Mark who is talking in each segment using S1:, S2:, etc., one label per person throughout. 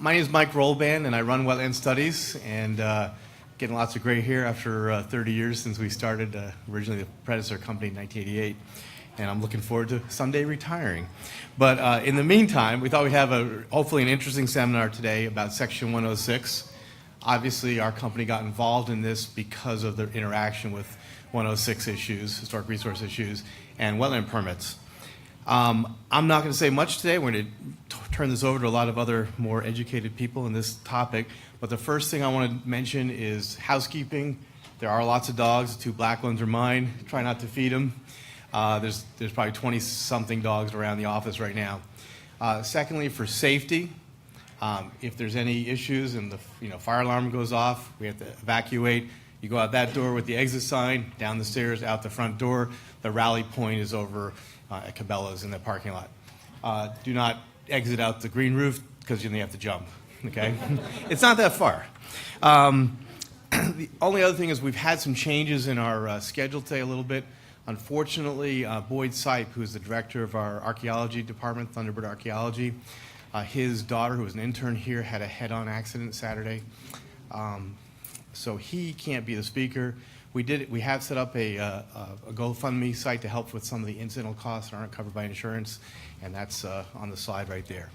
S1: My name is Mike Rollband, and I run Wetland Studies, and getting lots of gray hair after 30 years since we started, originally the predecessor company in 1988, and I'm looking forward to someday retiring. But in the meantime, we thought we'd have hopefully an interesting seminar today about Section 106. Obviously, our company got involved in this because of the interaction with 106 issues, historic resource issues, and wetland permits. I'm not going to say much today. We're going to turn this over to a lot of other more educated people in this topic. But the first thing I want to mention is housekeeping. There are lots of dogs. The two black ones are mine. Try not to feed them. There's probably 20-something dogs around the office right now. Secondly, for safety, if there's any issues and the fire alarm goes off, we have to evacuate. You go out that door with the exit sign, down the stairs, out the front door. The rally point is over at Cabela's in the parking lot. Do not exit out the green roof because you have to jump, okay? It's not that far. The only other thing is we've had some changes in our schedule today a little bit. Unfortunately, Boyd Sipe, who's the director of our archaeology department, Thunderbird Archaeology, his daughter, who was an intern here, had a head-on accident Saturday. So he can't be the speaker. We have set up a GoFundMe site to help with some of the incidental costs that aren't covered by insurance, and that's on the slide right there.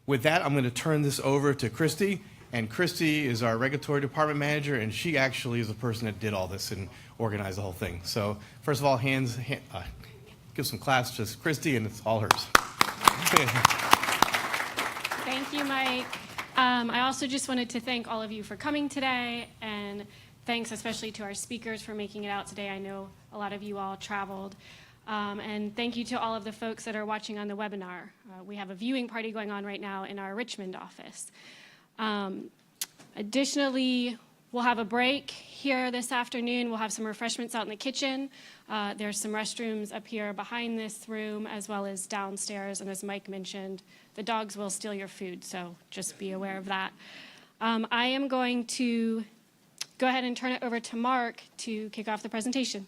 S1: With that, I'm going to turn this over to Christy, and Christy is our regulatory department manager, and she actually is the person that did all this and organized the whole thing. So first of all, give some claps to Christy, and it's all hers.
S2: Thank you, Mike. I also just wanted to thank all of you for coming today, and thanks especially to our speakers for making it out today. I know a lot of you all traveled. And thank you to all of the folks that are watching on the webinar. We have a viewing party going on right now in our Richmond office. Additionally, we'll have a break here this afternoon. We'll have some refreshments out in the kitchen. There's some restrooms up here behind this room as well as downstairs. And as Mike mentioned, the dogs will steal your food, so just be aware of that. I am going to go ahead and turn it over to Mark to kick off the presentation.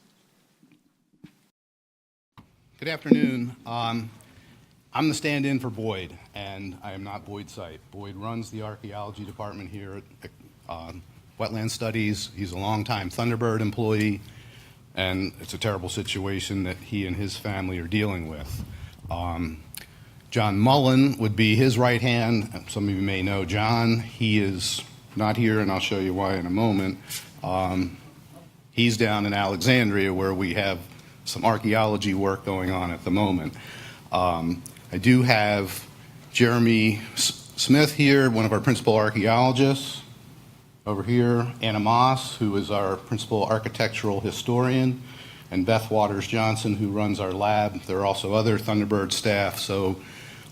S3: Good afternoon. I'm the stand-in for Boyd, and I am not Boyd Sipe. Boyd runs the archaeology department here at Wetland Studies. He's a longtime Thunderbird employee, and it's a terrible situation that he and his family are dealing with. John Mullen would be his right hand. Some of you may know John. He is not here, and I'll show you why in a moment. He's down in Alexandria, where we have some archaeology work going on at the moment. I do have Jeremy Smith here, one of our principal archaeologists. Over here, Anna Moss, who is our principal architectural historian, and Beth Waters Johnson, who runs our lab. There are also other Thunderbird staff, so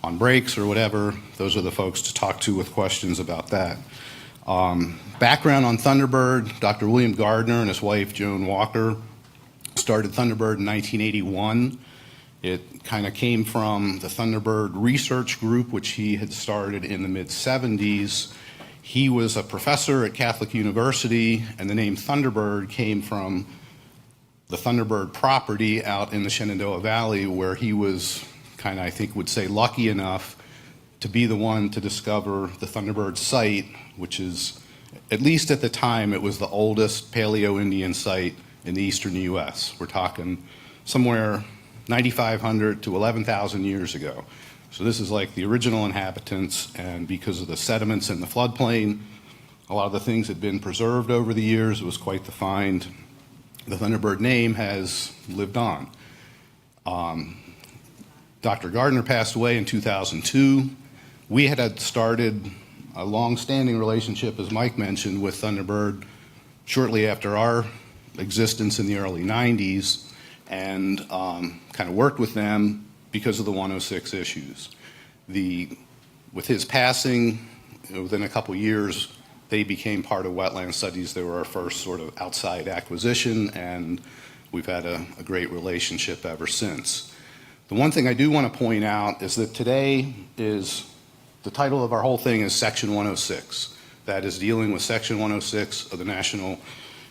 S3: on breaks or whatever, those are the folks to talk to with questions about that. Background on Thunderbird: Dr. William Gardner and his wife Joan Walker started Thunderbird in 1981. It kind of came from the Thunderbird Research Group, which he had started in the mid-70s. He was a professor at Catholic University, and the name Thunderbird came from the Thunderbird property out in the Shenandoah Valley, where he was kind of, I think would say, lucky enough to be the one to discover the Thunderbird site, which is, at least at the time, it was the oldest Paleo-Indian site in the eastern U.S. We're talking somewhere 9,500 to 11,000 years ago. So this is like the original inhabitants, and because of the sediments in the floodplain, a lot of the things had been preserved over the years. It was quite the find. The Thunderbird name has lived on. Dr. Gardner passed away in 2002. We had started a long-standing relationship, as Mike mentioned, with Thunderbird shortly after our existence in the early 90s, and kind of worked with them because of the 106 issues. With his passing, within a couple years, they became part of Wetland Studies. They were our first sort of outside acquisition, and we've had a great relationship ever since. The one thing I do want to point out is that today is, the title of our whole thing is Section 106. That is dealing with Section 106 of the National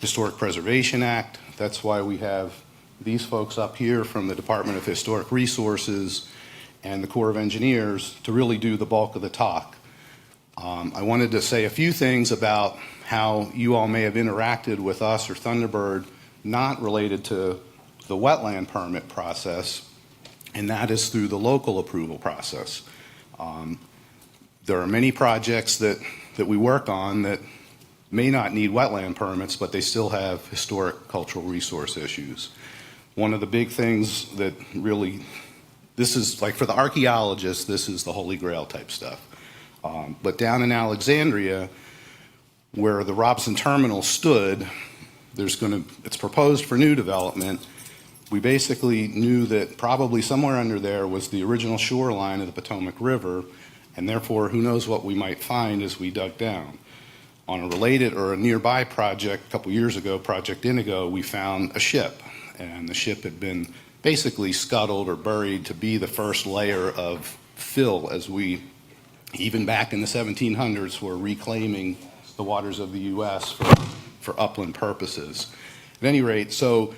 S3: Historic Preservation Act. That's why we have these folks up here from the Department of Historic Resources and the Corps of Engineers to really do the bulk of the talk. I wanted to say a few things about how you all may have interacted with us or Thunderbird, not related to the wetland permit process, and that is through the local approval process. There are many projects that we work on that may not need wetland permits, but they still have historic cultural resource issues. One of the big things that really, this is like for the archaeologists, this is the holy grail type stuff. But down in Alexandria, where the Robinson Terminal stood, it's proposed for new development. We basically knew that probably somewhere under there was the original shoreline of the Potomac River, and therefore who knows what we might find as we dug down. On a related or a nearby project a couple years ago, Project Indigo, we found a ship, and the ship had been basically scuttled or buried to be the first layer of fill as we, even back in the 1700s, were reclaiming the waters of the U.S. for upland purposes. At any rate, so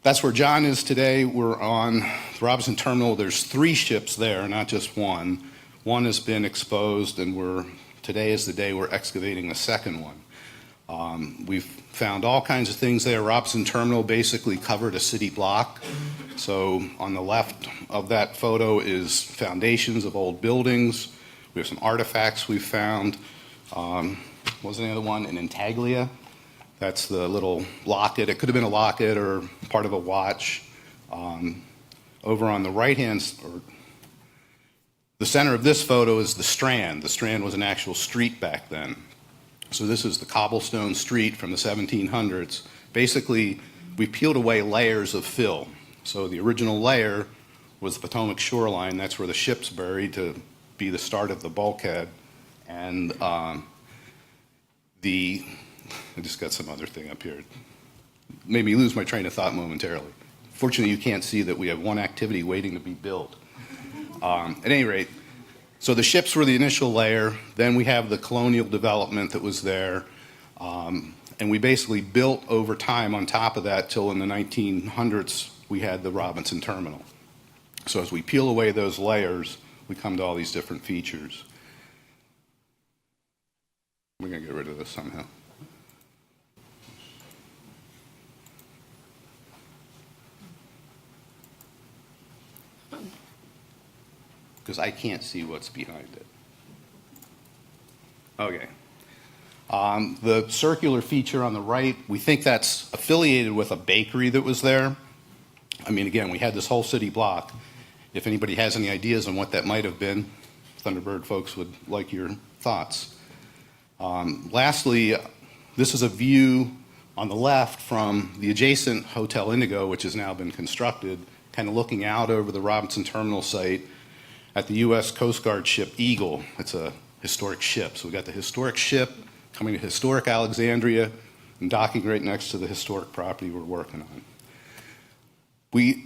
S3: that's where John is today. We're on the Robinson Terminal. There's 3 ships there, not just one. One has been exposed, and today is the day we're excavating the second one. We've found all kinds of things there. Robinson Terminal basically covered a city block. So on the left of that photo is foundations of old buildings. We have some artifacts we've found. What was the other one? An intaglia. That's the little locket. It could have been a locket or part of a watch. Over on the right-hand, or the center of this photo is the Strand. The Strand was an actual street back then. So this is the cobblestone street from the 1700s. Basically, we peeled away layers of fill. So the original layer was the Potomac shoreline. That's where the ship's buried to be the start of the bulkhead. And I just got some other thing up here. Made me lose my train of thought momentarily. Fortunately, you can't see that we have one activity waiting to be built. At any rate, so the ships were the initial layer. Then we have the colonial development that was there. And we basically built over time on top of that till in the 1900s, we had the Robinson Terminal. So as we peel away those layers, we come to all these different features. We're going to get rid of this somehow. Because I can't see what's behind it. Okay. The circular feature on the right, we think that's affiliated with a bakery that was there. I mean, again, we had this whole city block. If anybody has any ideas on what that might have been, Thunderbird folks would like your thoughts. Lastly, this is a view on the left from the adjacent Hotel Indigo, which has now been constructed, kind of looking out over the Robinson Terminal site at the U.S. Coast Guard ship Eagle. It's a historic ship. So we've got the historic ship coming to historic Alexandria and docking right next to the historic property we're working on.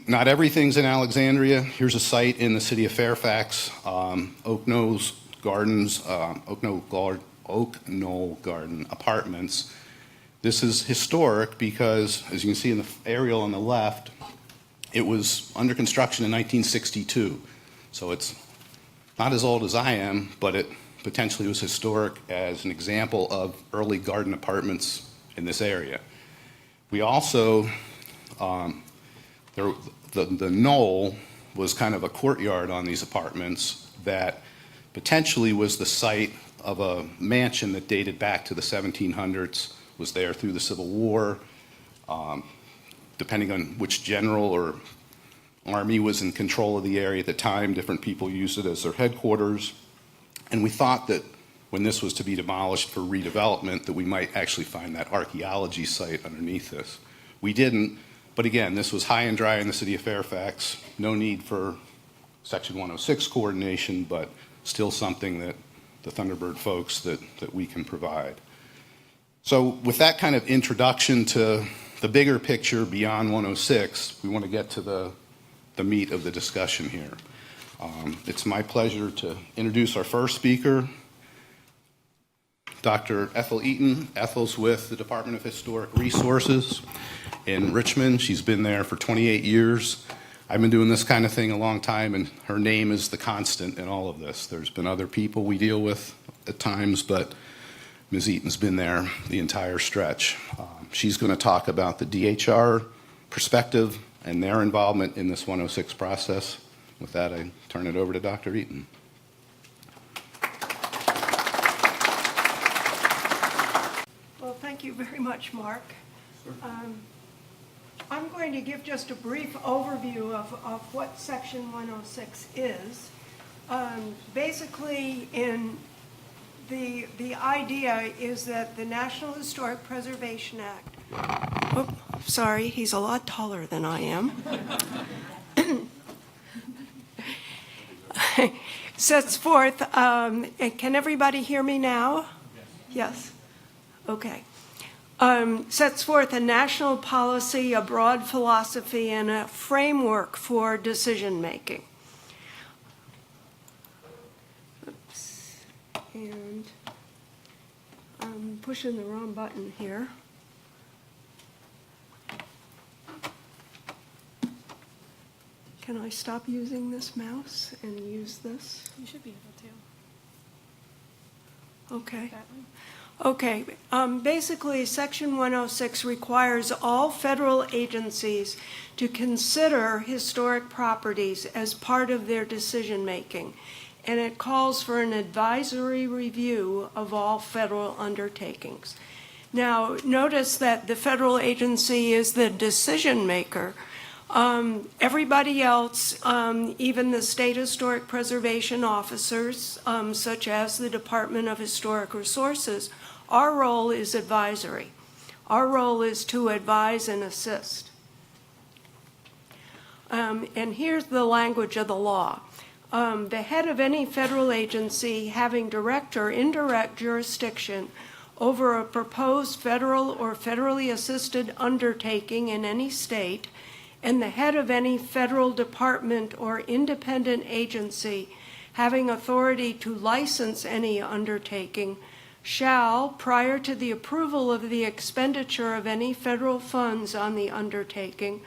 S3: Not everything's in Alexandria. Here's a site in the city of Fairfax, Oak Knoll Garden Apartments. This is historic because, as you can see in the aerial on the left, it was under construction in 1962. So it's not as old as I am, but it potentially was historic as an example of early garden apartments in this area. We also, the knoll was kind of a courtyard on these apartments that potentially was the site of a mansion that dated back to the 1700s, was there through the Civil War. Depending on which general or army was in control of the area at the time, different people used it as their headquarters. And we thought that when this was to be demolished for redevelopment, that we might actually find that archaeology site underneath this. We didn't, but again, this was high and dry in the city of Fairfax. No need for Section 106 coordination, but still something that the Thunderbird folks that we can provide. So with that kind of introduction to the bigger picture beyond 106, we want to get to the meat of the discussion here. It's my pleasure to introduce our first speaker, Dr. Ethel Eaton. Ethel's with the Department of Historic Resources in Richmond. She's been there for 28 years. I've been doing this kind of thing a long time, and her name is the constant in all of this. There's been other people we deal with at times, but Ms. Eaton's been there the entire stretch. She's going to talk about the DHR perspective and their involvement in this 106 process. With that, I turn it over to Dr. Eaton.
S4: Well, thank you very much, Mark. I'm going to give just a brief overview of what Section 106 is. Basically, the idea is that the National Historic Preservation Act, oh, sorry, he's a lot taller than I am, sets forth, can everybody hear me now? Yes. Okay. Sets forth a national policy, a broad philosophy, and a framework for decision-making. Oops. And I'm pushing the wrong button here. Can I stop using this mouse and use this?
S2: You should be able to.
S4: Okay.
S2: That one.
S4: Okay, basically, Section 106 requires all federal agencies to consider historic properties as part of their decision-making, and it calls for an advisory review of all federal undertakings. Now, notice that the federal agency is the decision-maker. Everybody else, even the state historic preservation officers, such as the Department of Historic Resources, our role is advisory. Our role is to advise and assist. And here's the language of the law. The head of any federal agency having direct or indirect jurisdiction over a proposed federal or federally assisted undertaking in any state, and the head of any federal department or independent agency having authority to license any undertaking shall, prior to the approval of the expenditure of any federal funds on the undertaking,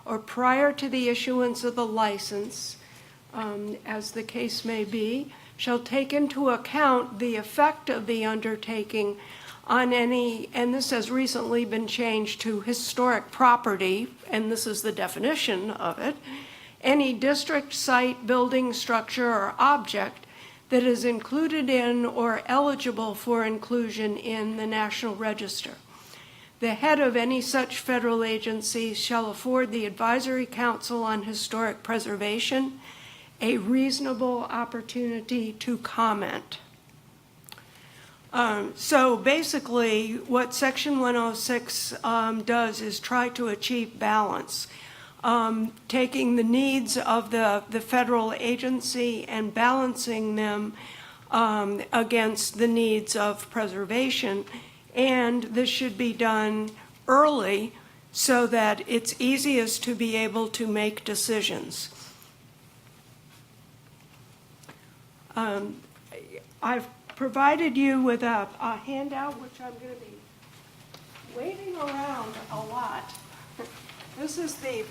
S4: or prior to the issuance of the license, as the case may be, shall take into account the effect of the undertaking on any, and this has recently been changed to historic property, and this is the definition of it, any district, site, building, structure, or object that is included in or eligible for inclusion in the National Register. The head of any such federal agency shall afford the Advisory Council on Historic Preservation a reasonable opportunity to comment. So basically, what Section 106 does is try to achieve balance, taking the needs of the federal agency and balancing them against the needs of preservation. And this should be done early so that it's easiest to be able to make decisions. I've provided you with a handout, which I'm going to be waving around a lot. This is the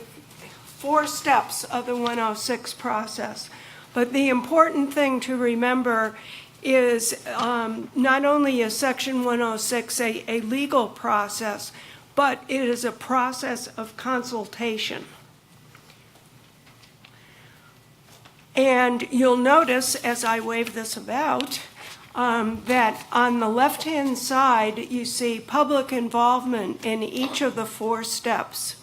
S4: 4 steps of the 106 process. But the important thing to remember is not only is Section 106 a legal process, but it is a process of consultation. And you'll notice, as I wave this about, that on the left-hand side, you see public involvement in each of the 4 steps.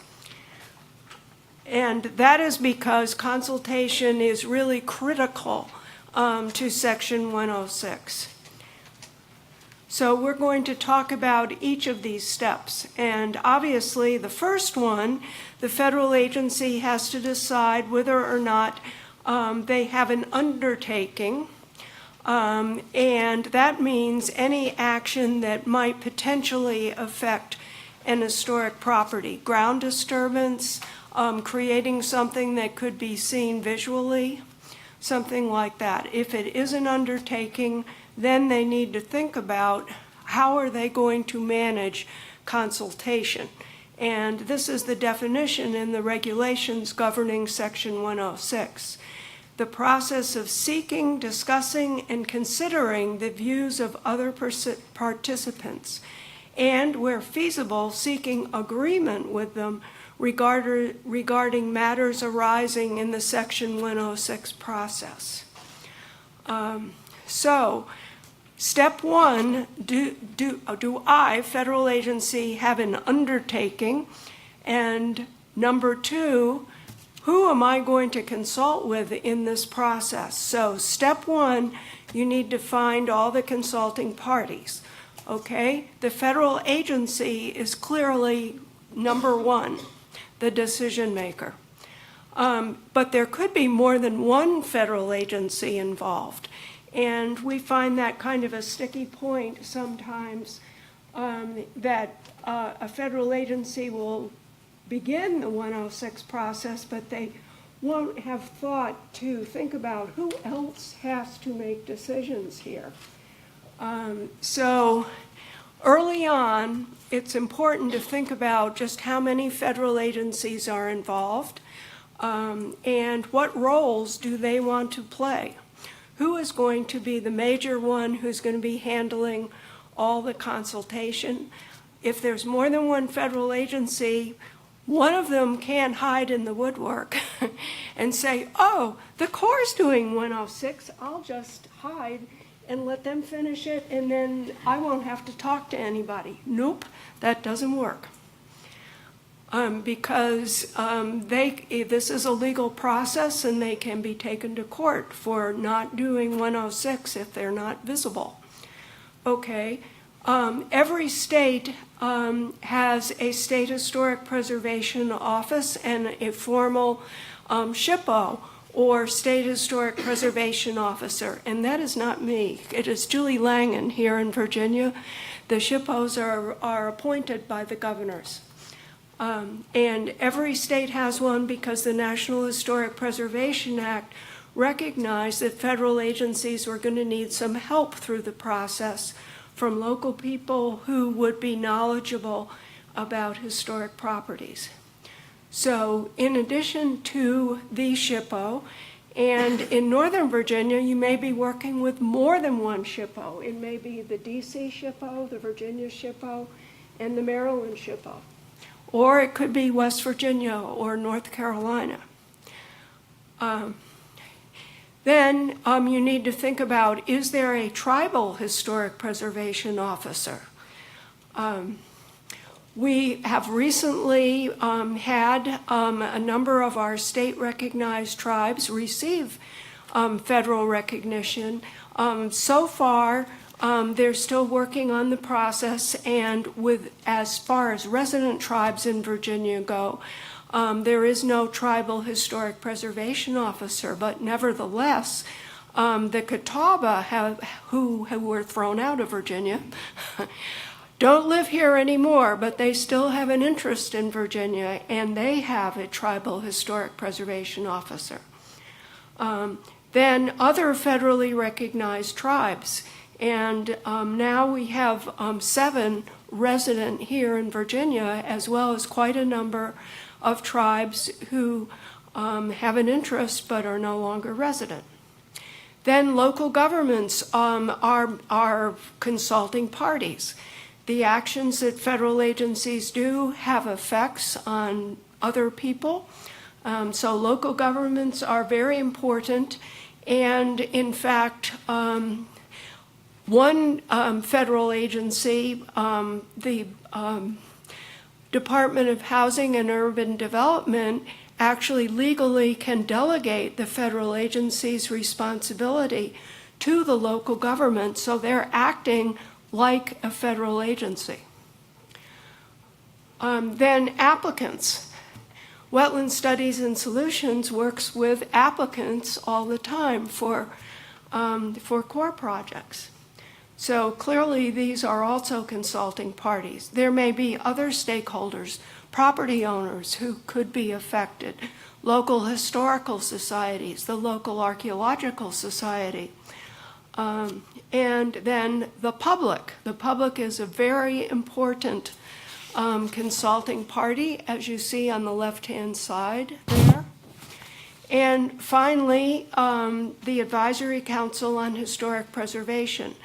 S4: And that is because consultation is really critical to Section 106. So we're going to talk about each of these steps. And obviously, the first one, the federal agency has to decide whether or not they have an undertaking. And that means any action that might potentially affect an historic property, ground disturbance, creating something that could be seen visually, something like that. If it is an undertaking, then they need to think about how are they going to manage consultation. And this is the definition in the regulations governing Section 106. the process of seeking, discussing, and considering the views of other participants, and where feasible, seeking agreement with them regarding matters arising in the Section 106 process. So, step one, do I, federal agency, have an undertaking? And number two, who am I going to consult with in this process? So step one, you need to find all the consulting parties, okay? The federal agency is clearly number one, the decision maker. But there could be more than one federal agency involved. And we find that kind of a sticky point sometimes, that a federal agency will begin the 106 process, but they won't have thought to think about who else has to make decisions here. So early on, it's important to think about just how many federal agencies are involved, and what roles do they want to play. Who is going to be the major one who's going to be handling all the consultation? If there's more than one federal agency, one of them can't hide in the woodwork and say, oh, the Corps' doing 106, I'll just hide and let them finish it, and then I won't have to talk to anybody. Nope, that doesn't work. Because this is a legal process, and they can be taken to court for not doing 106 if they're not visible. Okay, every state has a state historic preservation office and a formal SHPO, or state historic preservation officer, and that is not me. It is Julie Langen here in Virginia. The SHPOs are appointed by the governors. And every state has one because the National Historic Preservation Act recognized that federal agencies were going to need some help through the process from local people who would be knowledgeable about historic properties. So in addition to the SHPO, and in Northern Virginia, you may be working with more than one SHPO. It may be the DC SHPO, the Virginia SHPO, and the Maryland SHPO. Or it could be West Virginia or North Carolina. Then you need to think about, is there a tribal historic preservation officer? We have recently had a number of our state-recognized tribes receive federal recognition. So far, they're still working on the process, and as far as resident tribes in Virginia go, there is no tribal historic preservation officer, but nevertheless, the Catawba, who were thrown out of Virginia, don't live here anymore, but they still have an interest in Virginia, and they have a tribal historic preservation officer. Then other federally recognized tribes, and now we have 7 resident here in Virginia, as well as quite a number of tribes who have an interest but are no longer resident. Then local governments are consulting parties. The actions that federal agencies do have effects on other people. So local governments are very important. And in fact, one federal agency, the Department of Housing and Urban Development, actually legally can delegate the federal agency's responsibility to the local government. So they're acting like a federal agency. Then applicants. Wetland Studies and Solutions works with applicants all the time for core projects. So clearly these are also consulting parties. There may be other stakeholders, property owners who could be affected, local historical societies, the local archaeological society, and then the public. The public is a very important consulting party, as you see on the left-hand side there. And finally, the Advisory Council on Historic Preservation.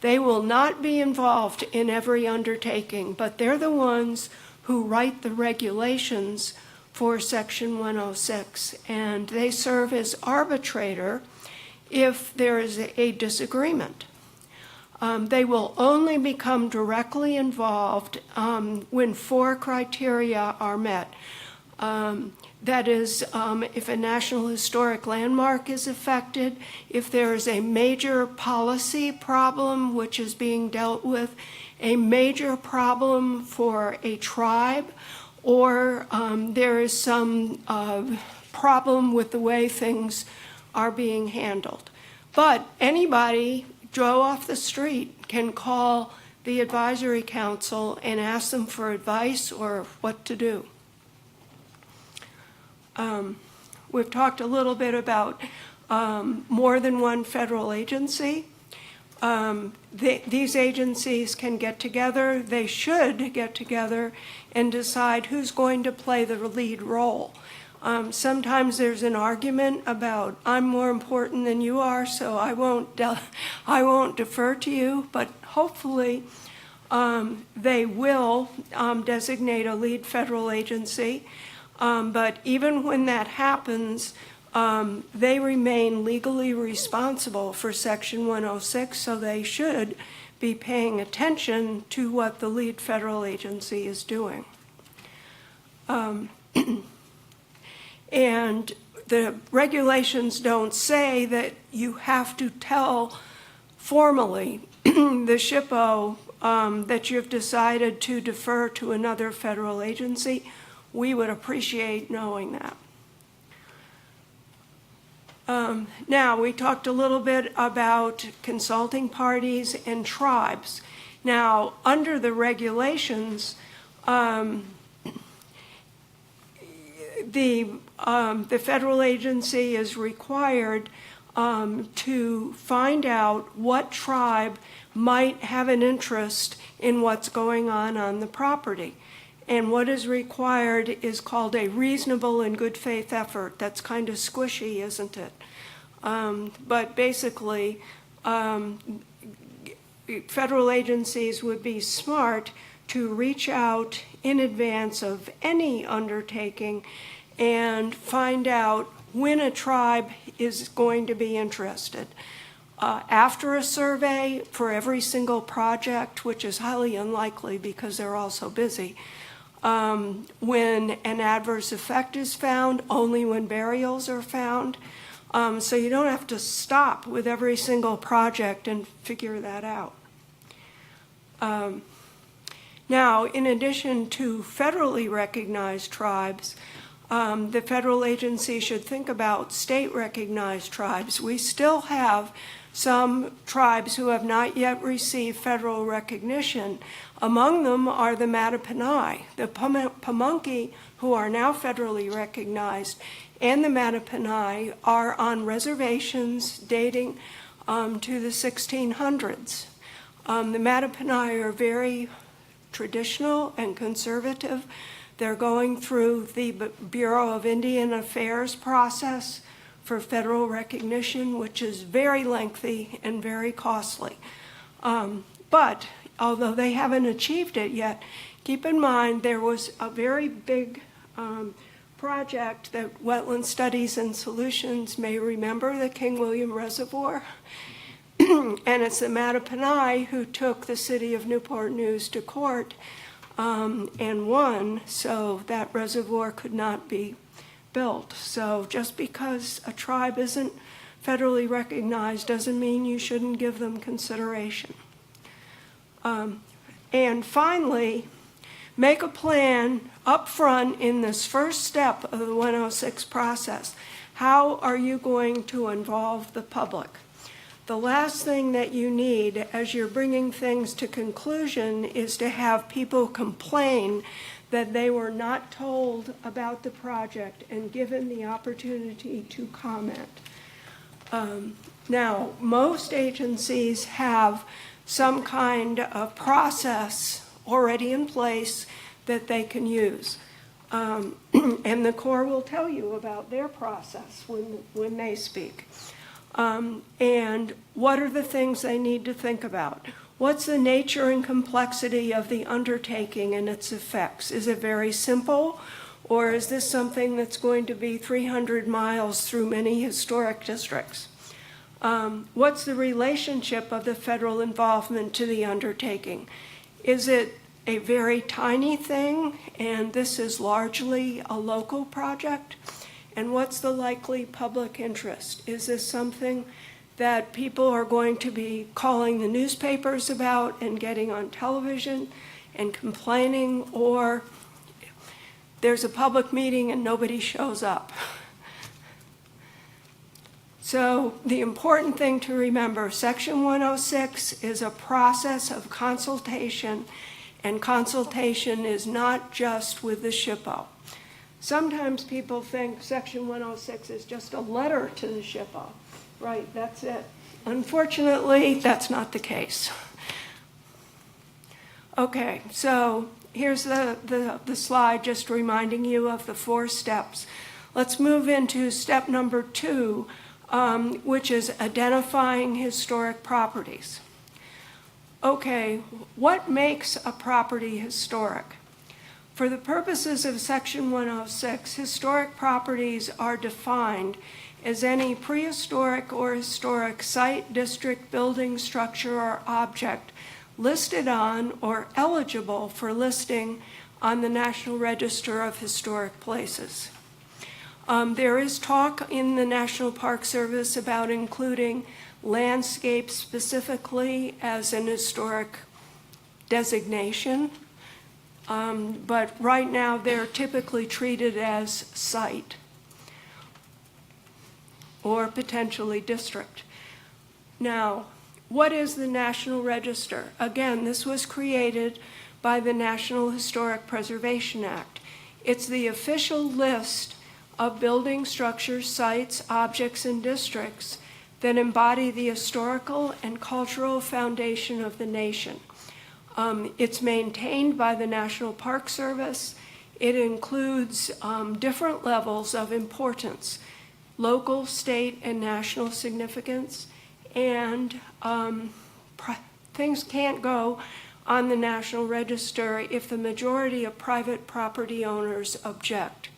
S4: They will not be involved in every undertaking, but they're the ones who write the regulations for Section 106, and they serve as arbitrator if there is a disagreement. They will only become directly involved when 4 criteria are met. That is, if a National Historic Landmark is affected, if there is a major policy problem which is being dealt with, a major problem for a tribe, or there is some problem with the way things are being handled. But anybody, Joe off the street, can call the Advisory Council and ask them for advice or what to do. We've talked a little bit about more than one federal agency. These agencies can get together, they should get together and decide who's going to play the lead role. Sometimes there's an argument about, I'm more important than you are, so I won't defer to you, but hopefully they will designate a lead federal agency. But even when that happens, they remain legally responsible for Section 106, so they should be paying attention to what the lead federal agency is doing. And the regulations don't say that you have to tell formally the SHPO that you've decided to defer to another federal agency. We would appreciate knowing that. Now, we talked a little bit about consulting parties and tribes. Now, under the regulations, the federal agency is required to find out what tribe might have an interest in what's going on the property. And what is required is called a reasonable and good faith effort. That's kind of squishy, isn't it? But basically, federal agencies would be smart to reach out in advance of any undertaking and find out when a tribe is going to be interested. After a survey for every single project, which is highly unlikely because they're all so busy, when an adverse effect is found, only when burials are found. So you don't have to stop with every single project and figure that out. Now, in addition to federally recognized tribes, the federal agency should think about state-recognized tribes. We still have some tribes who have not yet received federal recognition. Among them are the Mattaponi, the Pamunkey, who are now federally recognized, and the Mattaponi are on reservations dating to the 1600s. The Mattaponi are very traditional and conservative. They're going through the Bureau of Indian Affairs process for federal recognition, which is very lengthy and very costly. But although they haven't achieved it yet, keep in mind there was a very big project that Wetland Studies and Solutions may remember, the King William Reservoir. And it's the Mattaponi who took the city of Newport News to court and won, so that reservoir could not be built. So just because a tribe isn't federally recognized doesn't mean you shouldn't give them consideration. And finally, make a plan up front in this first step of the 106 process. How are you going to involve the public? The last thing that you need as you're bringing things to conclusion is to have people complain that they were not told about the project and given the opportunity to comment. Now, most agencies have some kind of process already in place that they can use. And the Corps will tell you about their process when they speak. And what are the things they need to think about? What's the nature and complexity of the undertaking and its effects? Is it very simple, or is this something that's going to be 300 miles through many historic districts? What's the relationship of the federal involvement to the undertaking? Is it a very tiny thing, and this is largely a local project? And what's the likely public interest? Is this something that people are going to be calling the newspapers about and getting on television and complaining, or there's a public meeting and nobody shows up? So the important thing to remember, Section 106 is a process of consultation, and consultation is not just with the SHPO. Sometimes people think Section 106 is just a letter to the SHPO. Right, that's it. Unfortunately, that's not the case. Okay, so here's the slide just reminding you of the 4 steps. Let's move into step number 2, which is identifying historic properties. Okay, what makes a property historic? For the purposes of Section 106, historic properties are defined as any prehistoric or historic site, district, building, structure, or object listed on or eligible for listing on the National Register of Historic Places. There is talk in the National Park Service about including landscape specifically as an historic designation, but right now they're typically treated as site or potentially district. Now, what is the National Register? Again, this was created by the National Historic Preservation Act. It's the official list of buildings, structures, sites, objects, and districts that embody the historical and cultural foundation of the nation. It's maintained by the National Park Service. It includes different levels of importance: local, state, and national significance, and things can't go on the National Register if the majority of private property owners object.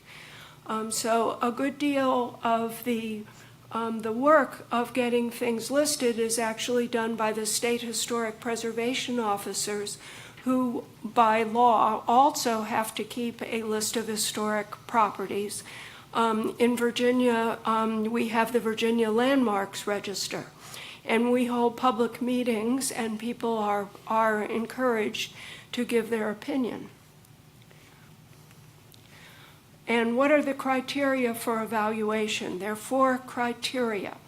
S4: So a good deal of the work of getting things listed is actually done by the state historic preservation officers, who by law also have to keep a list of historic properties. In Virginia, we have the Virginia Landmarks Register, and we hold public meetings, and people are encouraged to give their opinion. And what are the criteria for evaluation? There are 4 criteria.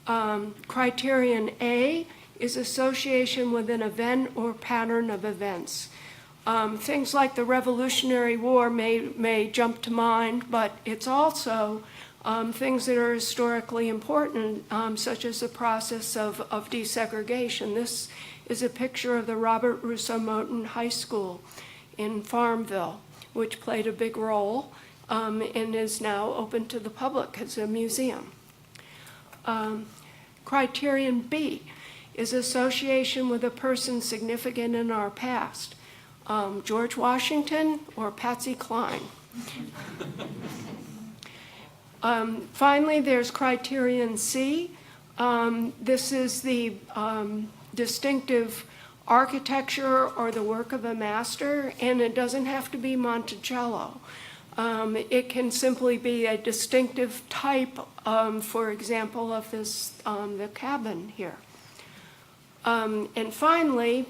S4: Criterion A is association with an event or pattern of events. Things like the Revolutionary War may jump to mind, but it's also things that are historically important, such as the process of desegregation. This is a picture of the Robert Russo Moton High School in Farmville, which played a big role and is now open to the public as a museum. Criterion B is association with a person significant in our past. George Washington or Patsy Cline. Finally, there's criterion C. This is the distinctive architecture or the work of a master, and it doesn't have to be Monticello. It can simply be a distinctive type, for example, of this, the cabin here. And finally,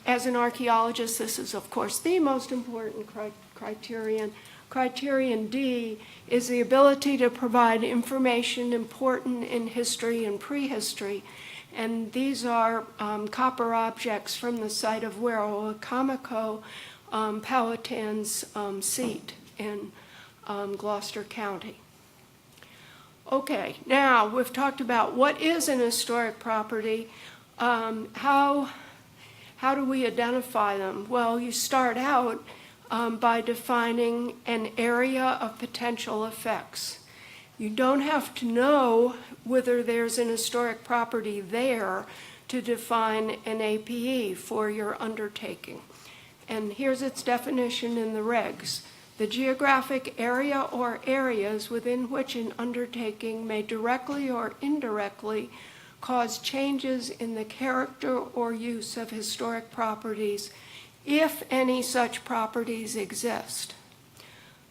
S4: as an archaeologist, this is, of course, the most important criterion. Criterion D is the ability to provide information important in history and prehistory. And these are copper objects from the site of Werowocomoco, Powhatan's seat in Gloucester County. Okay, now we've talked about what is an historic property. How do we identify them? Well, you start out by defining an area of potential effects. You don't have to know whether there's an historic property there to define an APE for your undertaking. And here's its definition in the regs. The geographic area or areas within which an undertaking may directly or indirectly cause changes in the character or use of historic properties, if any such properties exist.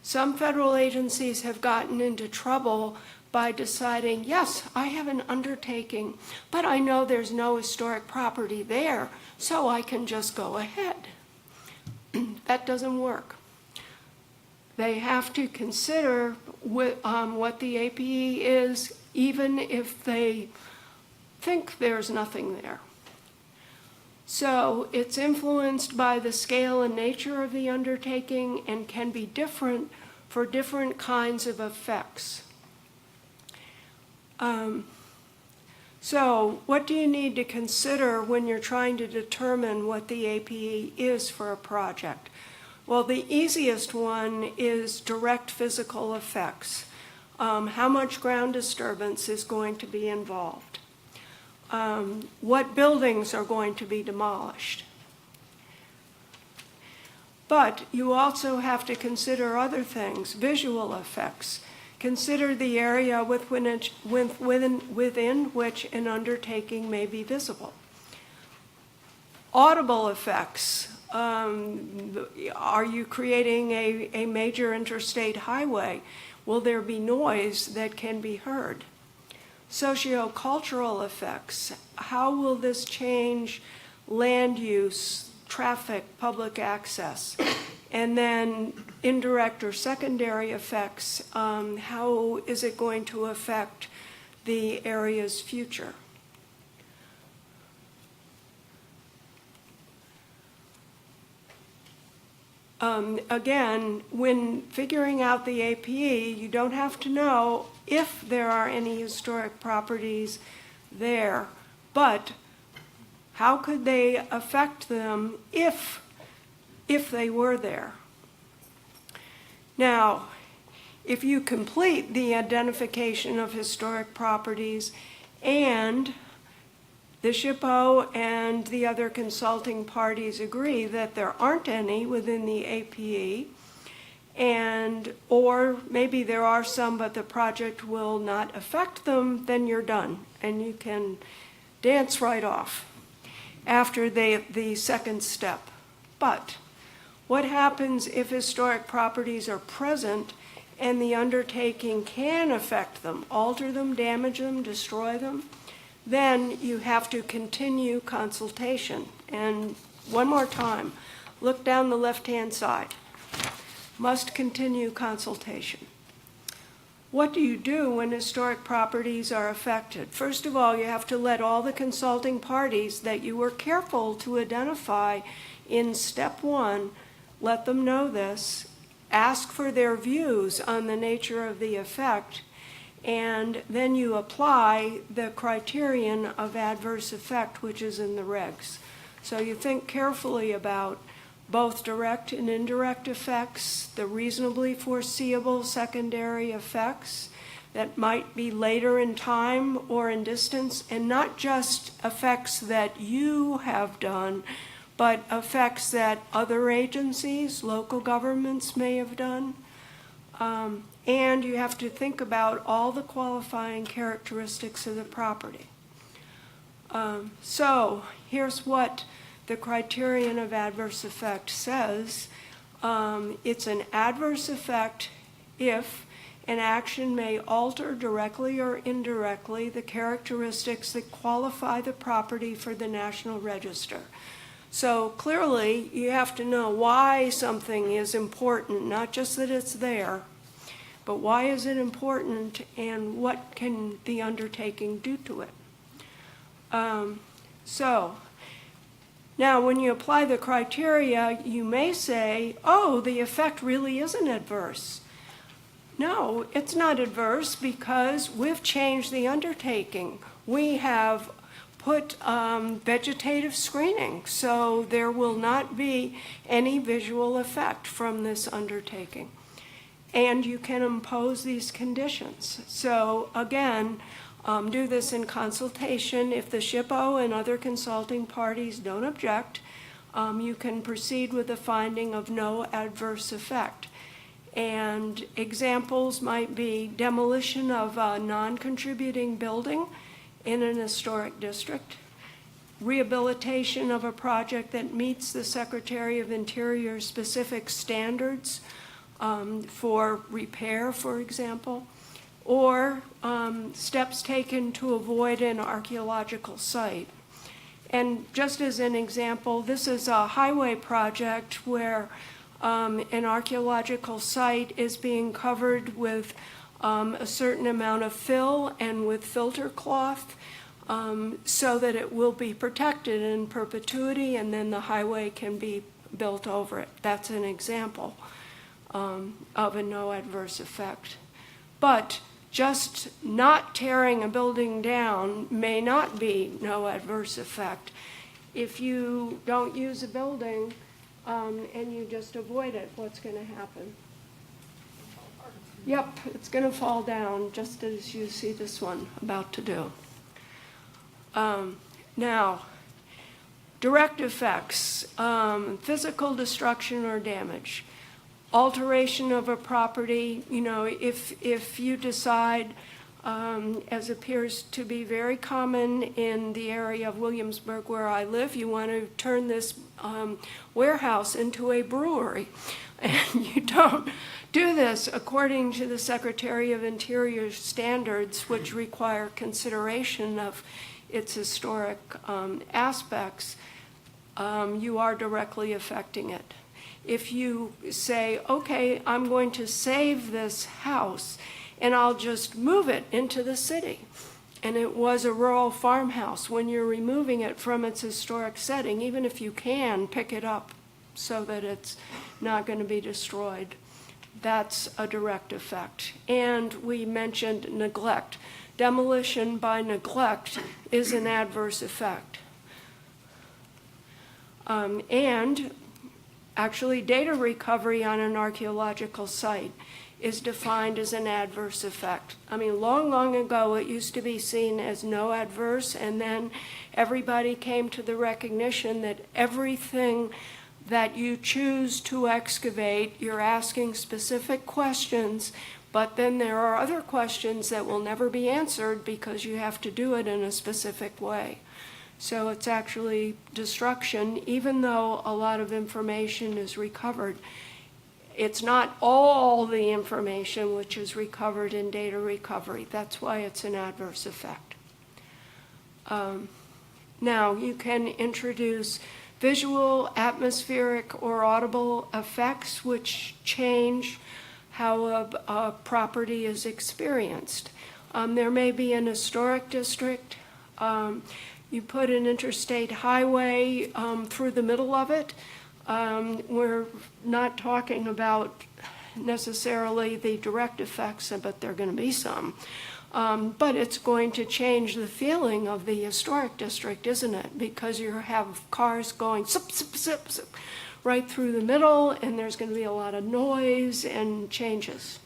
S4: Some federal agencies have gotten into trouble by deciding, yes, I have an undertaking, but I know there's no historic property there, so I can just go ahead. That doesn't work. They have to consider what the APE is, even if they think there's nothing there. So it's influenced by the scale and nature of the undertaking and can be different for different kinds of effects. So what do you need to consider when you're trying to determine what the APE is for a project? Well, the easiest one is direct physical effects. How much ground disturbance is going to be involved? What buildings are going to be demolished? But you also have to consider other things, visual effects. Consider the area within which an undertaking may be visible. Audible effects. Are you creating a major interstate highway? Will there be noise that can be heard? Sociocultural effects. How will this change land use, traffic, public access? And then indirect or secondary effects. How is it going to affect the area's future? Again, when figuring out the APE, you don't have to know if there are any historic properties there, but how could they affect them if they were there? Now, if you complete the identification of historic properties and the SHPO and the other consulting parties agree that there aren't any within the APE, or maybe there are some but the project will not affect them, then you're done and you can dance right off after the second step. But what happens if historic properties are present and the undertaking can affect them, alter them, damage them, destroy them? Then you have to continue consultation. And one more time, look down the left-hand side. Must continue consultation. What do you do when historic properties are affected? First of all, you have to let all the consulting parties that you were careful to identify in step one, let them know this, ask for their views on the nature of the effect, and then you apply the criterion of adverse effect, which is in the regs. So you think carefully about both direct and indirect effects, the reasonably foreseeable secondary effects that might be later in time or in distance, and not just effects that you have done, but effects that other agencies, local governments may have done. And you have to think about all the qualifying characteristics of the property. So here's what the criterion of adverse effect says. It's an adverse effect if an action may alter directly or indirectly the characteristics that qualify the property for the National Register. So clearly you have to know why something is important, not just that it's there, but why is it important and what can the undertaking do to it? So now when you apply the criteria, you may say, oh, the effect really isn't adverse. No, it's not adverse because we've changed the undertaking. We have put vegetative screening, so there will not be any visual effect from this undertaking. And you can impose these conditions. So again, do this in consultation. If the SHPO and other consulting parties don't object, you can proceed with the finding of no adverse effect. And examples might be demolition of a non-contributing building in an historic district, rehabilitation of a project that meets the Secretary of Interior's specific standards for repair, for example, or steps taken to avoid an archaeological site. And just as an example, this is a highway project where an archaeological site is being covered with a certain amount of fill and with filter cloth so that it will be protected in perpetuity, and then the highway can be built over it. That's an example of a no adverse effect. But just not tearing a building down may not be no adverse effect. If you don't use a building and you just avoid it, what's going to happen? Yep, it's going to fall down, just as you see this one about to do. Now, direct effects, physical destruction or damage. Alteration of a property, you know, if you decide, as appears to be very common in the area of Williamsburg where I live, you want to turn this warehouse into a brewery. And you don't do this according to the Secretary of Interior standards, which require consideration of its historic aspects. You are directly affecting it. If you say, okay, I'm going to save this house and I'll just move it into the city, and it was a rural farmhouse, when you're removing it from its historic setting, even if you can pick it up so that it's not going to be destroyed, that's a direct effect. And we mentioned neglect. Demolition by neglect is an adverse effect. And actually, data recovery on an archaeological site is defined as an adverse effect. I mean, long, long ago, it used to be seen as no adverse, and then everybody came to the recognition that everything that you choose to excavate, you're asking specific questions, but then there are other questions that will never be answered because you have to do it in a specific way. So it's actually destruction, even though a lot of information is recovered. It's not all the information which is recovered in data recovery. That's why it's an adverse effect. Now, you can introduce visual, atmospheric, or audible effects which change how a property is experienced. There may be an historic district. You put an interstate highway through the middle of it. We're not talking about necessarily the direct effects, but there are going to be some. But it's going to change the feeling of the historic district, isn't it? Because you have cars going zip, zip, zip, zip, right through the middle, and there's going to be a lot of noise and changes.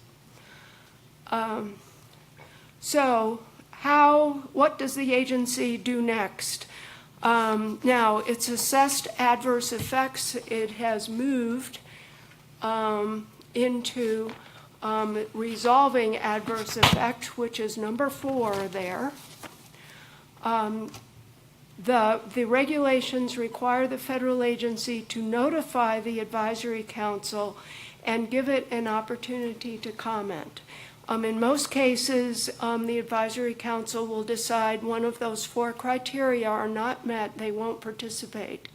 S4: So what does the agency do next? Now, it's assessed adverse effects. It has moved into resolving adverse effect, which is number 4 there. The regulations require the federal agency to notify the advisory council and give it an opportunity to comment. In most cases, the advisory council will decide one of those 4 criteria are not met, they won't participate.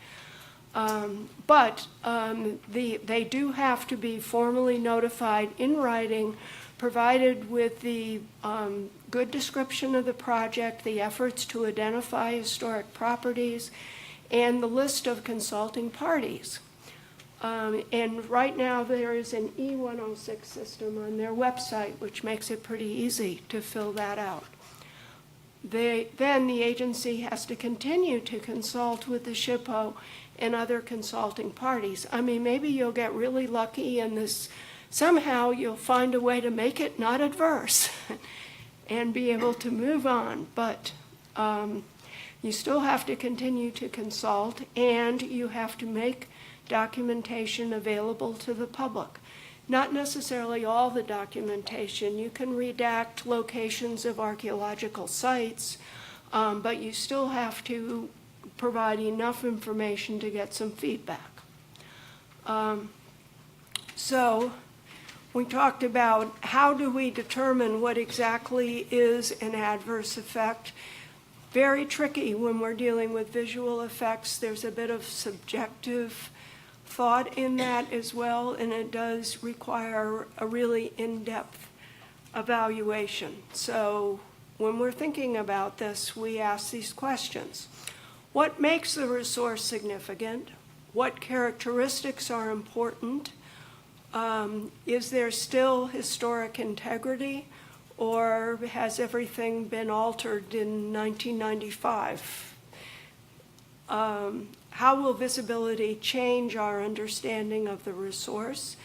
S4: But they do have to be formally notified in writing, provided with the good description of the project, the efforts to identify historic properties, and the list of consulting parties. And right now there is an E106 system on their website, which makes it pretty easy to fill that out. then the agency has to continue to consult with the SHPO and other consulting parties. I mean, maybe you'll get really lucky and somehow you'll find a way to make it not adverse and be able to move on. But you still have to continue to consult, and you have to make documentation available to the public. Not necessarily all the documentation. You can redact locations of archaeological sites, but you still have to provide enough information to get some feedback. So we talked about how do we determine what exactly is an adverse effect. Very tricky when we're dealing with visual effects. There's a bit of subjective thought in that as well, and it does require a really in-depth evaluation. So when we're thinking about this, we ask these questions. What makes the resource significant? What characteristics are important? Is there still historic integrity, or has everything been altered in 1995? How will visibility change our understanding of the resource?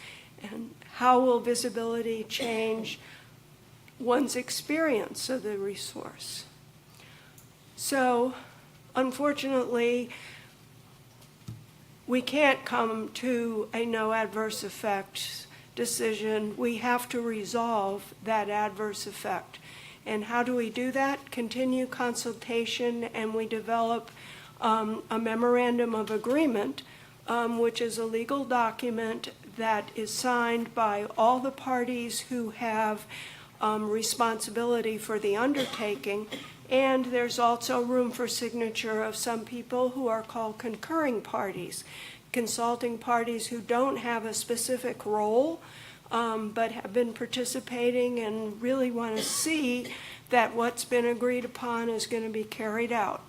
S4: And how will visibility change one's experience of the resource? So, unfortunately, we can't come to a no adverse effect decision. We have to resolve that adverse effect. And how do we do that? Continue consultation, and we develop a memorandum of agreement, which is a legal document that is signed by all the parties who have responsibility for the undertaking. And there's also room for signature of some people who are called concurring parties, consulting parties who don't have a specific role, but have been participating and really want to see that what's been agreed upon is going to be carried out.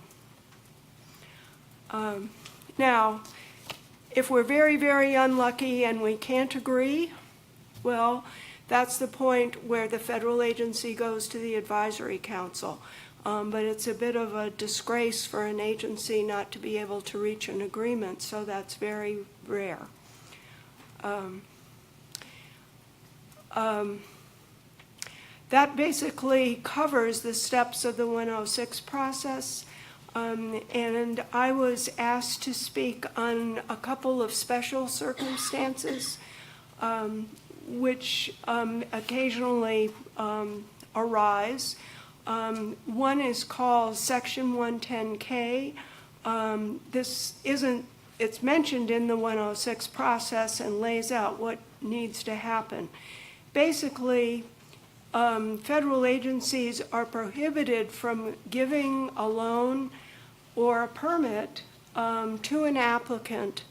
S4: Now, if we're very, very unlucky and we can't agree, well, that's the point where the federal agency goes to the advisory council. But it's a bit of a disgrace for an agency not to be able to reach an agreement, so that's very rare. That basically covers the steps of the 106 process. And I was asked to speak on a couple of special circumstances, which occasionally arise. One is called Section 110K. It's mentioned in the 106 process and lays out what needs to happen. Basically, federal agencies are prohibited from giving a loan or a permit to an applicant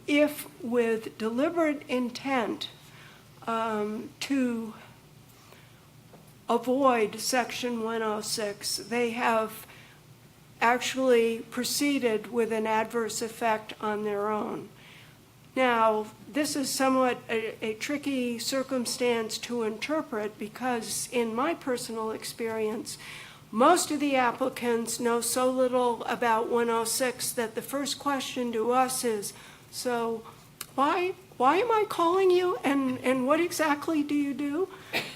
S4: if, with deliberate intent to avoid Section 106, they have actually proceeded with an adverse effect on their own. Now, this is somewhat a tricky circumstance to interpret because, in my personal experience, most of the applicants know so little about 106 that the first question to us is, so why am I calling you, and what exactly do you do?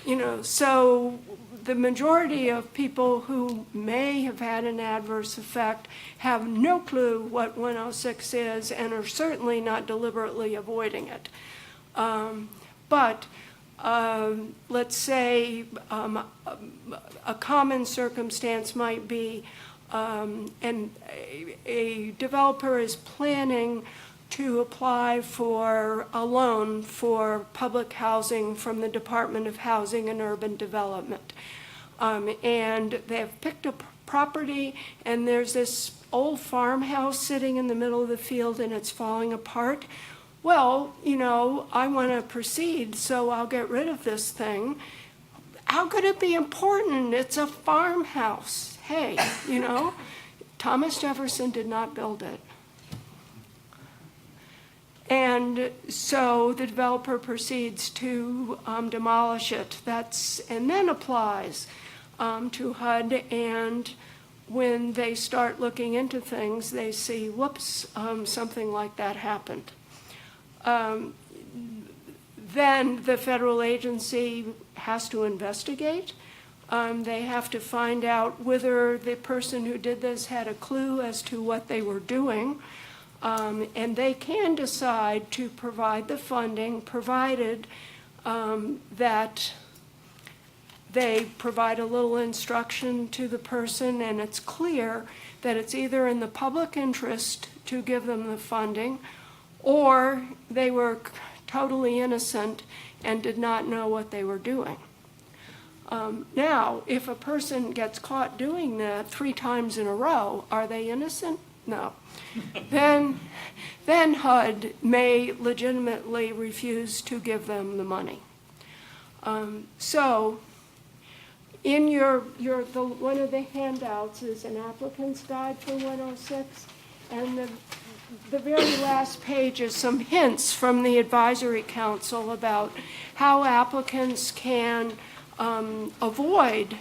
S4: You know, so the majority of people who may have had an adverse effect have no clue what 106 is and are certainly not deliberately avoiding it. But let's say a common circumstance might be a developer is planning to apply for a loan for public housing from the Department of Housing and Urban Development. And they've picked a property, and there's this old farmhouse sitting in the middle of the field, and it's falling apart. Well, you know, I want to proceed, so I'll get rid of this thing. How could it be important? It's a farmhouse. Hey, you know, Thomas Jefferson did not build it. And so the developer proceeds to demolish it. And then applies to HUD, and when they start looking into things, they see, whoops, something like that happened. Then the federal agency has to investigate. They have to find out whether the person who did this had a clue as to what they were doing. And they can decide to provide the funding, provided that they provide a little instruction to the person, and it's clear that it's either in the public interest to give them the funding, or they were totally innocent and did not know what they were doing. Now, if a person gets caught doing that 3 times in a row, are they innocent? No. Then HUD may legitimately refuse to give them the money. So in one of the handouts is an applicant's guide for 106, and the very last page is some hints from the advisory council about how applicants can avoid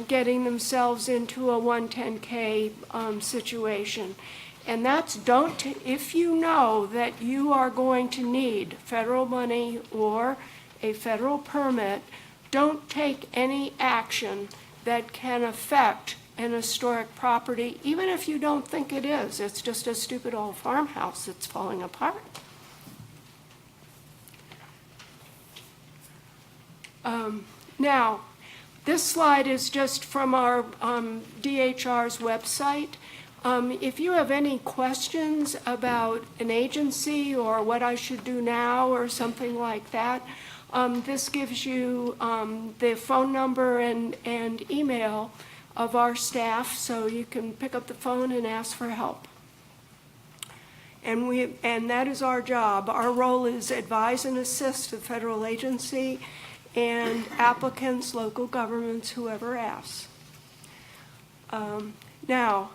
S4: getting themselves into a 110K situation. And that's if you know that you are going to need federal money or a federal permit, don't take any action that can affect an historic property, even if you don't think it is. It's just a stupid old farmhouse that's falling apart. Now, this slide is just from our DEA Chars website. If you have any questions about an agency or what I should do now or something like that, this gives you the phone number and email of our staff, so you can pick up the phone and ask for help. And that is our job. Our role is advise and assist the federal agency and applicants, local governments, whoever asks. Now,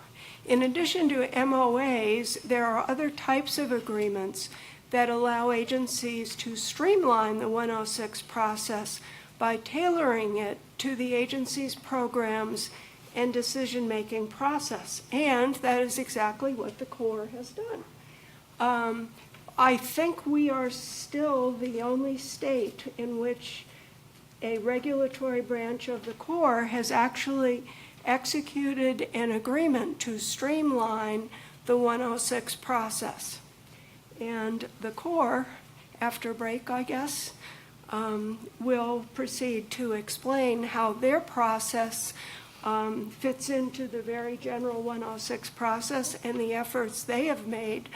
S4: in addition to MOAs, there are other types of agreements that allow agencies to streamline the 106 process by tailoring it to the agency's programs and decision-making process. And that is exactly what the Corps has done. I think we are still the only state in which a regulatory branch of the Corps has actually executed an agreement to streamline the 106 process. And the Corps, after break, I guess, will proceed to explain how their process fits into the very general 106 process and the efforts they have made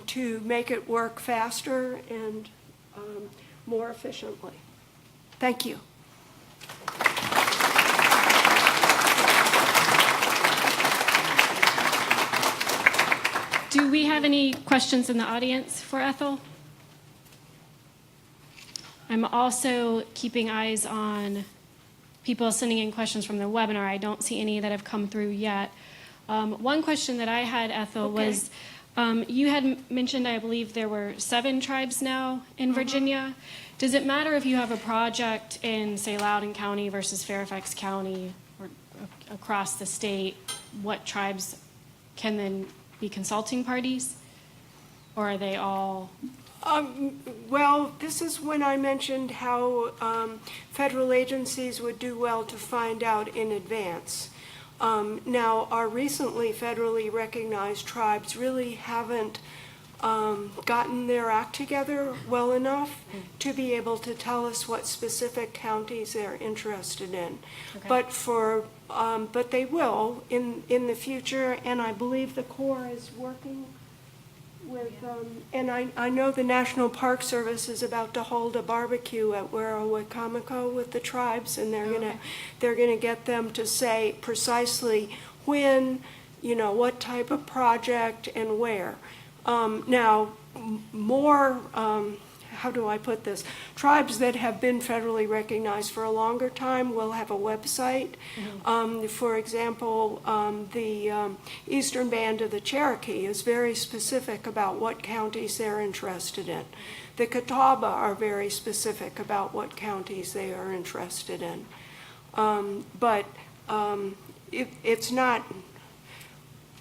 S4: to make it work faster and more efficiently. Thank you.
S2: Do we have any questions in the audience for Ethel? I'm also keeping eyes on people sending in questions from the webinar. I don't see any that have come through yet. One question that I had, Ethel, was you had mentioned, I believe, there were 7 tribes now in Virginia. Does it matter if you have a project in, say, Loudoun County versus Fairfax County or across the state, what tribes can then be consulting parties? Or are they all?
S4: Well, this is when I mentioned how federal agencies would do well to find out in advance. Now, our recently federally recognized tribes really haven't gotten their act together well enough to be able to tell us what specific counties they're interested in. Okay. But they will in the future, and I believe the Corps is working with, and I know the National Park Service is about to hold a barbecue at Werowocomico with the tribes, and they're gonna get them to say precisely when, what type of project and where. Now, more, how do I put this? Tribes that have been federally recognized for a longer time will have a website. For example, the Eastern Band of the Cherokee is very specific about what counties they're interested in. The Catawba are very specific about what counties they are interested in. But it's not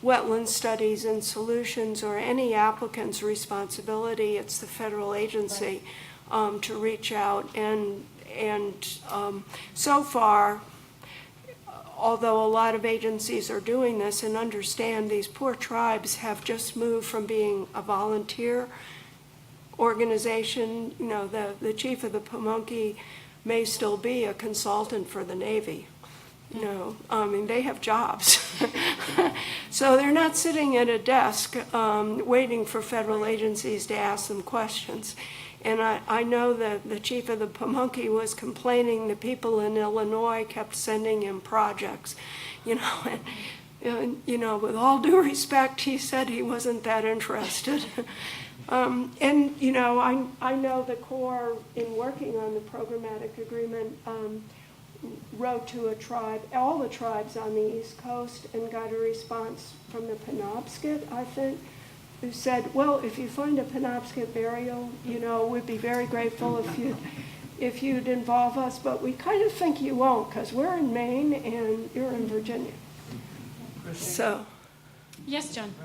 S4: Wetland Studies and Solutions or any applicant's responsibility. It's the federal agency to reach out. And so far, although a lot of agencies are doing this, and understand these poor tribes have just moved from being a volunteer organization. You know, the chief of the Pamunkey may still be a consultant for the Navy. You know, I mean, they have jobs. So they're not sitting at a desk waiting for federal agencies to ask them questions. And I know that the chief of the Pamunkey was complaining that people in Illinois kept sending him projects, you know, and you know, with all due respect, he said he wasn't that interested. And, you know, I know the Corps, in working on the programmatic agreement, wrote to a tribe, all the tribes on the East Coast, and got a response from the Penobscot, I think, who said, well, if you find a Penobscot burial, you know, we'd be very grateful if you'd involve us, but we kind of think you won't, because we're in Maine and you're in Virginia. So.
S2: Yes, John.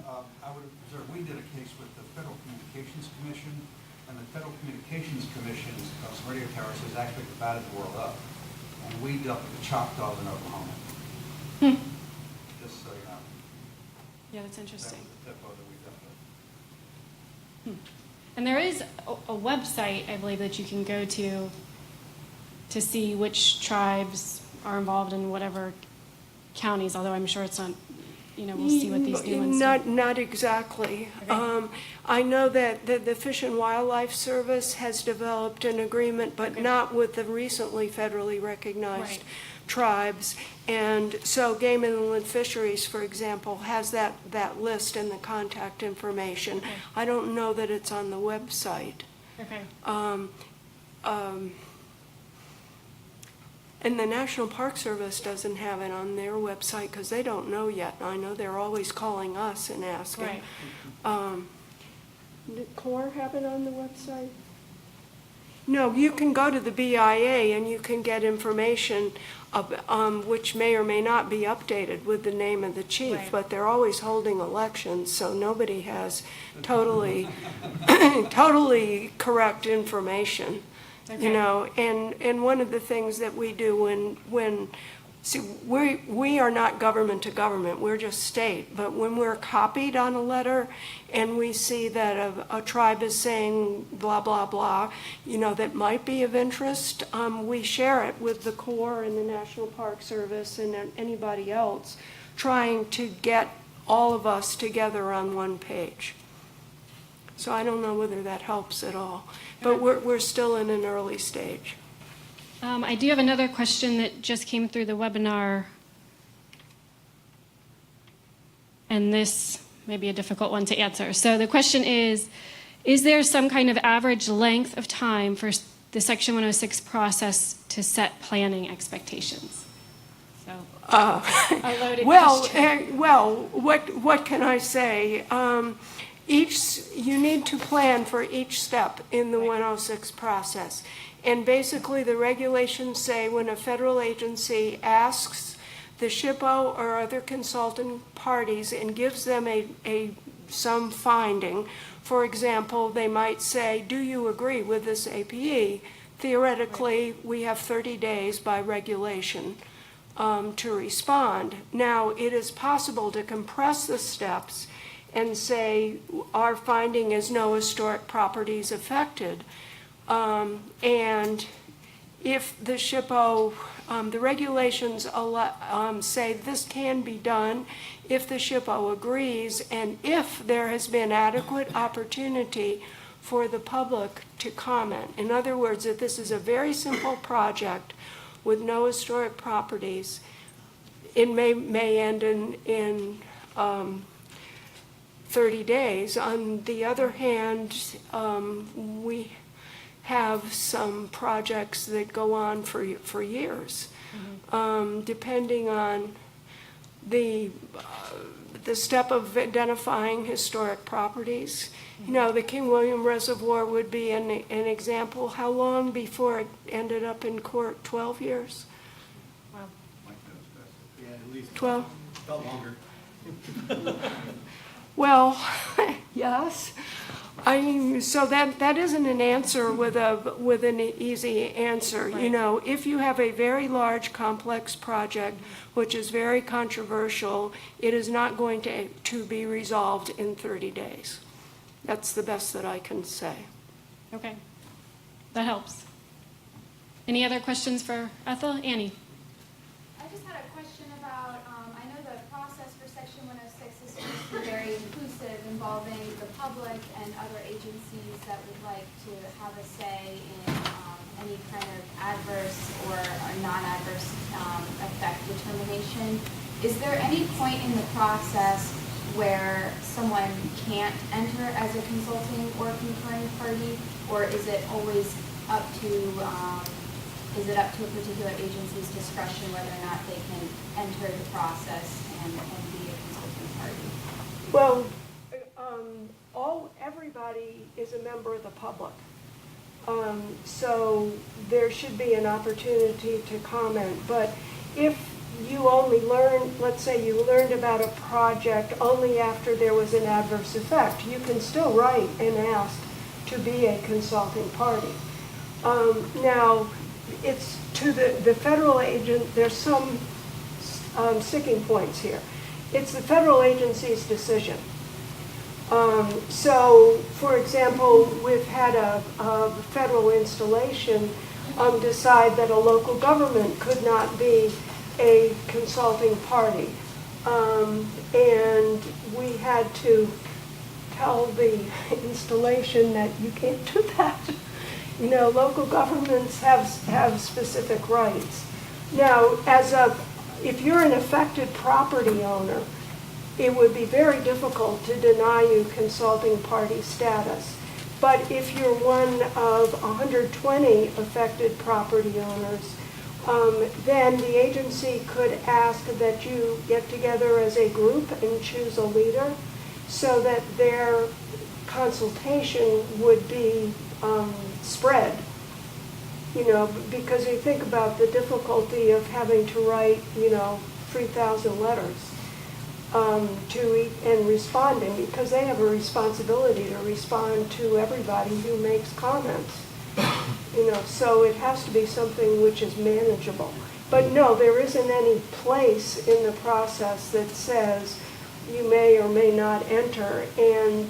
S5: I would observe, we did a case with the Federal Communications Commission, and the Federal Communications Commission's radio towers has actually divided the world up. And we dealt with the Choctaws in Oklahoma. Just so you know.
S2: Yeah, that's interesting.
S5: That was the depot that we dealt with.
S2: And there is a website, I believe, that you can go to see which tribes are involved in whatever counties, although I'm sure it's not, you know, we'll see what these new ones do.
S4: Not exactly.
S2: Okay.
S4: I know that the Fish and Wildlife Service has developed an agreement, but not with the recently federally recognized tribes. And so Game and Inland Fisheries, for example, has that list and the contact information.
S2: Okay.
S4: I don't know that it's on the website.
S2: Okay.
S4: And the National Park Service doesn't have it on their website because they don't know yet. I know they're always calling us and asking.
S2: Right.
S4: Did Corps have it on the website? No, you can go to the BIA and you can get information which may or may not be updated with the name of the chief,
S2: Right.
S4: but they're always holding elections, so nobody has totally, totally correct information.
S2: Okay.
S4: You know, and one of the things that we do when see, we are not government to government, we're just state, but when we're copied on a letter and we see that a tribe is saying blah, blah, blah, you know, that might be of interest, we share it with the Corps and the National Park Service and anybody else, trying to get all of us together on one page. So I don't know whether that helps at all, but we're still in an early stage.
S2: I do have another question that just came through the webinar, and this may be a difficult one to answer. So the question is there some kind of average length of time for the Section 106 process to set planning expectations? So a loaded question.
S4: What can I say? You need to plan for each step in the 106 process. And basically, the regulations say when a federal agency asks the SHPO or other consultant parties and gives them some finding, for example, they might say, do you agree with this APE? Theoretically, we have 30 days by regulation to respond. Now, it is possible to compress the steps and say our finding is no historic properties affected. And if the SHPO, the regulations say this can be done if the SHPO agrees and if there has been adequate opportunity for the public to comment. In other words, if this is a very simple project with no historic properties, it may end in 30 days. On the other hand, we have some projects that go on for years, depending on the step of identifying historic properties. You know, the King William Reservoir would be an example. How long before it ended up in court? 12 years? 12?
S1: Felt longer.
S4: Well, yes. So that isn't an answer with an easy answer. You
S2: Right.
S4: know, if you have a very large, complex project, which is very controversial, it is not going to be resolved in 30 days. That's the best that I can say.
S2: Okay, that helps. Any other questions for Ethel? Annie?
S6: I just had a question about, I know the process for Section 106 is supposed to be very inclusive, involving the public and other agencies that would like to have a say in any kind of adverse or non-adverse effect determination. Is there any point in the process where someone can't enter as a consulting or concurring party, or is it always up to a particular agency's discretion whether or not they can enter the process and be a consulting party?
S4: Well, everybody is a member of the public. So there should be an opportunity to comment. But if you only let's say you learned about a project only after there was an adverse effect, you can still write and ask to be a consulting party. Now, it's to the federal agent, there's some sticking points here. It's the federal agency's decision. So, for example, we've had a federal installation decide that a local government could not be a consulting party. And we had to tell the installation that you can't do that. You know, local governments have specific rights. Now, if you're an affected property owner, it would be very difficult to deny you consulting party status. But if you're one of 120 affected property owners, then the agency could ask that you get together as a group and choose a leader so that their consultation would be spread. You know, because you think about the difficulty of having to write, 3,000 letters and responding, because they have a responsibility to respond to everybody who makes comments. So it has to be something which is manageable. But no, there isn't any place in the process that says you may or may not enter. And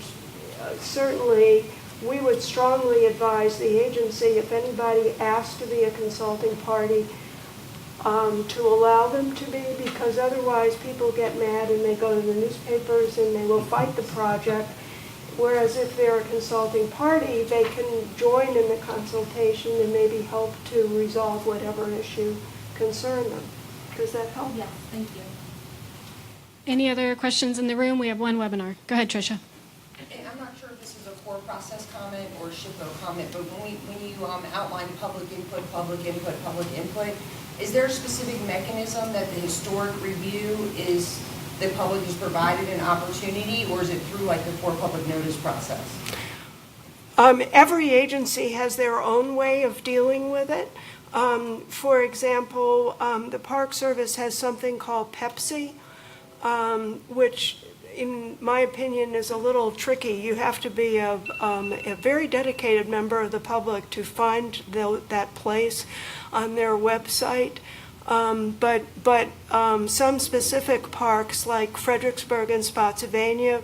S4: certainly, we would strongly advise the agency, if anybody asks to be a consulting party, to allow them to be, because otherwise people get mad and they go to the newspapers and they will fight the project. Whereas if they're a consulting party, they can join in the consultation and maybe help to resolve whatever issue concern them. Does that help?
S6: Yes, thank you.
S2: Any other questions in the room? We have one webinar. Go ahead, Tricia.
S7: And I'm not sure if this is a core process comment or SHPO comment, but when you outline public input, is there a specific mechanism that the historic review the public is provided an opportunity, or is it through like the core public notice process?
S4: Every agency has their own way of dealing with it. For example, the Park Service has something called Pepsi, which in my opinion is a little tricky. You have to be a very dedicated member of the public to find that place on their website. But some specific parks like Fredericksburg and Spotsylvania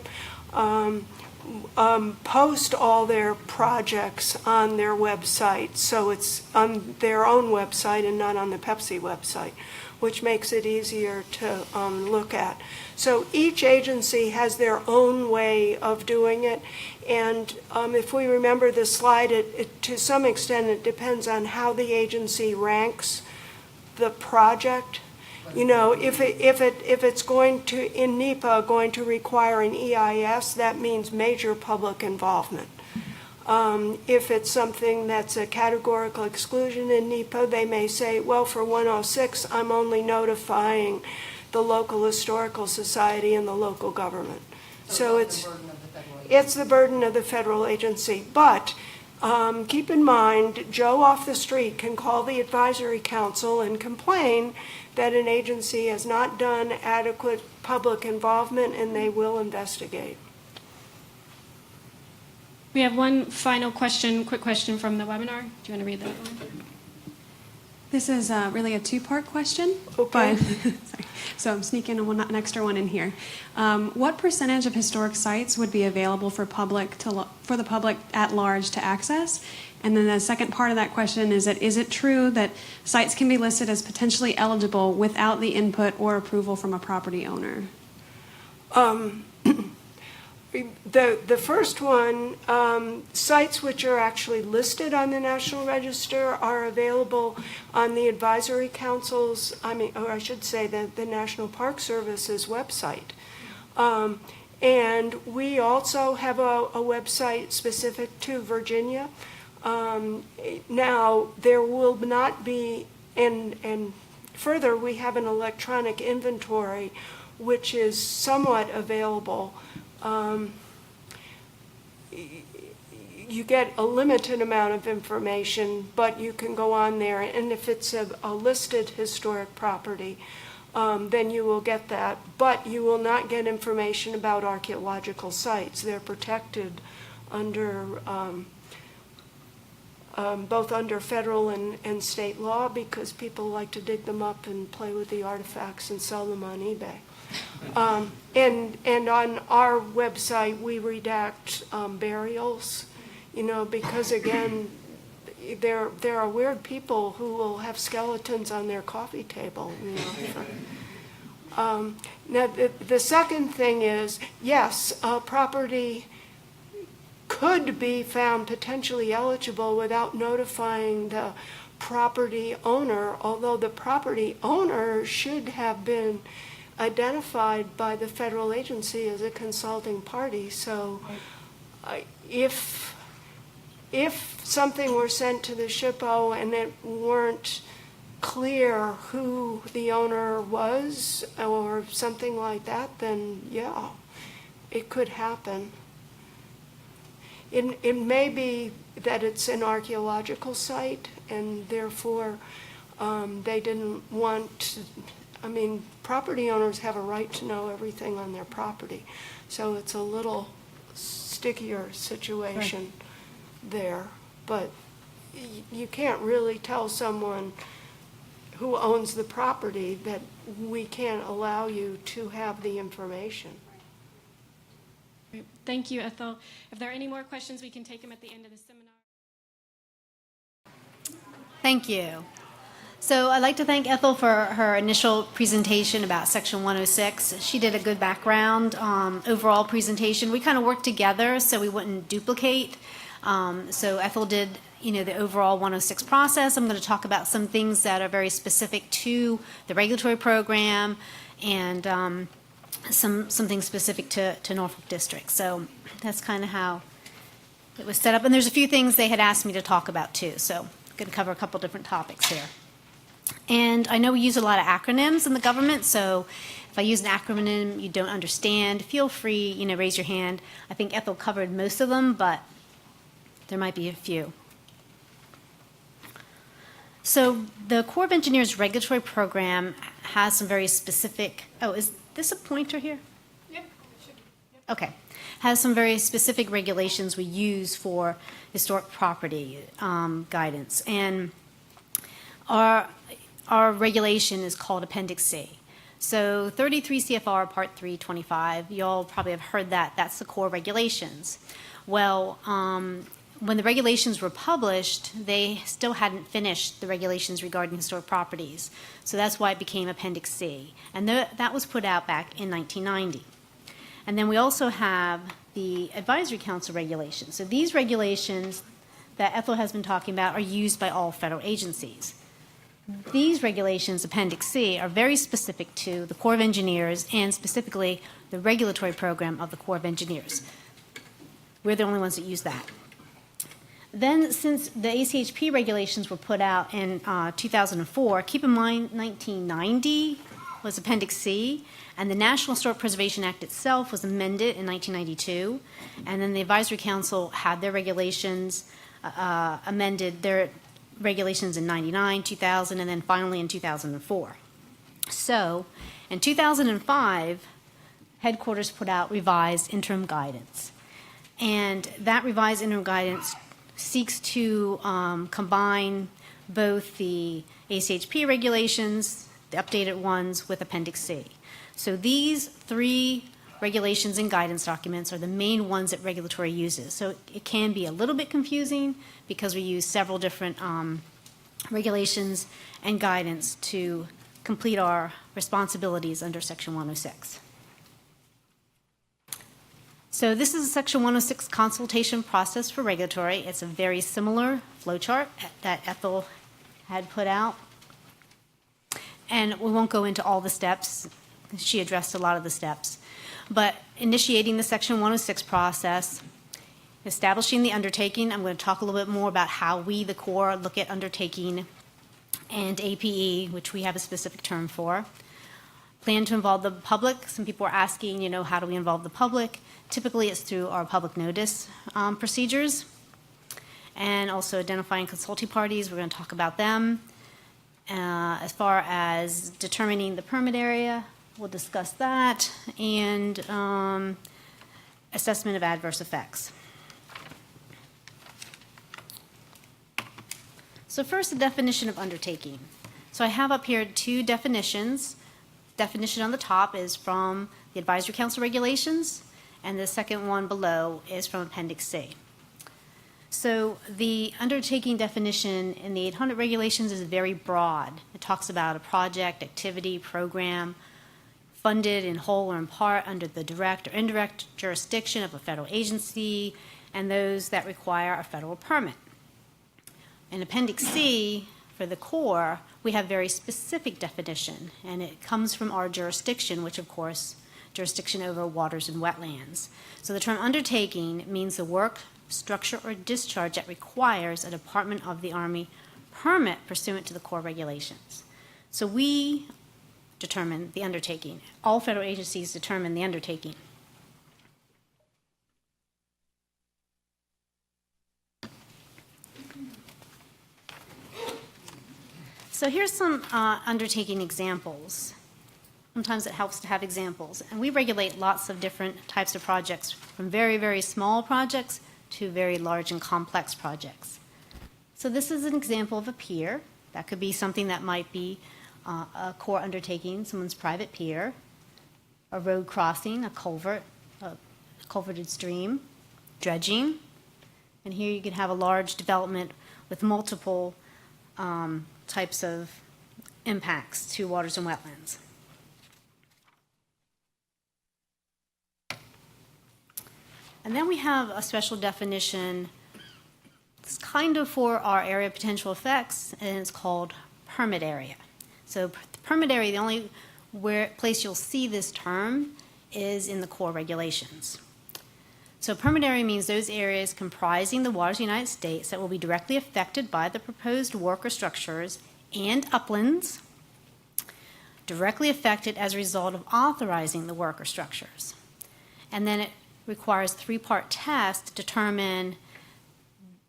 S4: post all their projects on their website. So it's on their own website and not on the Pepsi website, which makes it easier to look at. So each agency has their own way of doing it. And if we remember the slide, it to some extent it depends on how the agency ranks the project. If it's going to, in NEPA, going to require an EIS, that means major public involvement. If it's something that's a categorical exclusion in NEPA, they may say, well, for 106, I'm only notifying the local historical society and the local government. So it's the burden of the federal agency. But Keep in mind, Joe off the street can call the advisory council and complain that an agency has not done adequate public involvement, and they will investigate.
S2: We have one final question, quick question from the webinar. Do you want to read that one?
S8: This is really a two-part question.
S4: Okay.
S8: But, sorry. So I'm sneaking an extra one in here. What percentage of historic sites would be available for the public at large to access? And then the second part of that question is is it true that sites can be listed as potentially eligible without the input or approval from a property owner?
S4: The first one, sites which are actually listed on the National Register are available on the Advisory Council's, or I should say the National Park Service's website. And we also have a website specific to Virginia. Now, there will not be, and further, we have an electronic inventory which is somewhat available. You get a limited amount of information, but you can go on there, and if it's a listed historic property, then you will get that. But you will not get information about archaeological sites. They're protected under both under federal and state law, because people like to dig them up and play with the artifacts and sell them on eBay. And on our website, we redact burials, because again, there are weird people who will have skeletons on their coffee table, Now, the second thing is, yes, property could be found potentially eligible without notifying the property owner, although the property owner should have been identified by the federal agency as a consulting party. So if something were sent to the SHPO and it weren't clear who the owner was or something like that, then yeah, it could happen. It may be that it's an archaeological site, and therefore they didn't want, property owners have a right to know everything on their property. So it's a little stickier situation there. But you can't really tell someone who owns the property that we can't allow you to have the information.
S2: Great. Thank you, Ethel. If there are any more questions, we can take them at the end of the seminar.
S9: Thank you. So I'd like to thank Ethel for her initial presentation about Section 106. She did a good background overall presentation. We kind of worked together so we wouldn't duplicate. So Ethel did, the overall 106 process. I'm going to talk about some things that are very specific to the regulatory program and some things specific to Norfolk District. So that's kind of how it was set up. And there's a few things they had asked me to talk about too. So I'm going to cover a couple different topics here. And I know we use a lot of acronyms in the government, so if I use an acronym you don't understand, feel free, raise your hand. I think Ethel covered most of them, but there might be a few. So the Corps of Engineers regulatory program has some very specific, is this a pointer here?
S2: Yep.
S9: Okay. Has some very specific regulations we use for historic property guidance. And our regulation is called Appendix C. So 33 CFR Part 325, you all probably have heard that. That's the core regulations. Well, when the regulations were published, they still hadn't finished the regulations regarding historic properties. So that's why it became Appendix C. And that was put out back in 1990. And then we also have the Advisory Council regulations. So these regulations that Ethel has been talking about are used by all federal agencies. These regulations, Appendix C, are very specific to the Corps of Engineers and specifically the regulatory program of the Corps of Engineers. We're the only ones that use that. Then, since the ACHP regulations were put out in 2004, keep in mind 1990 was Appendix C, and the National Historic Preservation Act itself was amended in 1992, and then the Advisory Council had their regulations amended their regulations in 99, 2000, and then finally in 2004. So in 2005, headquarters put out revised interim guidance. And that revised interim guidance seeks to combine both the ACHP regulations, the updated ones, with Appendix C. So these three regulations and guidance documents are the main ones that regulatory uses. So it can be a little bit confusing because we use several different regulations and guidance to complete our responsibilities under Section 106. So this is a Section 106 consultation process for regulatory. It's a very similar flowchart that Ethel had put out. And we won't go into all the steps. She addressed a lot of the steps. But initiating the Section 106 process, establishing the undertaking, I'm going to talk a little bit more about how we, the Corps, look at undertaking and APE, which we have a specific term for. Plan to involve the public. Some people are asking, how do we involve the public? Typically, it's through our public notice procedures. And also identifying consulting parties. We're going to talk about them. As far as determining the permit area, we'll discuss that. And assessment of adverse effects. So first, the definition of undertaking. So I have up here two definitions. Definition on the top is from the Advisory Council regulations, and the second one below is from Appendix C. So the undertaking definition in the 800 regulations is very broad. It talks about a project, activity, program, funded in whole or in part under the direct or indirect jurisdiction of a federal agency, and those that require a federal permit. In Appendix C, for the Corps, we have very specific definition, and it comes from our jurisdiction, which of course, jurisdiction over waters and wetlands. So the term undertaking means the work, structure, or discharge that requires a Department of the Army permit pursuant to the Corps regulations. So we determine the undertaking. All federal agencies determine the undertaking. So here's some undertaking examples. Sometimes it helps to have examples. And we regulate lots of different types of projects, from very, very small projects to very large and complex projects. So this is an example of a pier. That could be something that might be a Corps undertaking, someone's private pier, a road crossing, a culvert, a culverted stream, dredging. And here you can have a large development with multiple types of impacts to waters and wetlands. And then we have a special definition. It's kind of for our area of potential effects, and it's called permit area. So the permit area, the only place you'll see this term is in the Corps regulations. So permit area means those areas comprising the waters of the United States that will be directly affected by the proposed work or structures and uplands directly affected as a result of authorizing the work or structures. And then it requires a three-part test to determine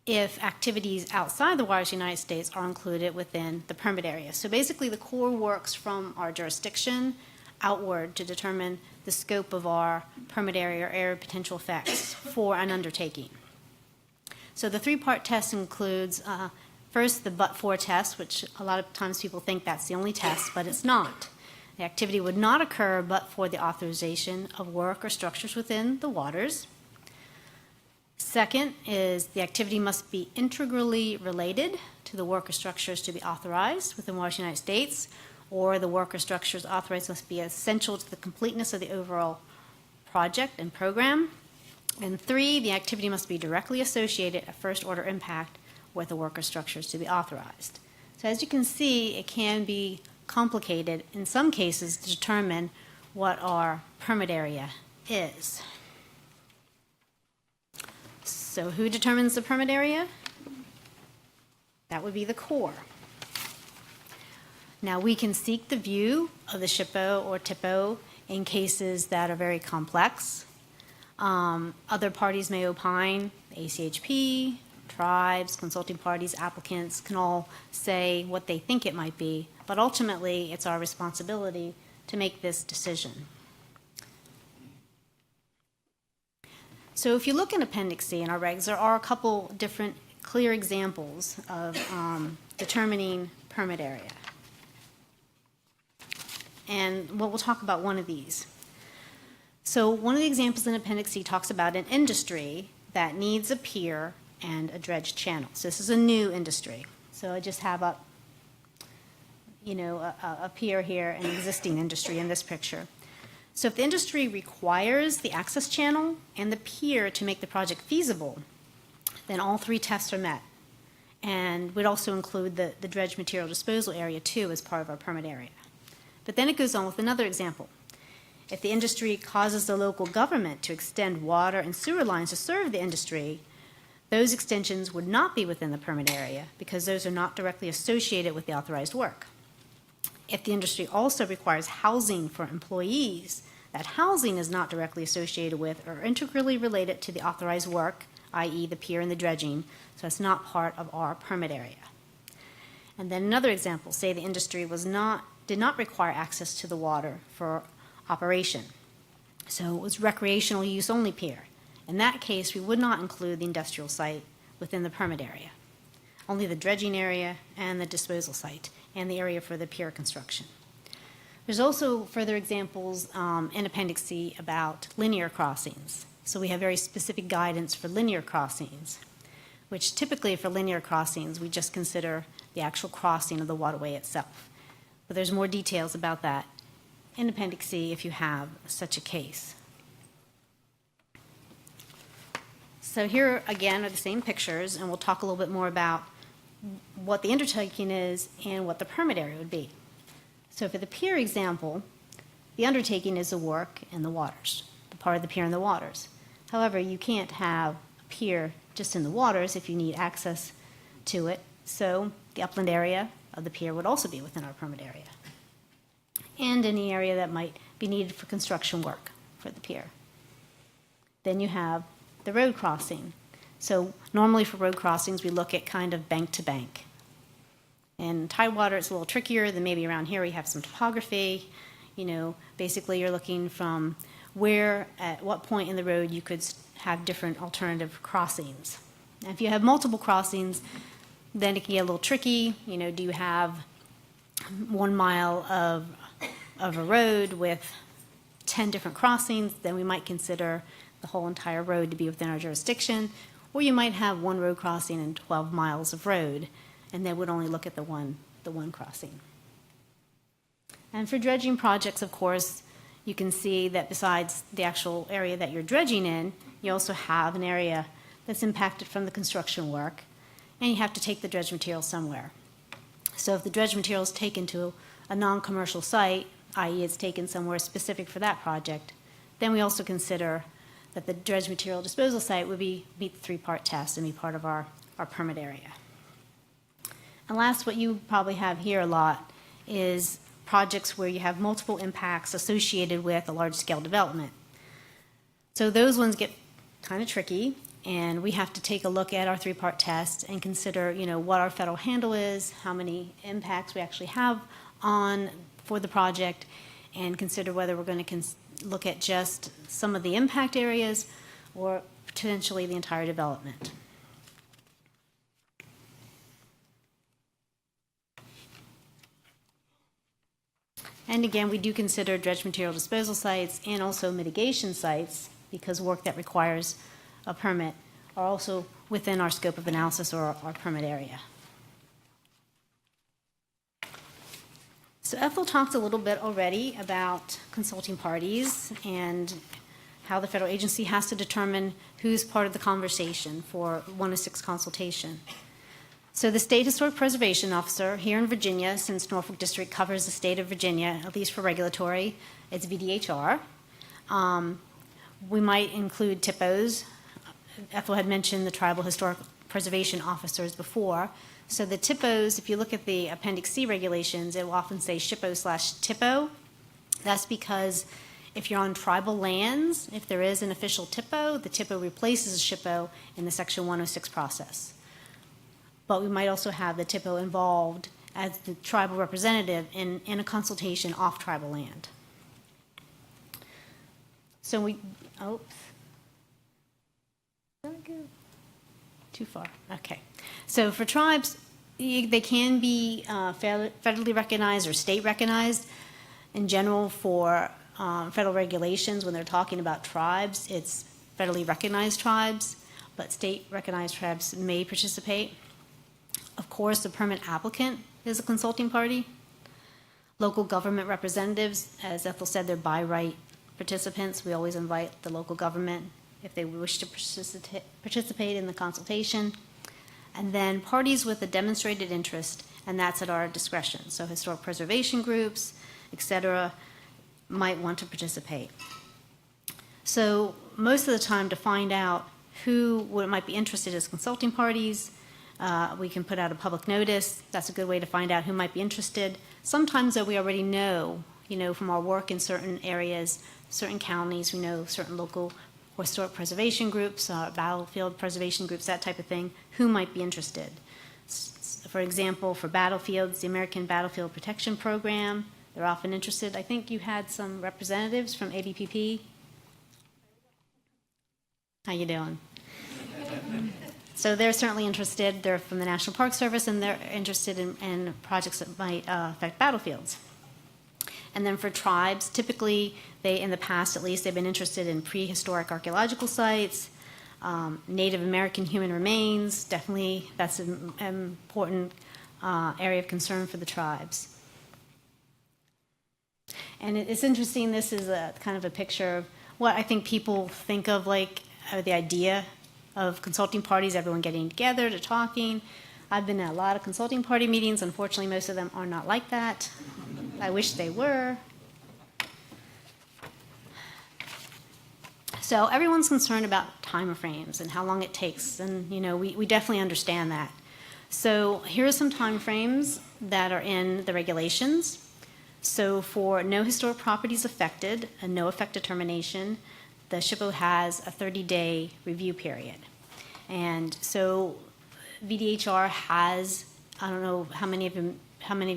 S9: if activities outside the waters of the United States are included within the permit area. So basically the Corps works from our jurisdiction outward to determine the scope of our permit area or area of potential effects for an undertaking. So the three-part test includes first the but-for test, which a lot of times people think that's the only test, but it's not. The activity would not occur but for the authorization of work or structures within the waters. Second is the activity must be integrally related to the work or structures to be authorized within the waters of the United States, or the work or structures authorized must be essential to the completeness of the overall project and program. And three, the activity must be directly associated at first order impact with the work or structures to be authorized. So as you can see, it can be complicated in some cases to determine what our permit area is. So who determines the permit area? That would be the Corps. Now we can seek the view of the SHPO or TIPO in cases that are very complex. Other parties may opine, the ACHP, tribes, consulting parties, applicants can all say what they think it might be, but ultimately it's our responsibility to make this decision. So if you look in Appendix C in our regs, there are a couple different clear examples of determining permit area. And we'll talk about one of these. So one of the examples in Appendix C talks about an industry that needs a pier and a dredged channel. So this is a new industry. So I just have up, a pier here, an existing industry in this picture. So if the industry requires the access channel and the pier to make the project feasible, then all three tests are met. And we'd also include the dredged material disposal area too as part of our permit area. But then it goes on with another example. If the industry causes the local government to extend water and sewer lines to serve the industry, those extensions would not be within the permit area because those are not directly associated with the authorized work. If the industry also requires housing for employees, that housing is not directly associated with or integrally related to the authorized work, i.e. the pier and the dredging, so it's not part of our permit area. And then another example, say the industry did not require access to the water for operation. So it was recreational use only pier. In that case, we would not include the industrial site within the permit area. Only the dredging area and the disposal site and the area for the pier construction. There's also further examples in Appendix C about linear crossings. So we have very specific guidance for linear crossings, which typically for linear crossings, we just consider the actual crossing of the waterway itself. But there's more details about that in Appendix C if you have such a case. So here again are the same pictures, and we'll talk a little bit more about what the undertaking is and what the permit area would be. So for the pier example, the undertaking is the work in the waters, the part of the pier in the waters. However, you can't have a pier just in the waters if you need access to it, so the upland area of the pier would also be within our permit area, and any area that might be needed for construction work for the pier. Then you have the road crossing. So normally for road crossings, we look at kind of bank to bank. In tidewater, it's a little trickier than maybe around here. We have some topography. Basically you're looking from where, at what point in the road you could have different alternative crossings. Now, if you have multiple crossings, then it can get a little tricky. Do you have 1 mile of a road with 10 different crossings? Then we might consider the whole entire road to be within our jurisdiction. Or you might have one road crossing and 12 miles of road, and then would only look at the one crossing. And for dredging projects, of course, you can see that besides the actual area that you're dredging in, you also have an area that's impacted from the construction work, and you have to take the dredged material somewhere. So if the dredged material is taken to a non-commercial site, i.e. it's taken somewhere specific for that project, then we also consider that the dredged material disposal site would meet the three-part test and be part of our permit area. And last, what you probably have here a lot is projects where you have multiple impacts associated with a large-scale development. So those ones get kind of tricky, and we have to take a look at our three-part test and consider, what our federal handle is, how many impacts we actually have for the project, and consider whether we're going to look at just some of the impact areas or potentially the entire development. And again, we do consider dredged material disposal sites and also mitigation sites, because work that requires a permit are also within our scope of analysis or our permit area. So Ethel talked a little bit already about consulting parties and how the federal agency has to determine who's part of the conversation for 106 consultation. So the State Historic Preservation Officer here in Virginia, since Norfolk District covers the state of Virginia, at least for regulatory, it's DEA We might include TIPOs. Ethel had mentioned the Tribal Historic Preservation Officers before. So the TIPOs, if you look at the Appendix C regulations, it will often say SHPO/TIPO. That's because if you're on tribal lands, if there is an official TIPO, the TIPO replaces a SHPO in the Section 106 process. but we might also have the TIPO involved as the tribal representative in a consultation off tribal land. So we, oops. Did I go too far? Okay. So for tribes, they can be federally recognized or state recognized. In general, for federal regulations, when they're talking about tribes, it's federally recognized tribes, but state recognized tribes may participate. Of course, the permit applicant is a consulting party. Local government representatives, as Ethel said, they're by right participants. We always invite the local government if they wish to participate in the consultation. And then parties with a demonstrated interest, and that's at our discretion. So historic preservation groups, et cetera, might want to participate. So most of the time, to find out who might be interested as consulting parties, we can put out a public notice. That's a good way to find out who might be interested. Sometimes, though, we already know, from our work in certain areas, certain counties, we know certain local historic preservation groups, battlefield preservation groups, that type of thing, who might be interested. For example, for battlefields, the American Battlefield Protection Program, they're often interested. I think you had some representatives from ABPP. How you doing? So they're certainly interested. They're from the National Park Service, and they're interested in projects that might affect battlefields. And then for tribes, typically, in the past at least, they've been interested in prehistoric archaeological sites, Native American human remains. Definitely, that's an important area of concern for the tribes. And it's interesting, this is a kind of a picture of what I think people think of the idea of consulting parties, everyone getting together to talking. I've been at a lot of consulting party meetings. Unfortunately, most of them are not like that. I wish they were. So everyone's concerned about time frames and how long it takes, and we definitely understand that. So here are some time frames that are in the regulations. So for no historic properties affected, a no effect determination, the SHPO has a 30-day review period. And so VDHR has, I don't know how many of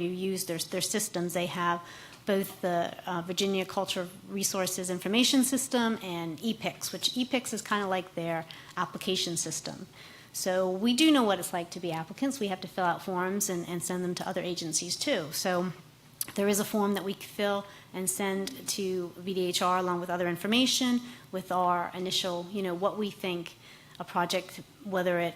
S9: you use their systems. They have both the Virginia Cultural Resources Information System and EPICS, which EPICS is kind of like their application system. So we do know what it's like to be applicants. We have to fill out forms and send them to other agencies too. So there is a form that we fill and send to VDHR along with other information with our initial, what we think a project, whether it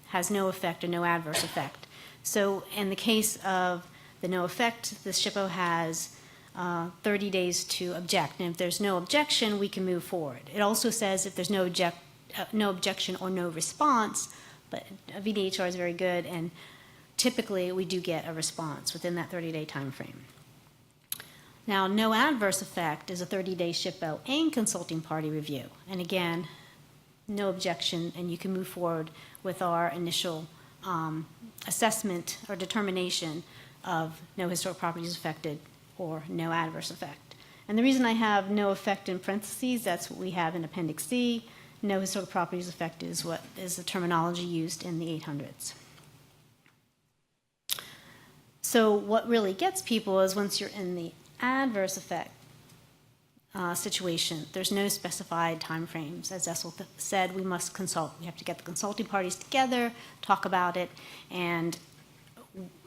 S9: has no effect or no adverse effect. So in the case of the no effect, the SHPO has 30 days to object. And if there's no objection, we can move forward. It also says if there's no objection or no response, but VDHR is very good, and typically we do get a response within that 30-day time frame. Now, no adverse effect is a 30-day SHPO and consulting party review. And again, no objection, and you can move forward with our initial assessment or determination of no historic properties affected or no adverse effect. And the reason I have no effect in parentheses, that's what we have in Appendix C. No historic properties affected is what is the terminology used in the 800s. So what really gets people is once you're in the adverse effect situation, there's no specified time frames. As Ethel said, we must consult. We have to get the consulting parties together, talk about it, and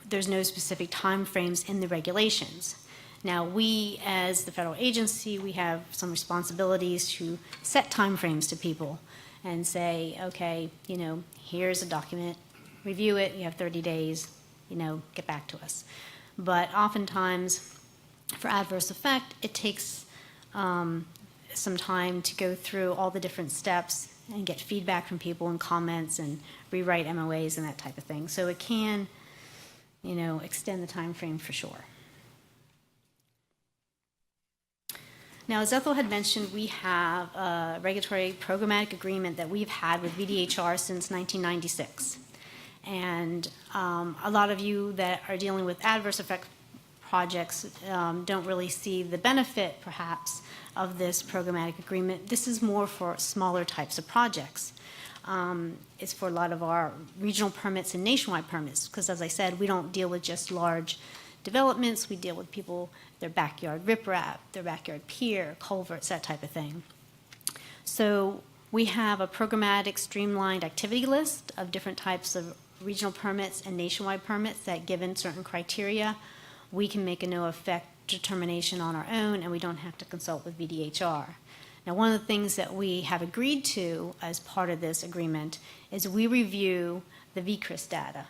S9: there's no specific time frames in the regulations. Now, we, as the federal agency, we have some responsibilities to set time frames to people and say, okay, here's a document, review it, you have 30 days, get back to us. But oftentimes, for adverse effect, it takes some time to go through all the different steps and get feedback from people and comments and rewrite MOAs and that type of thing. So it can, extend the time frame for sure. Now, as Ethel had mentioned, we have a regulatory programmatic agreement that we've had with VDHR since 1996. And a lot of you that are dealing with adverse effect projects don't really see the benefit, perhaps, of this programmatic agreement. This is more for smaller types of projects. is for a lot of our regional permits and nationwide permits, because as I said, we don't deal with just large developments, we deal with people, their backyard riprap, their backyard pier, culverts, that type of thing. So we have a programmatic streamlined activity list of different types of regional permits and nationwide permits that, given certain criteria, we can make a no-effect determination on our own, and we don't have to consult with VDHR. Now, one of the things that we have agreed to as part of this agreement is we review the VCRIS data.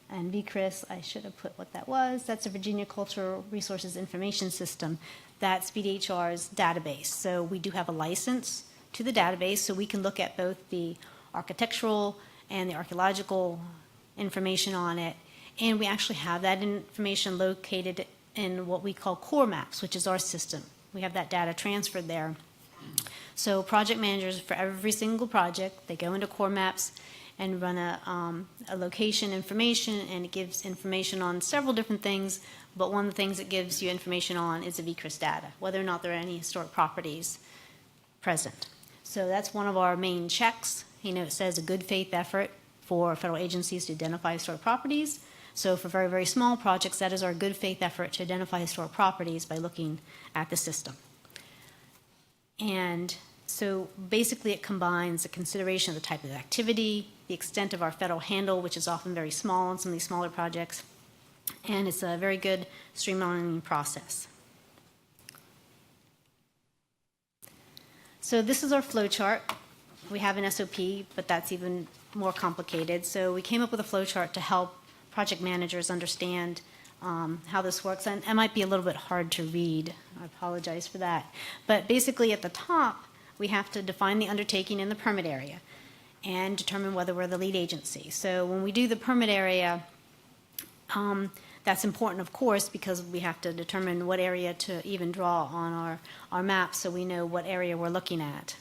S9: And VCRIS, I should have put what that was. That's the Virginia Cultural Resources Information System. That's VDHR's database. So we do have a license to the database, so we can look at both the architectural and the archaeological information on it. And we actually have that information located in what we call core maps, which is our system. We have that data transferred there. So project managers, for every single project, they go into core maps and run a location information, and it gives information on several different things, but one of the things it gives you information on is the VCRIS data, whether or not there are any historic properties present. So that's one of our main checks. You know, it says a good faith effort for federal agencies to identify historic properties. So for very, very small projects, that is our good faith effort to identify historic properties by looking at the system. And so basically it combines the consideration of the type of activity, the extent of our federal handle, which is often very small on some of these smaller projects, and it's a very good streamlining process. So this is our flow chart. We have an SOP, but that's even more complicated. So we came up with a flow chart to help project managers understand how this works. And it might be a little bit hard to read. I apologize for that. But basically at the top, we have to define the undertaking in the permit area and determine whether we're the lead agency. So when we do the permit area, that's important, of course, because we have to determine what area to even draw on our map so we know what area we're looking at.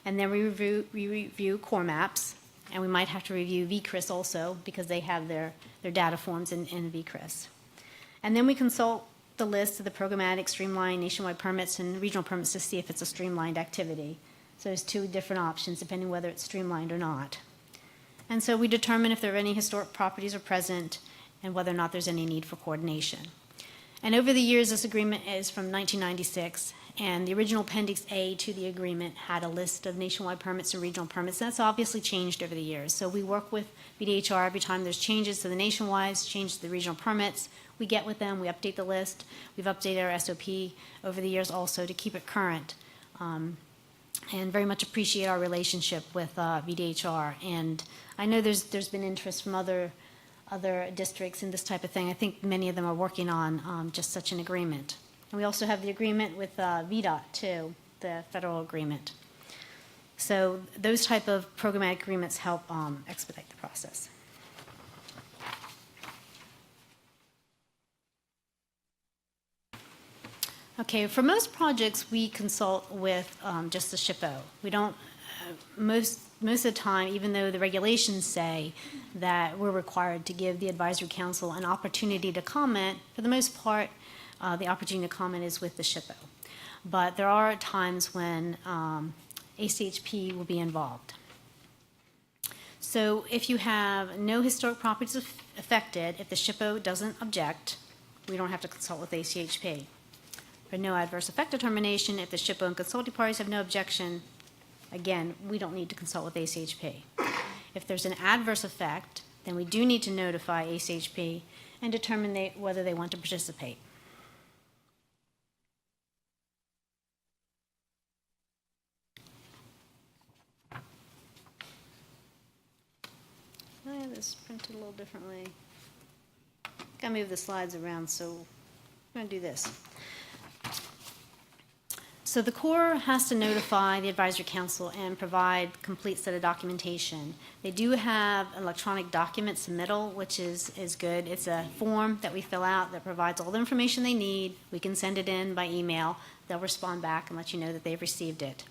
S9: And then we review core maps, and we might have to review VCRIS also because they have their data forms in VCRIS. And then we consult the list of the programmatic, streamlined, nationwide permits and regional permits to see if it's a streamlined activity. So there's two different options depending whether it's streamlined or not. And so we determine if there are any historic properties are present and whether or not there's any need for coordination. And over the years, this agreement is from 1996, and the original Appendix A to the agreement had a list of nationwide permits and regional permits. That's obviously changed over the years. So we work with VDHR every time there's changes to the nationwides, changes to the regional permits. We get with them, we update the list. We've updated our SOP over the years also to keep it current. And very much appreciate our relationship with VDHR. And I know there's been interest from other districts in this type of thing. I think many of them are working on just such an agreement. And we also have the agreement with VDOT too, the federal agreement. So those type of programmatic agreements help expedite the process. Okay, for most projects, we consult with just the SHPO. We don't, most of the time, even though the regulations say that we're required to give the advisory council an opportunity to comment, for the most part, the opportunity to comment is with the SHPO. But there are times when ACHP will be involved. So if you have no historic properties affected, if the SHPO doesn't object, we don't have to consult with ACHP. For no adverse effect determination, if the SHPO and consulting parties have no objection, again, we don't need to consult with ACHP. If there's an adverse effect, then we do need to notify ACHP and determine whether they want to participate. I have this printed a little differently. Gotta move the slides around, so I'm gonna do this. So the Corps has to notify the Advisory Council and provide complete set of documentation. They do have electronic document submittal, which is good. It's a form that we fill out that provides all the information they need. We can send it in by email. They'll respond back and let you know that they've received it.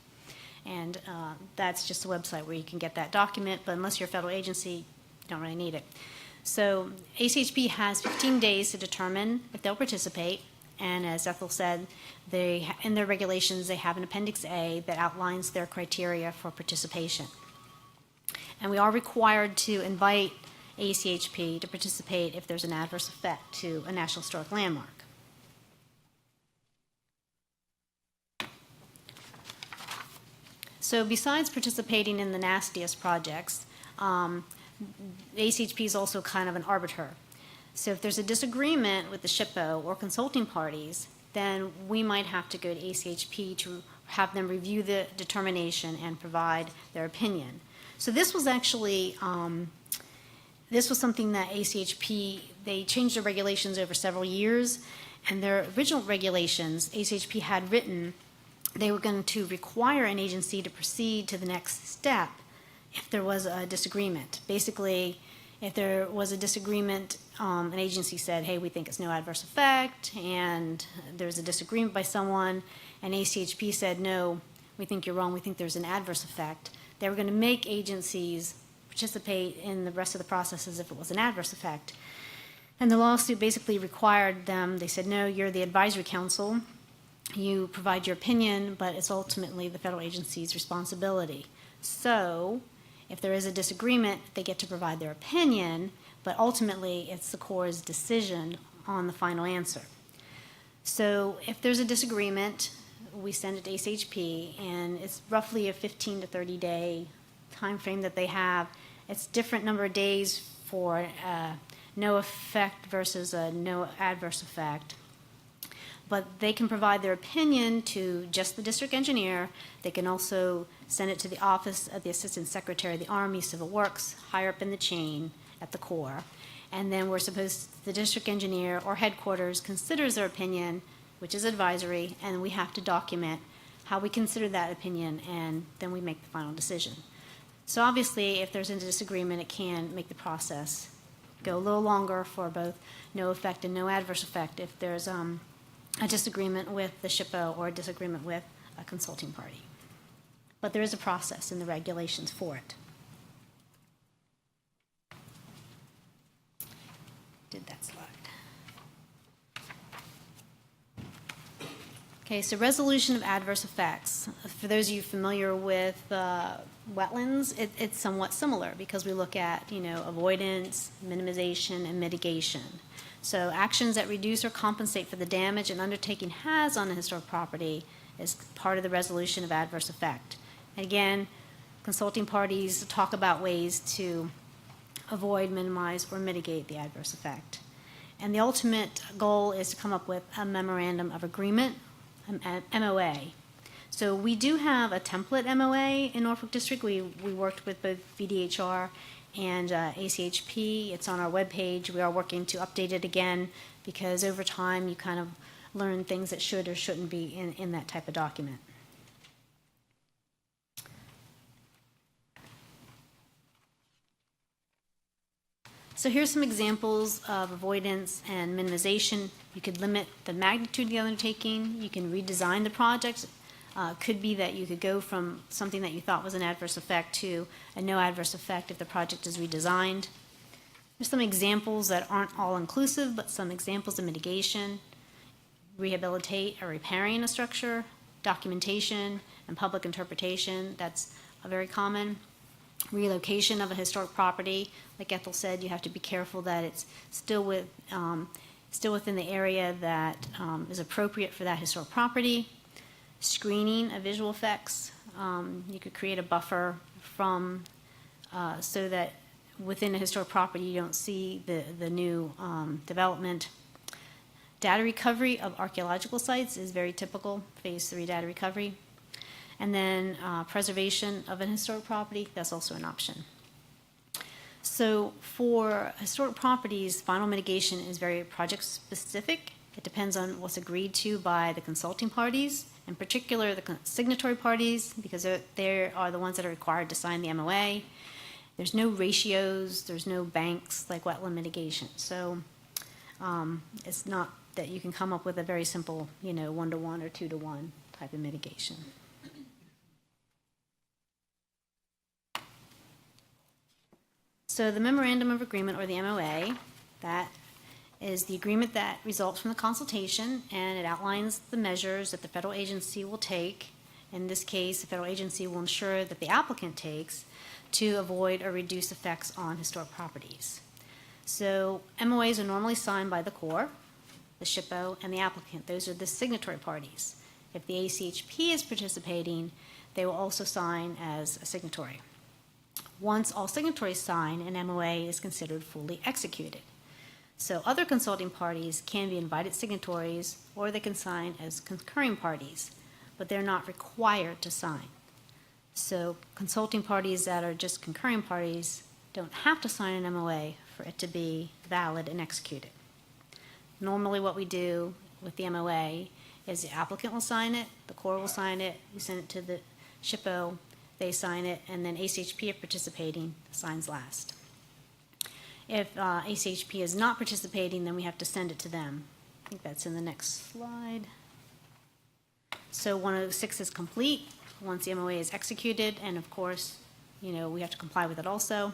S9: And that's just a website where you can get that document, but unless you're a federal agency, you don't really need it. So ACHP has 15 days to determine if they'll participate. And as Ethel said, in their regulations, they have an Appendix A that outlines their criteria for participation. And we are required to invite ACHP to participate if there's an adverse effect to a National Historic Landmark. So besides participating in the nastiest projects, ACHP is also kind of an arbiter. So if there's a disagreement with the SHPO or consulting parties, then we might have to go to ACHP to have them review the determination and provide their opinion. So this was actually, this was something that ACHP, they changed their regulations over several years, and their original regulations, ACHP had written, they were going to require an agency to proceed to the next step if there was a disagreement. Basically, if there was a disagreement, an agency said, hey, we think it's no adverse effect, and there's a disagreement by someone, and ACHP said, no, we think you're wrong, we think there's an adverse effect. They were going to make agencies participate in the rest of the process as if it was an adverse effect. And the lawsuit basically required them, they said, no, you're the advisory council, you provide your opinion, but it's ultimately the federal agency's responsibility. So if there is a disagreement, they get to provide their opinion, but ultimately it's the Corps' decision on the final answer. So if there's a disagreement, we send it to ACHP, and it's roughly a 15 to 30 day time frame that they have. It's different number of days for no effect versus a no adverse effect. But they can provide their opinion to just the district engineer. They can also send it to the office of the Assistant Secretary of the Army, Civil Works, higher up in the chain at the Corps. And then the district engineer or headquarters considers their opinion, which is advisory, and we have to document how we consider that opinion, and then we make the final decision. So obviously, if there's a disagreement, it can make the process go a little longer for both no effect and no adverse effect if there's a disagreement with the SHPO or a disagreement with a consulting party. But there is a process in the regulations for it. Did that slide. Okay, so resolution of adverse effects. For those of you familiar with wetlands, it's somewhat similar because we look at, avoidance, minimization, and mitigation. So actions that reduce or compensate for the damage an undertaking has on a historic property is part of the resolution of adverse effect. And again, consulting parties talk about ways to avoid, minimize, or mitigate the adverse effect. And the ultimate goal is to come up with a memorandum of agreement, an MOA. So we do have a template MOA in Norfolk District. We worked with both DEA and ACHP. It's on our webpage. We are working to update it again because over time you kind of learn things that should or shouldn't be in that type of document. So here's some examples of avoidance and minimization. You could limit the magnitude of the undertaking. You can redesign the project. Could be that you could go from something that you thought was an adverse effect to a no adverse effect if the project is redesigned. There's some examples that aren't all inclusive, but some examples of mitigation, rehabilitate or repairing a structure, documentation and public interpretation, that's a very common. Relocation of a historic property, like Ethel said, you have to be careful that it's still within the area that is appropriate for that historic property. Screening of visual effects, you could create a buffer from so that within a historic property you don't see the new development. Data recovery of archaeological sites is very typical, phase 3 data recovery. And then preservation of an historic property, that's also an option. So for historic properties, final mitigation is very project specific. It depends on what's agreed to by the consulting parties, in particular the signatory parties, because they are the ones that are required to sign the MOA. There's no ratios, there's no banks like wetland mitigation. So it's not that you can come up with a very simple, 1-to-1 or 2-to-1 type of mitigation. So the Memorandum of Agreement, or the MOA, that is the agreement that results from the consultation, and it outlines the measures that the federal agency will take In this case, the federal agency will ensure that the applicant takes to avoid or reduce effects on historic properties. So MOAs are normally signed by the Corps, the SHPO, and the applicant. Those are the signatory parties. If the ACHP is participating, they will also sign as a signatory. Once all signatories sign, an MOA is considered fully executed. So other consulting parties can be invited signatories, or they can sign as concurring parties, but they're not required to sign. So consulting parties that are just concurring parties don't have to sign an MOA for it to be valid and executed. Normally what we do with the MOA is the applicant will sign it, the Corps will sign it, we send it to the SHPO, they sign it, and then ACHP, if participating, signs last. If ACHP is not participating, then we have to send it to them. I think that's in the next slide. So 106 is complete once the MOA is executed, and of course, we have to comply with it also.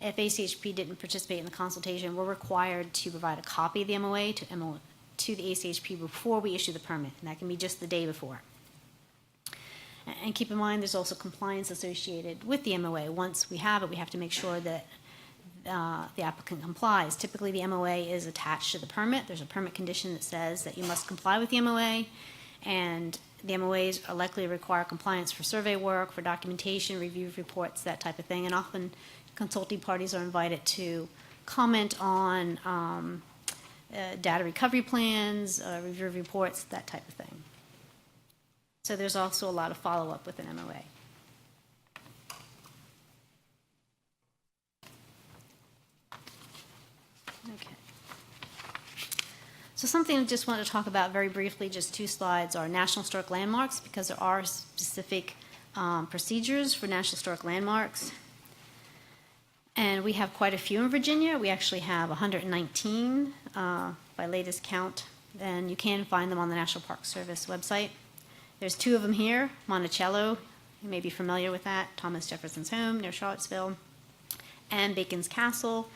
S9: If ACHP didn't participate in the consultation, we're required to provide a copy of the MOA to the ACHP before we issue the permit, and that can be just the day before. And keep in mind, there's also compliance associated with the MOA. Once we have it, we have to make sure that the applicant complies. Typically, the MOA is attached to the permit. There's a permit condition that says that you must comply with the MOA, and the MOAs are likely to require compliance for survey work, for documentation, review reports, that type of thing, and often consulting parties are invited to comment on data recovery plans, review reports, that type of thing. So there's also a lot of follow-up with an MOA. Okay. So something I just want to talk about very briefly, just 2 slides, are National Historic Landmarks, because there are specific procedures for National Historic Landmarks. And we have quite a few in Virginia. We actually have 119 by latest count, and you can find them on the National Park Service website. There's 2 of them here, Monticello, you may be familiar with that, Thomas Jefferson's home near Charlottesville, and Bacon's Castle,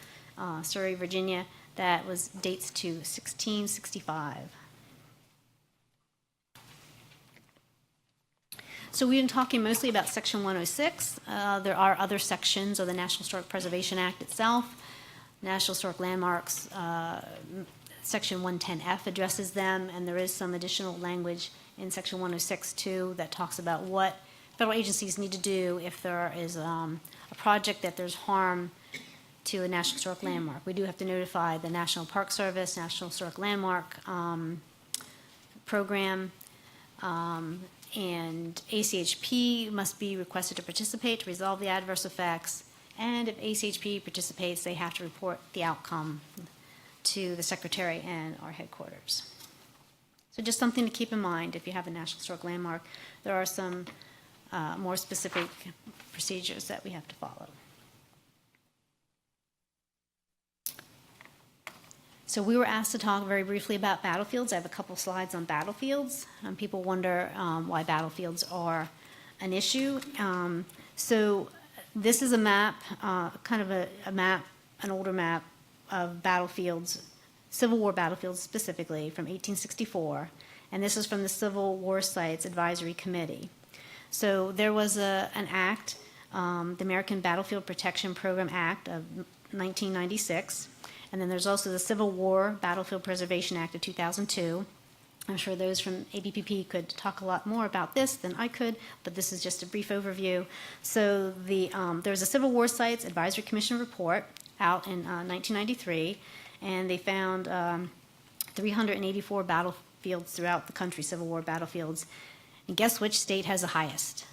S9: Surrey, Virginia, that dates to 1665. So we've been talking mostly about Section 106. There are other sections of the National Historic Preservation Act itself. National Historic Landmarks, Section 110F addresses them, and there is some additional language in Section 106 too that talks about what federal agencies need to do if there is a project that there's harm to a National Historic Landmark. We do have to notify the National Park Service, National Historic Landmark program, and ACHP must be requested to participate to resolve the adverse effects, and if ACHP participates, they have to report the outcome to the Secretary and our headquarters. So just something to keep in mind if you have a National Historic Landmark. There are some more specific procedures that we have to follow. So we were asked to talk very briefly about battlefields. I have a couple slides on battlefields. People wonder why battlefields are an issue. So this is a map, kind of a map, an older map of battlefields, Civil War battlefields specifically, from 1864, and this is from the Civil War Sites Advisory Committee. So there was an act, the American Battlefield Protection Program Act of 1996, and then there's also the Civil War Battlefield Preservation Act of 2002. I'm sure those from ABPP could talk a lot more about this than I could, but this is just a brief overview. So there's a Civil War Sites Advisory Commission report out in 1993, and they found 384 battlefields throughout the country, Civil War battlefields. And guess which state has the highest?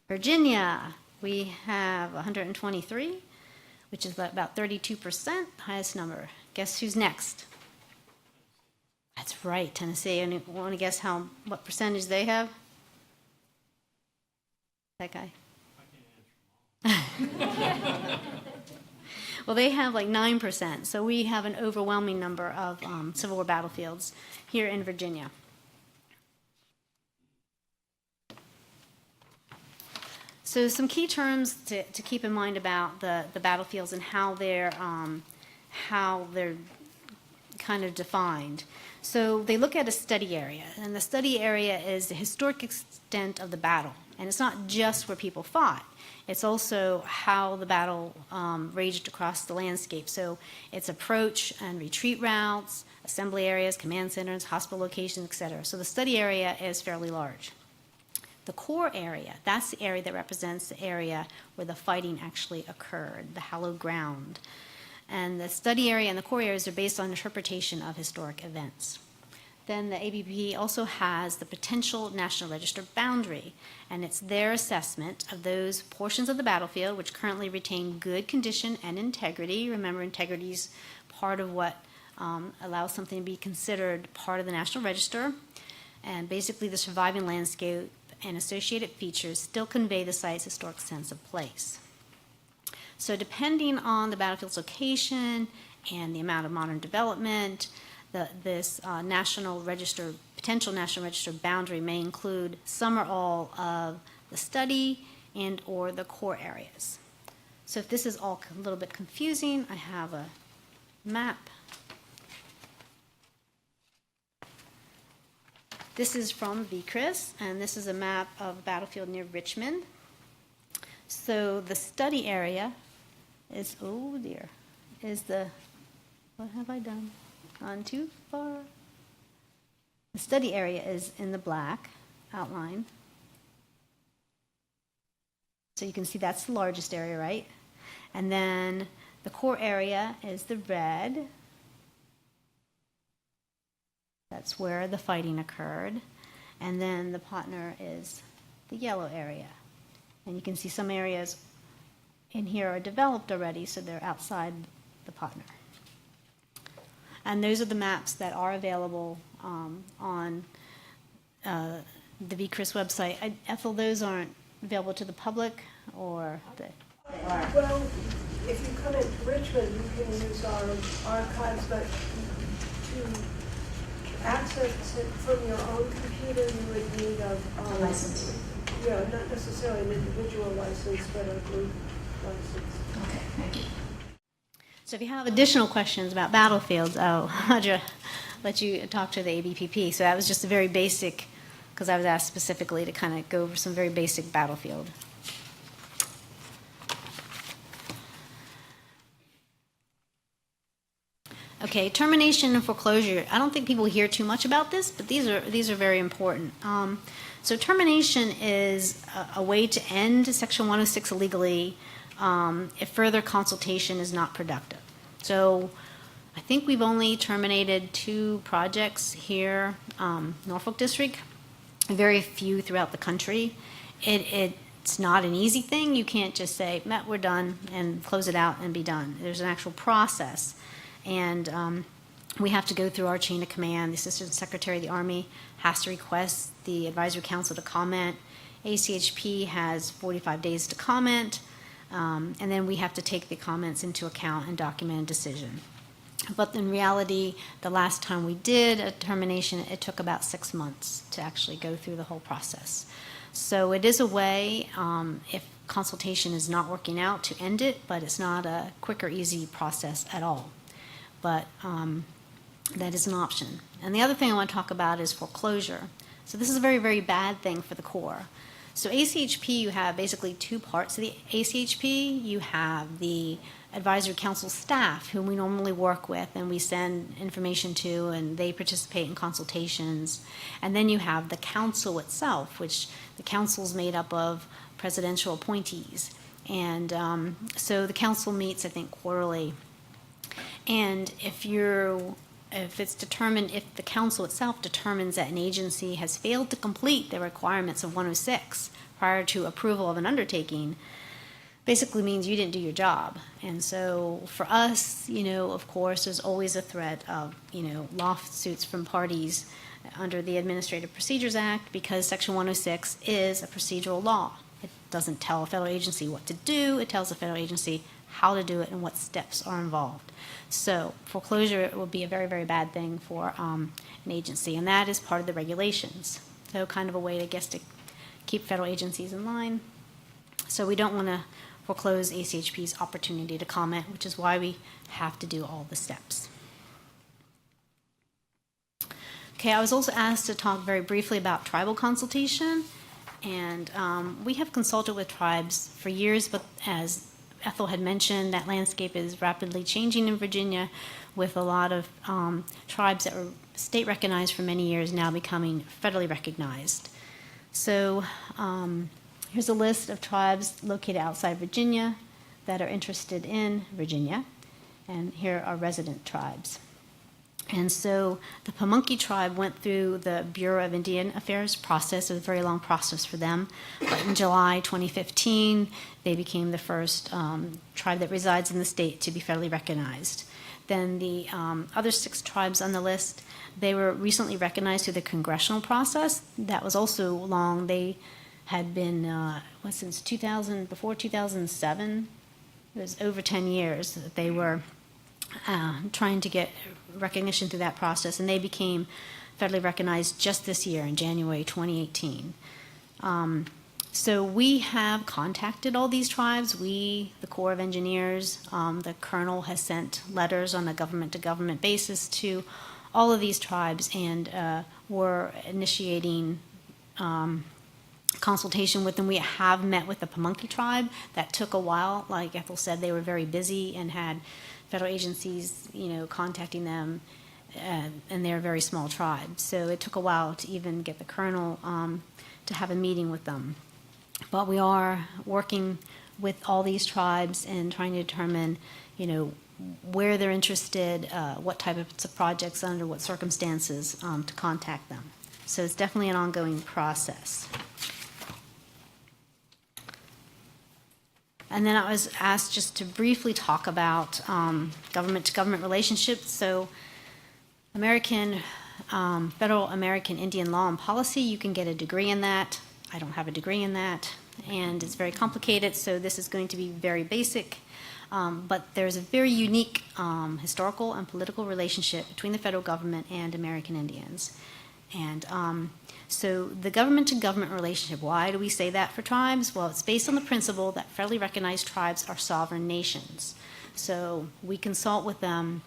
S9: Virginia. We have 123, which is about 32%, highest number. Guess who's next? That's right, Tennessee. And you want to guess what percentage they have? That guy? Well, they have like 9%, so we have an overwhelming number of Civil War battlefields here in Virginia. So some key terms to keep in mind about the battlefields and how they're kind of defined. So they look at a study area, and the study area is the historic extent of the battle. And it's not just where people fought. It's also how the battle raged across the landscape. So it's approach and retreat routes, assembly areas, command centers, hospital locations, et cetera. So the study area is fairly large. The core area, that's the area that represents the area where the fighting actually occurred, the hallowed ground. And the study area and the core areas are based on interpretation of historic events. Then the ABP also has the potential National Register boundary, and it's their assessment of those portions of the battlefield which currently retain good condition and integrity. Remember, integrity is part of what allows something to be considered part of the National Register. And basically the surviving landscape and associated features still convey the site's historic sense of place. So depending on the battlefield's location and the amount of modern development, this National Register, potential National Register boundary may include some or all of the study and or the core areas. So if this is all a little bit confusing, I have a map. This is from VCRIS, and this is a map of a battlefield near Richmond. So the study area is, oh dear, is the, what have I done? Gone too far? The study area is in the black outline. So you can see that's the largest area, right? And then the core area is the red. That's where the fighting occurred. And then the partner is the yellow area. And you can see some areas in here are developed already, so they're outside the partner. And those are the maps that are available on the VCRIS website. Ethel, those aren't available to the public, or they are?
S4: Well, if you come into Richmond, you can use our archives, but to access it from your own computer, you would need a license. Yeah, not necessarily an individual license, but a group license.
S9: Okay, thank you. So if you have additional questions about battlefields, I'll let you talk to the ABPP. So that was just a very basic, because I was asked specifically to kind of go over some very basic battlefield. Okay, termination and foreclosure. I don't think people hear too much about this, but these are very important. So termination is a way to end Section 106 illegally if further consultation is not productive. So I think we've only terminated 2 projects here, Norfolk District, very few throughout the country. It's not an easy thing. You can't just say, we're done, and close it out and be done. There's an actual process. And we have to go through our chain of command. The Assistant Secretary of the Army has to request the Advisory Council to comment. ACHP has 45 days to comment. And then we have to take the comments into account and document a decision. But in reality, the last time we did a termination, it took about 6 months to actually go through the whole process. So it is a way, if consultation is not working out, to end it, but it's not a quick or easy process at all. But that is an option. And the other thing I want to talk about is foreclosure. So this is a very, very bad thing for the Corps. So ACHP, you have basically 2 parts of the ACHP. You have the Advisory Council staff, whom we normally work with and we send information to, and they participate in consultations. And then you have the council itself, which the council is made up of presidential appointees. And so the council meets, I think, quarterly. And if it's determined, if the council itself determines that an agency has failed to complete the requirements of 106 prior to approval of an undertaking, basically means you didn't do your job. And so for us, of course, there's always a threat of, lawsuits from parties under the Administrative Procedures Act, because Section 106 is a procedural law. It doesn't tell a federal agency what to do. It tells a federal agency how to do it and what steps are involved. So foreclosure will be a very, very bad thing for an agency, and that is part of the regulations. So kind of a way, I guess, to keep federal agencies in line. So we don't want to foreclose ACHP's opportunity to comment, which is why we have to do all the steps. Okay, I was also asked to talk very briefly about tribal consultation, and we have consulted with tribes for years, but as Ethel had mentioned, that landscape is rapidly changing in Virginia, with a lot of tribes that were state recognized for many years now becoming federally recognized. So here's a list of tribes located outside Virginia that are interested in Virginia, and here are resident tribes. And so the Pamunkey tribe went through the Bureau of Indian Affairs process. It was a very long process for them. But in July 2015, they became the first tribe that resides in the state to be federally recognized. Then the other 6 tribes on the list, they were recently recognized through the congressional process. That was also long. They had been, since 2000, before 2007, it was over 10 years that they were trying to get recognition through that process, and they became federally recognized just this year in January 2018. So we have contacted all these tribes. We, the Corps of Engineers, the Colonel has sent letters on a government-to-government basis to all of these tribes, and we're initiating consultation with them. We have met with the Pamunkey tribe. That took a while. Like Ethel said, they were very busy and had federal agencies, contacting them, and they're a very small tribe. So it took a while to even get the colonel to have a meeting with them. But we are working with all these tribes and trying to determine, where they're interested, what type of projects, under what circumstances, to contact them. So it's definitely an ongoing process. And then I was asked just to briefly talk about government-to-government relationships. So federal American Indian law and policy, you can get a degree in that. I don't have a degree in that, and it's very complicated, so this is going to be very basic. But there's a very unique historical and political relationship between the federal government and American Indians. And so the government-to-government relationship, why do we say that for tribes? Well, it's based on the principle that federally recognized tribes are sovereign nations. So we consult with them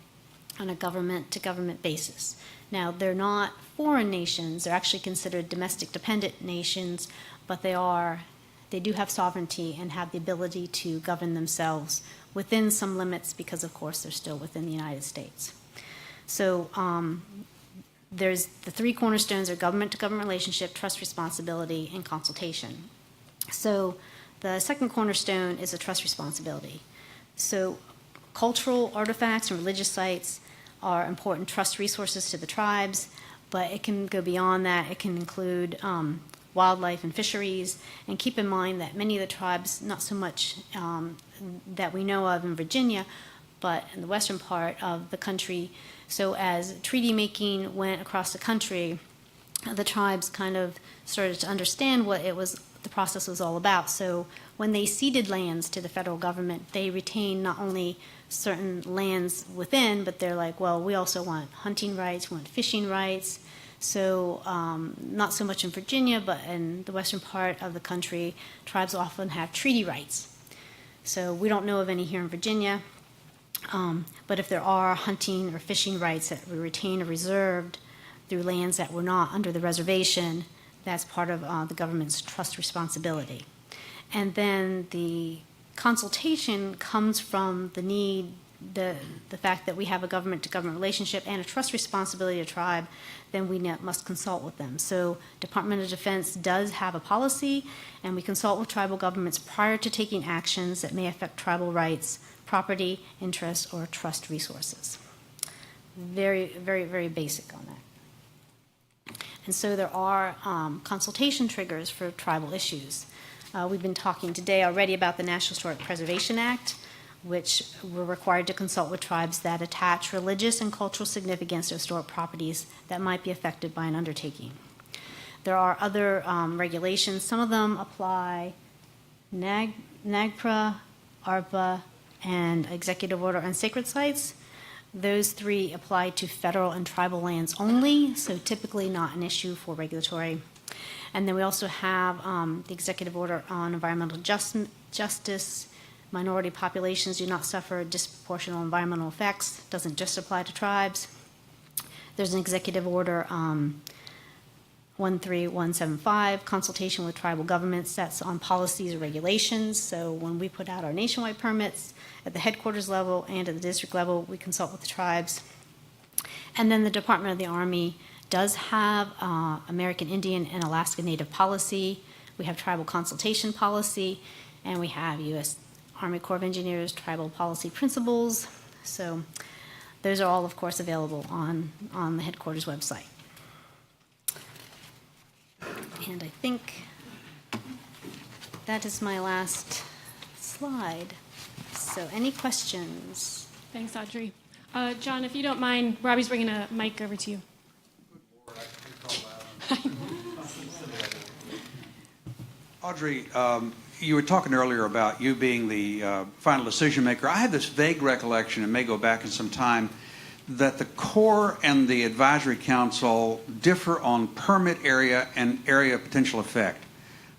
S9: on a government-to-government basis. Now, they're not foreign nations. They're actually considered domestic-dependent nations, but they do have sovereignty and have the ability to govern themselves within some limits because, of course, they're still within the United States. So there's the 3 cornerstones are government-to-government relationship, trust responsibility, and consultation. So the second cornerstone is a trust responsibility. So cultural artifacts and religious sites are important trust resources to the tribes, but it can go beyond that. It can include wildlife and fisheries. And keep in mind that many of the tribes, not so much that we know of in Virginia, but in the western part of the country. So as treaty making went across the country, the tribes kind of started to understand what the process was all about. So when they ceded lands to the federal government, they retained not only certain lands within, but they're like, well, we also want hunting rights, we want fishing rights. So not so much in Virginia, but in the western part of the country, tribes often have treaty rights. So we don't know of any here in Virginia. But if there are hunting or fishing rights that were retained or reserved through lands that were not under the reservation, that's part of the government's trust responsibility. And then the consultation comes from the need, the fact that we have a government-to-government relationship and a trust responsibility to tribe, then we must consult with them. So Department of Defense does have a policy, and we consult with tribal governments prior to taking actions that may affect tribal rights, property, interests, or trust resources. Very, very, very basic on that. And so there are consultation triggers for tribal issues. We've been talking today already about the National Historic Preservation Act, which we're required to consult with tribes that attach religious and cultural significance to historic properties that might be affected by an undertaking. There are other regulations. Some of them apply NAGPRA, ARPA, and Executive Order on Sacred Sites. Those 3 apply to federal and tribal lands only, so typically not an issue for regulatory. And then we also have the Executive Order on Environmental Justice. Minority populations do not suffer disproportional environmental effects. Doesn't just apply to tribes. There's an executive order 13175, consultation with tribal governments, that's on policies and regulations. So when we put out our nationwide permits at the headquarters level and at the district level, we consult with the tribes. And then the Department of the Army does have American Indian and Alaska Native policy. We have tribal consultation policy, and we have U.S. Army Corps of Engineers tribal policy principles. So those are all, of course, available on the headquarters website. And I think that is my last slide. So any questions?
S2: Thanks, Audrey. John, if you don't mind, Robbie's bringing a mic over to you.
S5: Audrey, you were talking earlier about you being the final decision maker. I had this vague recollection, and may go back in some time, that the Corps and the Advisory Council differ on permit area and area of potential effect.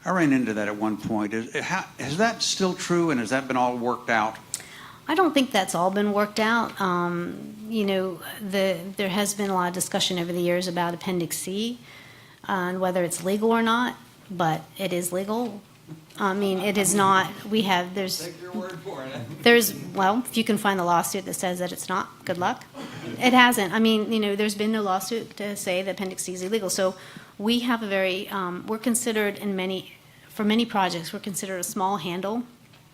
S5: I ran into that at one point. Is that still true, and has that been all worked out?
S9: I don't think that's all been worked out. You know, there has been a lot of discussion over the years about Appendix C and whether it's legal or not, but it is legal. I mean, it is not. Take
S5: your word for it.
S9: Well, if you can find the lawsuit that says that it's not, good luck. It hasn't. I mean, you know, there's been no lawsuit to say that Appendix C is illegal. So we have a very, we're considered for many projects, we're considered a small handle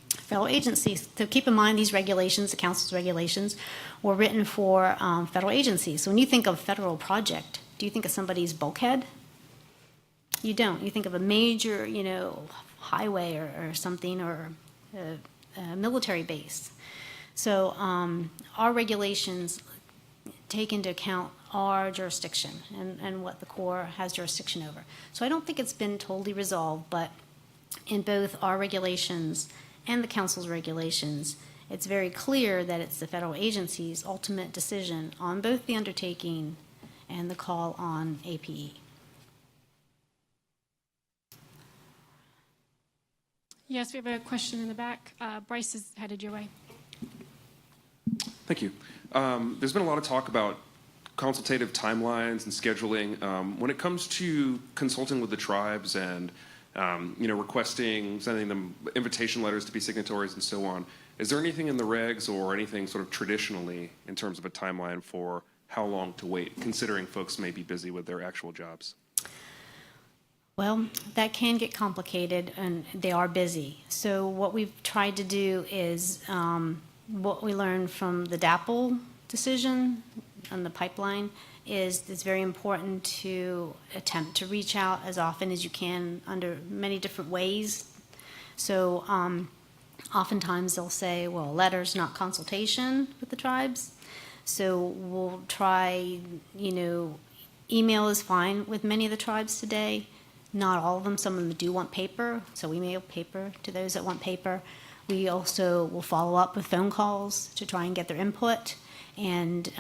S9: federal agencies. So keep in mind these regulations, the council's regulations, were written for federal agencies. So when you think of federal project, do you think of somebody's bulkhead? You don't. You think of a major, you know, highway or something, or a military base. So our regulations take into account our jurisdiction and what the Corps has jurisdiction over. So I don't think it's been totally resolved, but in both our regulations and the council's regulations, it's very clear that it's the federal agency's ultimate decision on both the undertaking and the call on APE.
S2: Yes, we have a question in the back. Bryce is headed your way.
S10: Thank you. There's been a lot of talk about consultative timelines and scheduling. When it comes to consulting with the tribes and you know, requesting, sending them invitation letters to be signatories and so on, is there anything in the regs or anything sort of traditionally in terms of a timeline for how long to wait, considering folks may be busy with their actual jobs?
S9: Well, that can get complicated, and they are busy. So what we've tried to do is what we learned from the DAPL decision on the pipeline is it's very important to attempt to reach out as often as you can under many different ways. So oftentimes they'll say, well, letters, not consultation with the tribes. So we'll try, you know, email is fine with many of the tribes today. Not all of them. Some of them do want paper, so we mail paper to those that want paper. We also will follow up with phone calls to try and get their input, and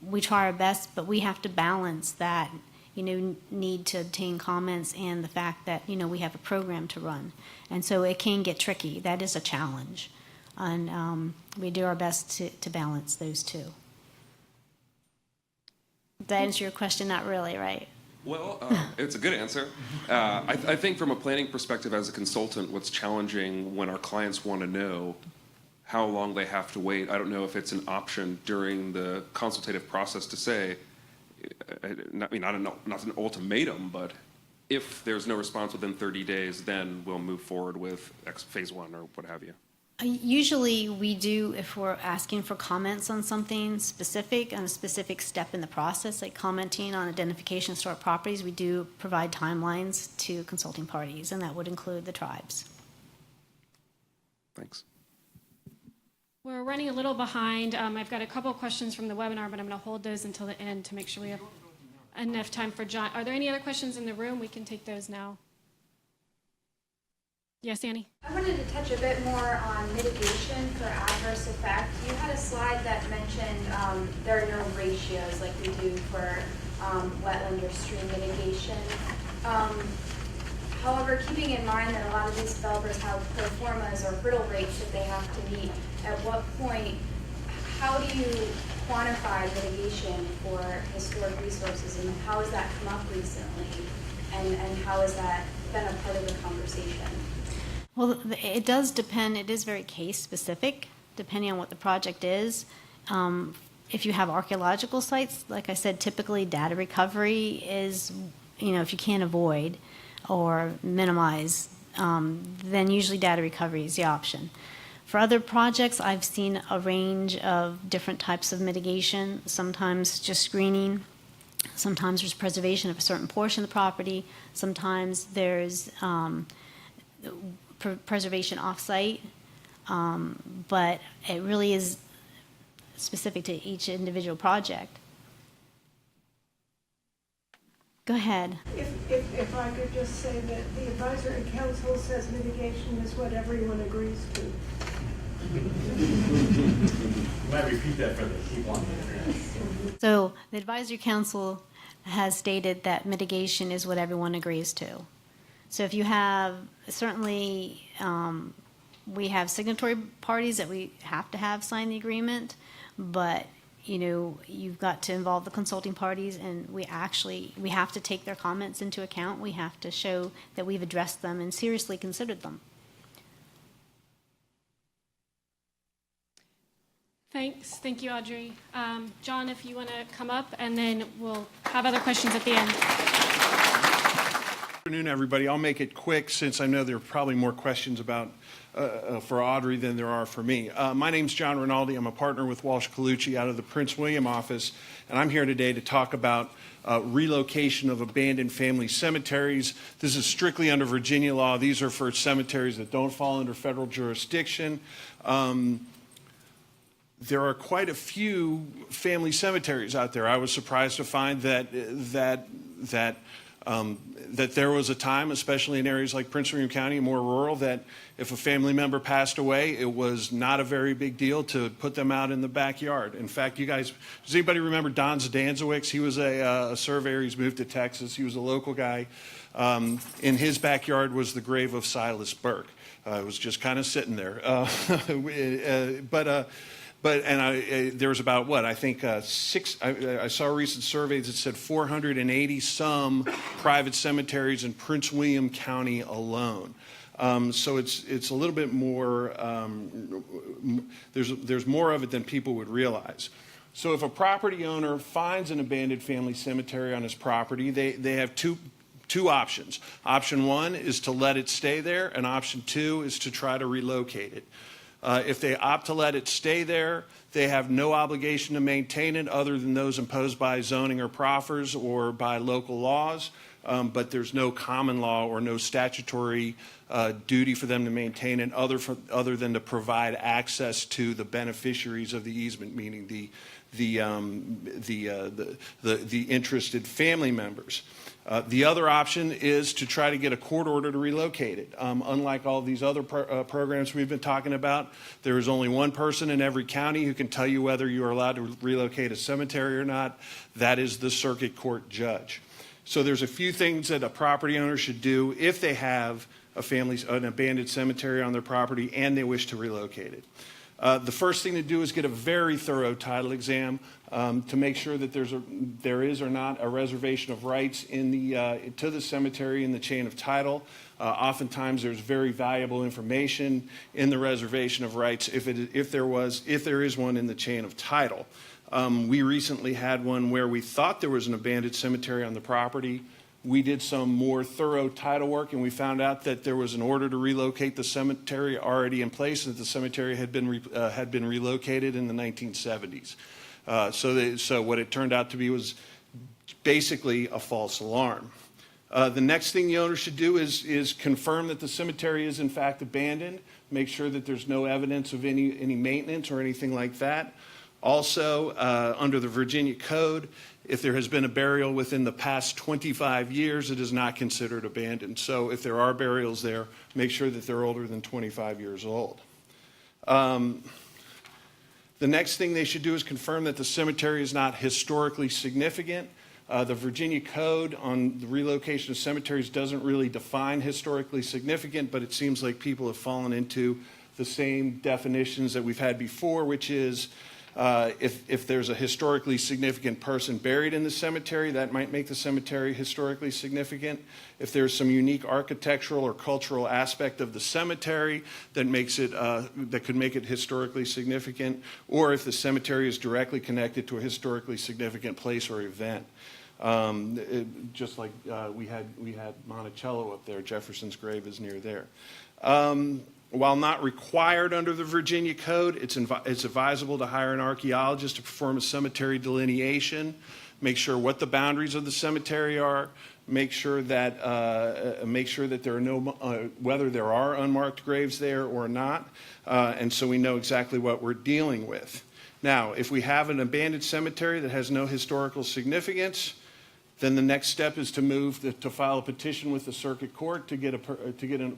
S9: we try our best, but we have to balance that, you know, need to obtain comments and the fact that, you know, we have a program to run, and so it can get tricky. That is a challenge, and we do our best to balance those two. Did that answer your question? Not really, right?
S10: Well, it's a good answer. I think from a planning perspective as a consultant, what's challenging when our clients want to know how long they have to wait, I don't know if it's an option during the consultative process to say, not an ultimatum, but if there's no response within 30 days, then we'll move forward with phase one or what have you.
S9: Usually we do, if we're asking for comments on something specific, on a specific step in the process, like commenting on identification of historic properties, we do provide timelines to consulting parties, and that would include the tribes.
S10: Thanks.
S2: We're running a little behind. I've got a couple of questions from the webinar, but I'm going to hold those until the end to make sure we have enough time for John. Are there any other questions in the room? We can take those now. Yes, Annie?
S6: I wanted to touch a bit more on mitigation for adverse effect. You had a slide that mentioned there are no ratios like we do for wetland or stream mitigation. However, keeping in mind that a lot of these developers have pro formas or hurdle rates that they have to meet, at what point, how do you quantify mitigation for historic resources, and how has that come up recently? And how has that been a part of the conversation?
S9: Well, it does depend. It is very case specific, depending on what the project is. If you have archaeological sites, like I said, typically data recovery is, if you can't avoid or minimize, then usually data recovery is the option. For other projects, I've seen a range of different types of mitigation, sometimes just screening, sometimes there's preservation of a certain portion of the property, sometimes there's preservation off-site, but it really is specific to each individual project. Go ahead.
S4: If I could just say that the advisory council says mitigation is what everyone agrees to.
S11: You might repeat that for the people on the internet.
S9: So the advisory council has stated that mitigation is what everyone agrees to. So if you have, certainly, we have signatory parties that we have to have sign the agreement, but you've got to involve the consulting parties, and we have to take their comments into account. We have to show that we've addressed them and seriously considered them.
S2: Thanks. Thank you, Audrey. John, if you want to come up, and then we'll have other questions at the end.
S12: Good afternoon, everybody. I'll make it quick since I know there are probably more questions about for Audrey than there are for me. My name's John Rinaldi. I'm a partner with Walsh Colucci out of the Prince William office, and I'm here today to talk about relocation of abandoned family cemeteries. This is strictly under Virginia law. These are for cemeteries that don't fall under federal jurisdiction. There are quite a few family cemeteries out there. I was surprised to find that there was a time, especially in areas like Prince William County, more rural, that if a family member passed away, it was not a very big deal to put them out in the backyard. In fact, you guys, does anybody remember Don Zdanowicz? He was a surveyor. He's moved to Texas. He was a local guy. In his backyard was the grave of Silas Burke. It was just kind of sitting there. There was about I saw a recent survey that said 480 some private cemeteries in Prince William County alone. So it's a little bit more. There's more of it than people would realize. So if a property owner finds an abandoned family cemetery on his property, they have two options. Option one is to let it stay there, and option two is to try to relocate it. If they opt to let it stay there, they have no obligation to maintain it other than those imposed by zoning or proffers or by local laws, but there's no common law or no statutory duty for them to maintain it other than to provide access to the beneficiaries of the easement, meaning the interested family members. The other option is to try to get a court order to relocate it. Unlike all these other programs we've been talking about, there is only one person in every county who can tell you whether you are allowed to relocate a cemetery or not. That is the circuit court judge. So there's a few things that a property owner should do if they have an abandoned cemetery on their property and they wish to relocate it. The first thing to do is get a very thorough title exam to make sure that there is or not a reservation of rights to the cemetery in the chain of title. Oftentimes there's very valuable information in the reservation of rights if there is one in the chain of title. We recently had one where we thought there was an abandoned cemetery on the property. We did some more thorough title work, and we found out that there was an order to relocate the cemetery already in place, and that the cemetery had been relocated in the 1970s. So what it turned out to be was basically a false alarm. The next thing the owner should do is confirm that the cemetery is in fact abandoned. Make sure that there's no evidence of any maintenance or anything like that. Also, under the Virginia Code, if there has been a burial within the past 25 years, it is not considered abandoned. So if there are burials there, make sure that they're older than 25 years old. The next thing they should do is confirm that the cemetery is not historically significant. The Virginia Code on the relocation of cemeteries doesn't really define historically significant, but it seems like people have fallen into the same definitions that we've had before, which is If there's a historically significant person buried in the cemetery, that might make the cemetery historically significant. If there's some unique architectural or cultural aspect of the cemetery that makes it that could make it historically significant, or if the cemetery is directly connected to a historically significant place or event. Just like we had Monticello up there, Jefferson's grave is near there. While not required under the Virginia Code, it's advisable to hire an archaeologist to perform a cemetery delineation, make sure what the boundaries of the cemetery are, make sure that there are no whether there are unmarked graves there or not, and so we know exactly what we're dealing with. Now, if we have an abandoned cemetery that has no historical significance, then the next step is to file a petition with the circuit court to get a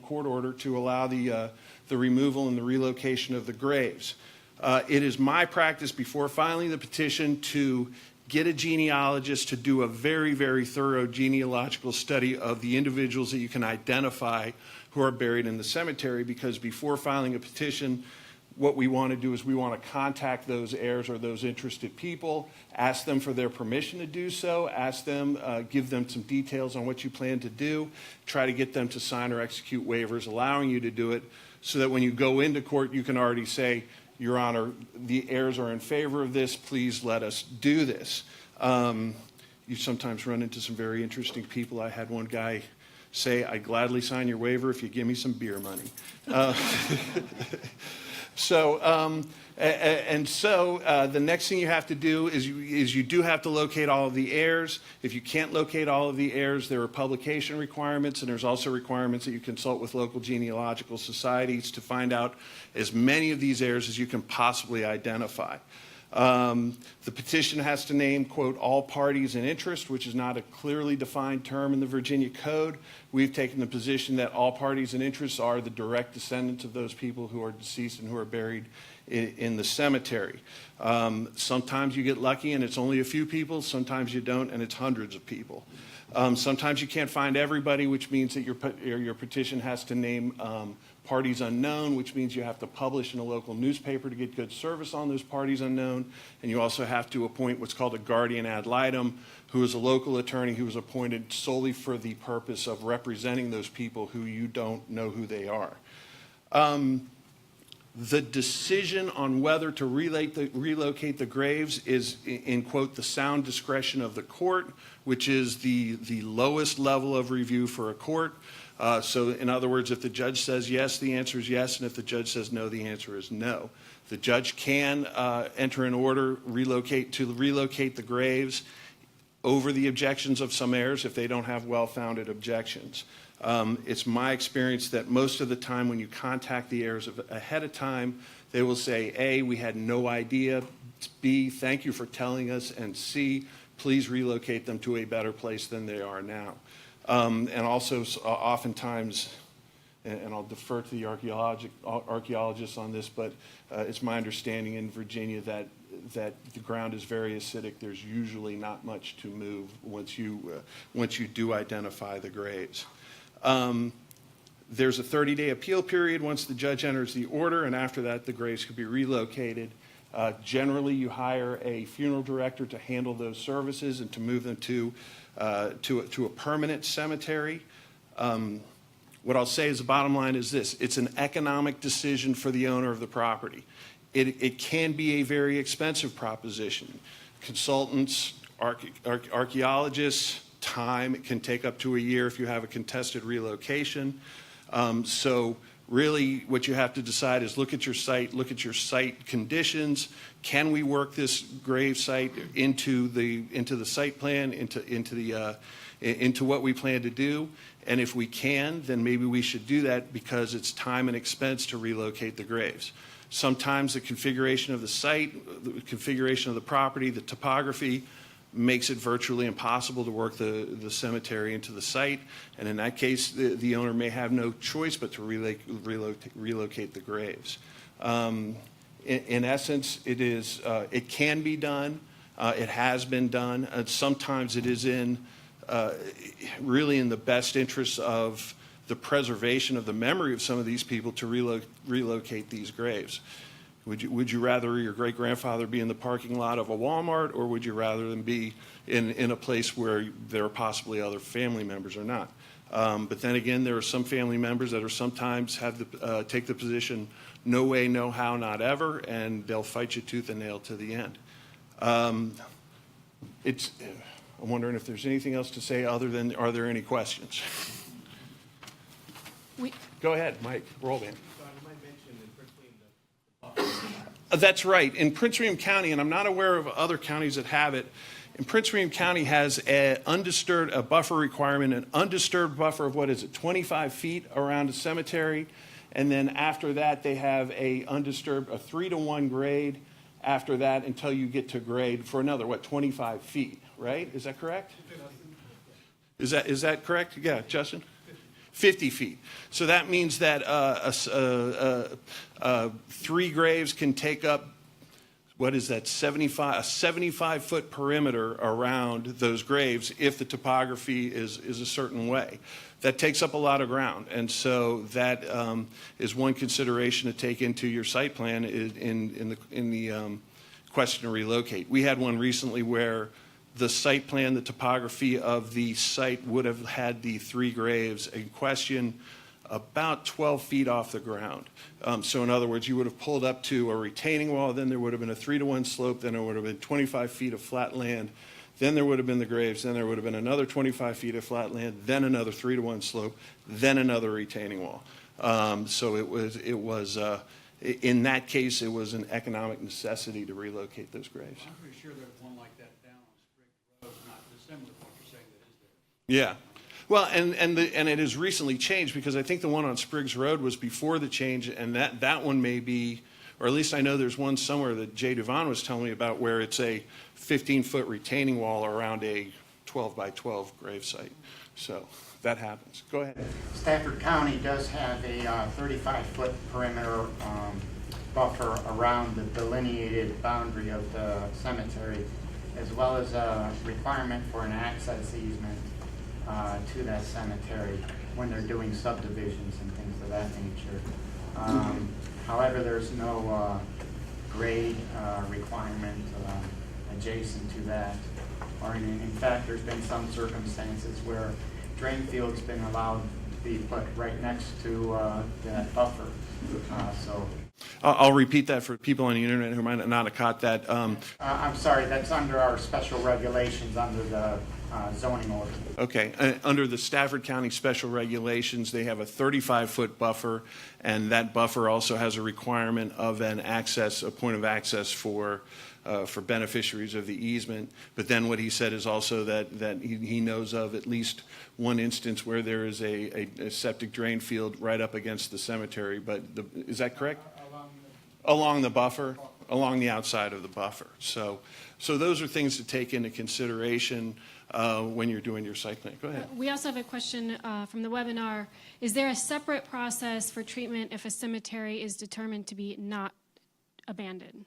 S12: court order to allow the removal and the relocation of the graves. It is my practice before filing the petition to get a genealogist to do a very, very thorough genealogical study of the individuals that you can identify who are buried in the cemetery, because before filing a petition, what we want to do is we want to contact those heirs or those interested people, ask them for their permission to do so, ask them, give them some details on what you plan to do, try to get them to sign or execute waivers allowing you to do it, so that when you go into court, you can already say, Your Honor, the heirs are in favor of this, please let us do this. You sometimes run into some very interesting people. I had one guy say, I'd gladly sign your waiver if you give me some beer money. The next thing you have to do is you do have to locate all of the heirs. If you can't locate all of the heirs, there are publication requirements, and there's also requirements that you consult with local genealogical societies to find out as many of these heirs as you can possibly identify. The petition has to name, quote, all parties in interest, which is not a clearly defined term in the Virginia Code. We've taken the position that all parties in interest are the direct descendants of those people who are deceased and who are buried in the cemetery. Sometimes you get lucky and it's only a few people. Sometimes you don't and it's hundreds of people. Sometimes you can't find everybody, which means that your petition has to name parties unknown, which means you have to publish in a local newspaper to get good service on those parties unknown. And you also have to appoint what's called a guardian ad litem, who is a local attorney who is appointed solely for the purpose of representing those people who you don't know who they are. The decision on whether to relocate the graves is, in quote, the sound discretion of the court, which is the lowest level of review for a court. So in other words, if the judge says yes, the answer is yes, and if the judge says no, the answer is no. The judge can enter an order to relocate the graves over the objections of some heirs if they don't have well-founded objections. It's my experience that most of the time when you contact the heirs ahead of time, they will say, A, we had no idea, B, thank you for telling us, and C, please relocate them to a better place than they are now. And also, oftentimes, and I'll defer to the archaeologists on this, but it's my understanding in Virginia that the ground is very acidic. There's usually not much to move once you do identify the graves. There's a 30-day appeal period once the judge enters the order, and after that, the graves could be relocated. Generally, you hire a funeral director to handle those services and to move them to a permanent cemetery. What I'll say is the bottom line is this: it's an economic decision for the owner of the property. It can be a very expensive proposition. Consultants, archaeologists, time, it can take up to a year if you have a contested relocation. So really what you have to decide is look at your site conditions. Can we work this grave site into the site plan, into what we plan to do? And if we can, then maybe we should do that because it's time and expense to relocate the graves. Sometimes the configuration of the site, the configuration of the property, the topography makes it virtually impossible to work the cemetery into the site. And in that case, the owner may have no choice but to relocate the graves. In essence, it can be done. It has been done. Sometimes it is really in the best interest of the preservation of the memory of some of these people to relocate these graves. Would you rather your great-grandfather be in the parking lot of a Walmart, or would you rather them be in a place where there are possibly other family members or not? But then again, there are some family members that are sometimes take the position, no way, no how, not ever, and they'll fight you tooth and nail to the end. I'm wondering if there's anything else to say other than, are there any questions? Go ahead, Mike, roll in. That's right. In Prince William County, and I'm not aware of other counties that have it, in Prince William County has a buffer requirement, an undisturbed buffer of, 25 feet around a cemetery. And then after that, they have a 3-to-1 grade after that until you get to grade for another, 25 feet, right? Is that correct? Is that correct? Yeah, Justin? 50 feet. So that means that 3 graves can take up, a 75-foot perimeter around those graves if the topography is a certain way. That takes up a lot of ground, and so that is one consideration to take into your site plan in the question to relocate. We had one recently where the site plan, the topography of the site would have had the 3 graves in question about 12 feet off the ground. So in other words, you would have pulled up to a retaining wall, then there would have been a 3-to-1 slope, then there would have been 25 feet of flat land, then there would have been the graves, then there would have been another 25 feet of flat land, then another 3-to-1 slope, then another retaining wall. So it was in that case, it was an economic necessity to relocate those graves.
S5: I'm pretty sure there's one like that down on Sprigg Road, not dissimilar to what you're saying that is there.
S12: Yeah. Well, and it has recently changed, because I think the one on Spriggs Road was before the change, and that one may be, or at least I know there's one somewhere that Jay Duvon was telling me about where it's a 15-foot retaining wall around a 12 by 12 grave site. So that happens. Go ahead.
S13: Stafford County does have a 35-foot perimeter buffer around the delineated boundary of the cemetery, as well as a requirement for an access easement to that cemetery when they're doing subdivisions and things of that nature. However, there's no grade requirement adjacent to that. Or in fact, there's been some circumstances where drain field's been allowed to be put right next to that buffer.
S12: I'll repeat that for people on the internet who might not have caught that.
S13: I'm sorry, that's under our special regulations under the zoning order.
S12: Okay. Under the Stafford County special regulations, they have a 35-foot buffer, and that buffer also has a requirement of a point of access for beneficiaries of the easement. But then what he said is also that he knows of at least one instance where there is a septic drain field right up against the cemetery. But is that correct? Along the buffer, along the outside of the buffer. So those are things to take into consideration when you're doing your site plan. Go ahead.
S2: We also have a question from the webinar. Is there a separate process for treatment if a cemetery is determined to be not abandoned?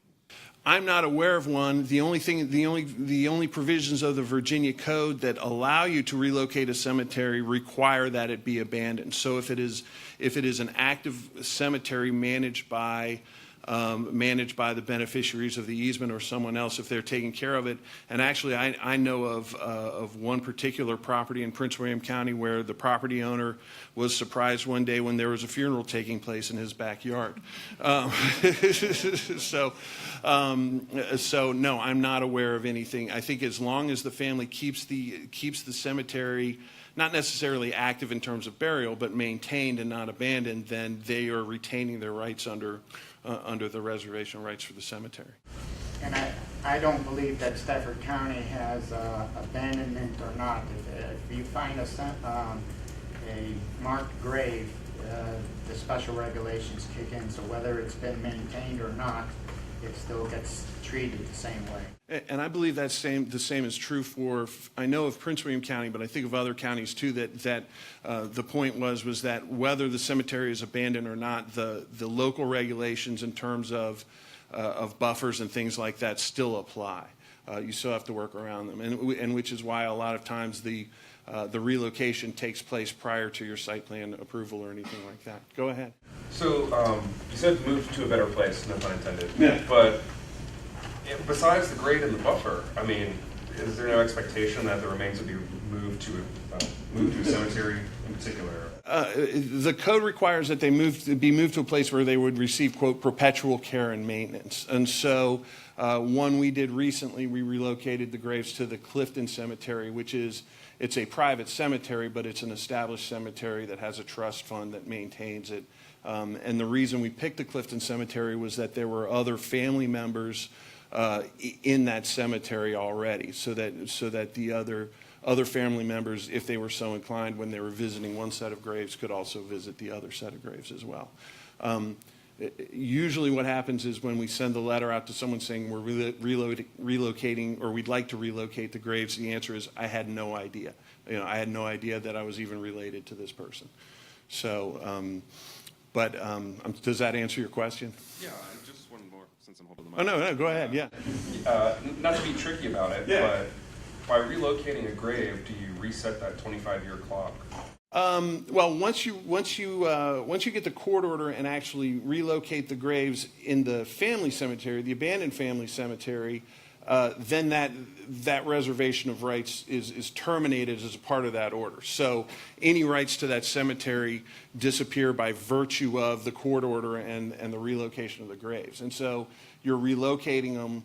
S12: I'm not aware of one. The only provisions of the Virginia Code that allow you to relocate a cemetery require that it be abandoned. So if it is an active cemetery managed by the beneficiaries of the easement or someone else, if they're taking care of it. And actually, I know of one particular property in Prince William County where the property owner was surprised one day when there was a funeral taking place in his backyard. So no, I'm not aware of anything. I think as long as the family keeps the cemetery not necessarily active in terms of burial, but maintained and not abandoned, then they are retaining their rights under the reservation rights for the cemetery.
S13: And I don't believe that Stafford County has abandonment or not. If you find a marked grave, the special regulations kick in. So whether it's been maintained or not, it still gets treated the same way.
S12: And I believe the same is true for, I know of Prince William County, but I think of other counties too, that the point was that whether the cemetery is abandoned or not, the local regulations in terms of buffers and things like that still apply. You still have to work around them, and which is why a lot of times the the relocation takes place prior to your site plan approval or anything like that. Go ahead.
S10: So you said move to a better place, no pun intended.
S12: Yeah.
S10: But besides the grade and the buffer, I mean, is there no expectation that the remains would be moved to a cemetery in particular?
S12: The code requires that they be moved to a place where they would receive, quote, perpetual care and maintenance. And so one we did recently, we relocated the graves to the Clifton Cemetery, which is, it's a private cemetery, but it's an established cemetery that has a trust fund that maintains it. And the reason we picked the Clifton Cemetery was that there were other family members in that cemetery already, so that the other family members, if they were so inclined, when they were visiting one set of graves, could also visit the other set of graves as well. Usually what happens is when we send a letter out to someone saying we're relocating, or we'd like to relocate the graves, the answer is, I had no idea. I had no idea that I was even related to this person. So, does that answer your question?
S10: Yeah, just one more since I'm holding the mic.
S12: Oh, no, go ahead, yeah.
S10: Not to be tricky about it,
S12: Yeah.
S10: but by relocating a grave, do you reset that 25-year clock?
S12: Well, once you get the court order and actually relocate the graves in the family cemetery, the abandoned family cemetery, then that reservation of rights is terminated as a part of that order. So any rights to that cemetery disappear by virtue of the court order and the relocation of the graves. And so you're relocating them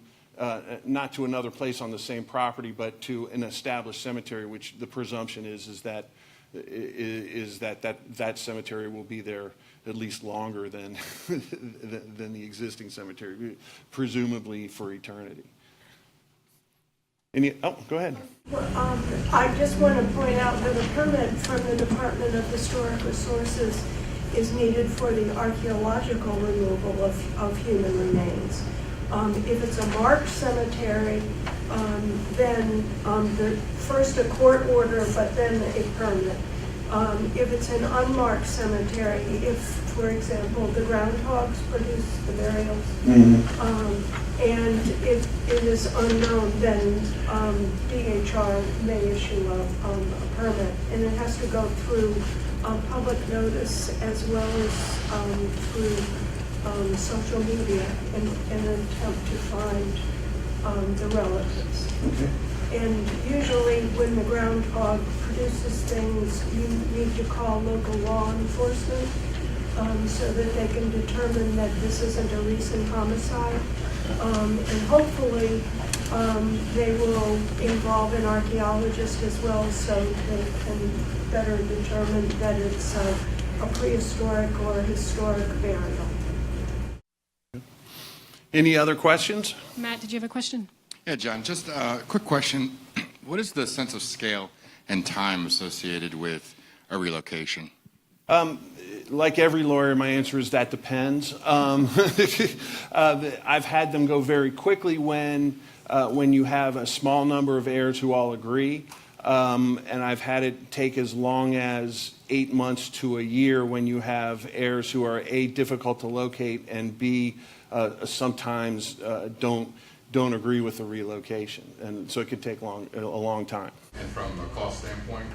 S12: not to another place on the same property, but to an established cemetery, which the presumption is that that cemetery will be there at least longer than than the existing cemetery, presumably for eternity. Go ahead.
S4: I just want to point out that a permit from the Department of Historic Resources is needed for the archaeological removal of human remains. If it's a marked cemetery, then first a court order, but then a permit. If it's an unmarked cemetery, if, for example, the groundhogs produce the burials, and if it is unknown, then DEA Chars may issue a permit, and it has to go through public notice as well as through social media in an attempt to find the relatives.
S12: Okay.
S4: And usually when the groundhog produces things, you need to call local law enforcement so that they can determine that this isn't a recent homicide. And hopefully they will involve an archaeologist as well so they can better determine that it's a prehistoric or historic burial.
S12: Any other questions?
S2: Matt, did you have a question?
S14: Yeah, John, just a quick question. What is the sense of scale and time associated with a relocation?
S12: Like every lawyer, my answer is that depends. I've had them go very quickly when you have a small number of heirs who all agree. And I've had it take as long as 8 months to a year when you have heirs who are A, difficult to locate, and B, sometimes don't agree with the relocation. And so it could take a long time.
S14: And from a cost standpoint?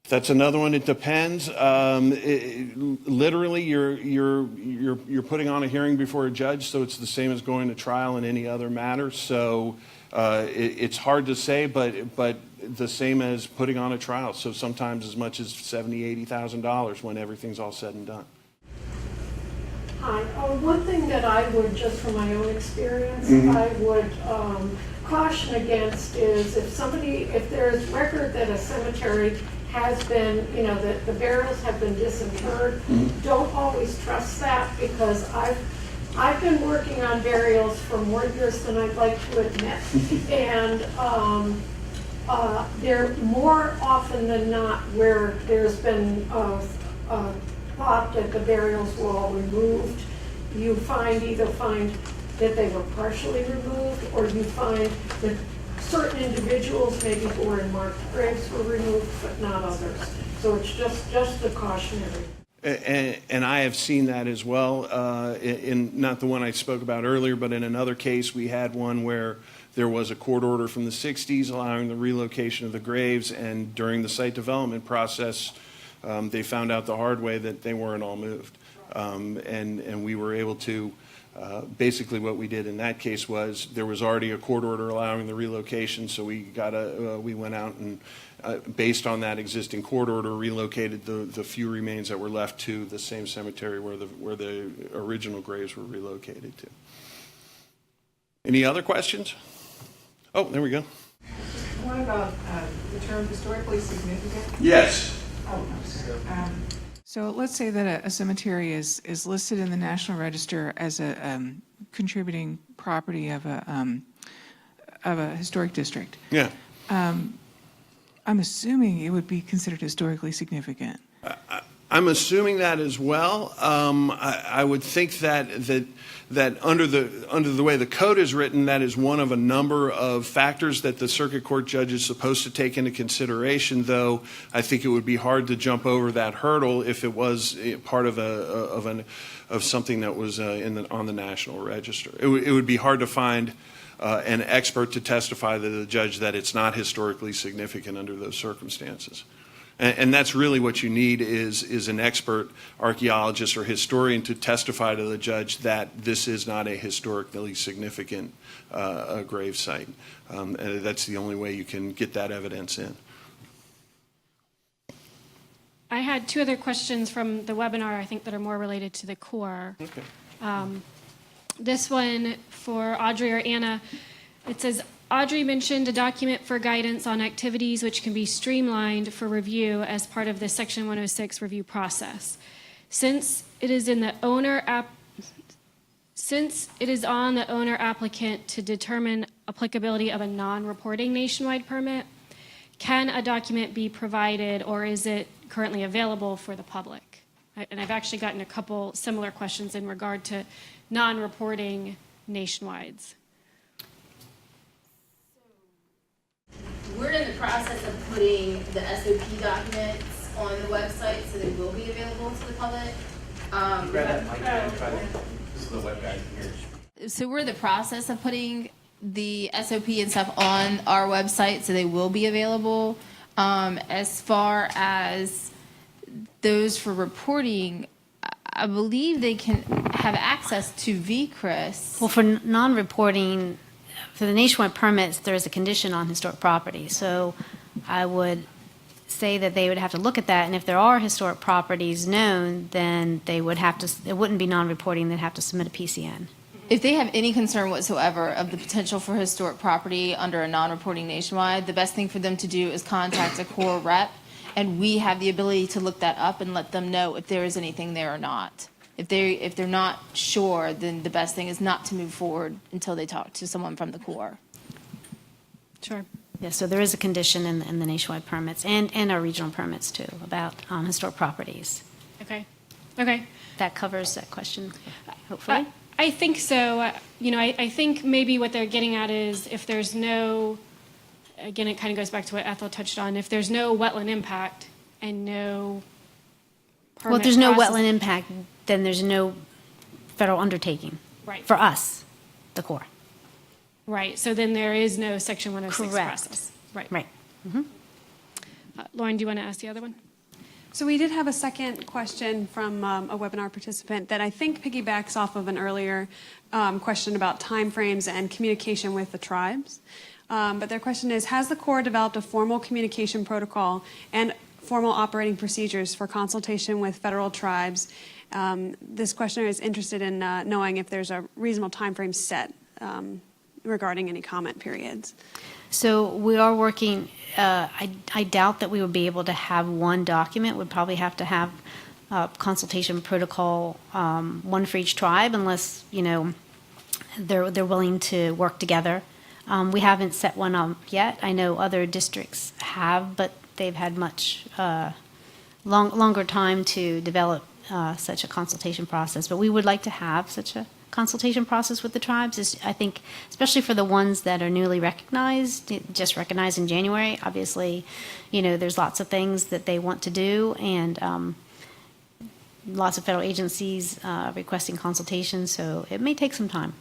S12: That's another one. It depends. Literally, you're putting on a hearing before a judge, so it's the same as going to trial in any other matter. So it's hard to say, but the same as putting on a trial. So sometimes as much as $70,000, $80,000 when everything's all said and done.
S4: Hi. One thing that I would, just from my own experience, I would caution against is if there's record that a cemetery has been, that the burials have been disinterred, don't always trust that, because I've been working on burials for more years than I'd like to admit, and they're more often than not where there's been thought that the burials were all removed. You either find that they were partially removed, or you find that certain individuals, maybe who were in marked graves, were removed, but not others. So it's just a cautionary.
S12: And I have seen that as well, in not the one I spoke about earlier, but in another case we had one where There was a court order from the 60s allowing the relocation of the graves, and during the site development process, they found out the hard way that they weren't all moved. And we were able to, basically what we did in that case was there was already a court order allowing the relocation, so we went out and based on that existing court order, relocated the few remains that were left to the same cemetery where the original graves were relocated to. Any other questions? Oh, there we go.
S15: What about the term historically significant?
S12: Yes.
S15: Oh, no. So let's say that a cemetery is listed in the National Register as a contributing property of a historic district.
S12: Yeah.
S15: I'm assuming it would be considered historically significant.
S12: I'm assuming that as well. I would think that under the way the code is written, that is one of a number of factors that the circuit court judge is supposed to take into consideration. Though I think it would be hard to jump over that hurdle if it was part of something that was on the National Register. It would be hard to find an expert to testify to the judge that it's not historically significant under those circumstances. And that's really what you need is an expert archaeologist or historian to testify to the judge that this is not a historically significant grave site. That's the only way you can get that evidence in.
S2: I had two other questions from the webinar, I think, that are more related to the core.
S12: Okay.
S2: This one for Audrey or Anna, it says, Audrey mentioned a document for guidance on activities which can be streamlined for review as part of the Section 106 review process. Since it is on the owner applicant to determine applicability of a non-reporting nationwide permit, can a document be provided or is it currently available for the public? And I've actually gotten a couple similar questions in regard to non-reporting nationwides.
S16: We're in the process of putting the SOP documents on the website, so they will be available to the public.
S11: This is the web guide here.
S16: So we're in the process of putting the SOP and stuff on our website, so they will be available. As far as those for reporting, I believe they can have access to VCRIS.
S9: Well, for non-reporting, for the nationwide permits, there is a condition on historic property. So I would say that they would have to look at that, and if there are historic properties known, then they would have to, it wouldn't be non-reporting, they'd have to submit a PCN.
S16: If they have any concern whatsoever of the potential for historic property under a non-reporting nationwide, the best thing for them to do is contact a core rep, and we have the ability to look that up and let them know if there is anything there or not. If they're not sure, then the best thing is not to move forward until they talk to someone from the Corps.
S2: Sure.
S9: Yeah, so there is a condition in the nationwide permits and our regional permits too about historic properties.
S2: Okay. Okay.
S9: That covers that question, hopefully.
S2: I think so. I think maybe what they're getting at is if there's no, again, it kind of goes back to what Ethel touched on, if there's no wetland impact and no permit
S9: Well, if there's no
S2: process-
S9: wetland impact, then there's no federal undertaking.
S2: Right.
S9: For us, the Corps.
S2: Right, so then there is no Section 106
S9: Correct.
S2: process. Right.
S9: Right. Mm-hmm.
S2: Lauren, do you want to ask the other one?
S8: So we did have a second question from a webinar participant that I think piggybacks off of an earlier question about timeframes and communication with the tribes. But their question is, has the Corps developed a formal communication protocol and formal operating procedures for consultation with federal tribes? This questioner is interested in knowing if there's a reasonable timeframe set regarding any comment periods.
S9: So we are working, I doubt that we would be able to have one document. We'd probably have to have a consultation protocol, one for each tribe, unless, they're willing to work together. We haven't set one up yet. I know other districts have, but they've had much longer time to develop such a consultation process. But we would like to have such a consultation process with the tribes, I think, especially for the ones that are newly recognized, just recognized in January. Obviously, there's lots of things that they want to do, and lots of federal agencies requesting consultation, so it may take some time.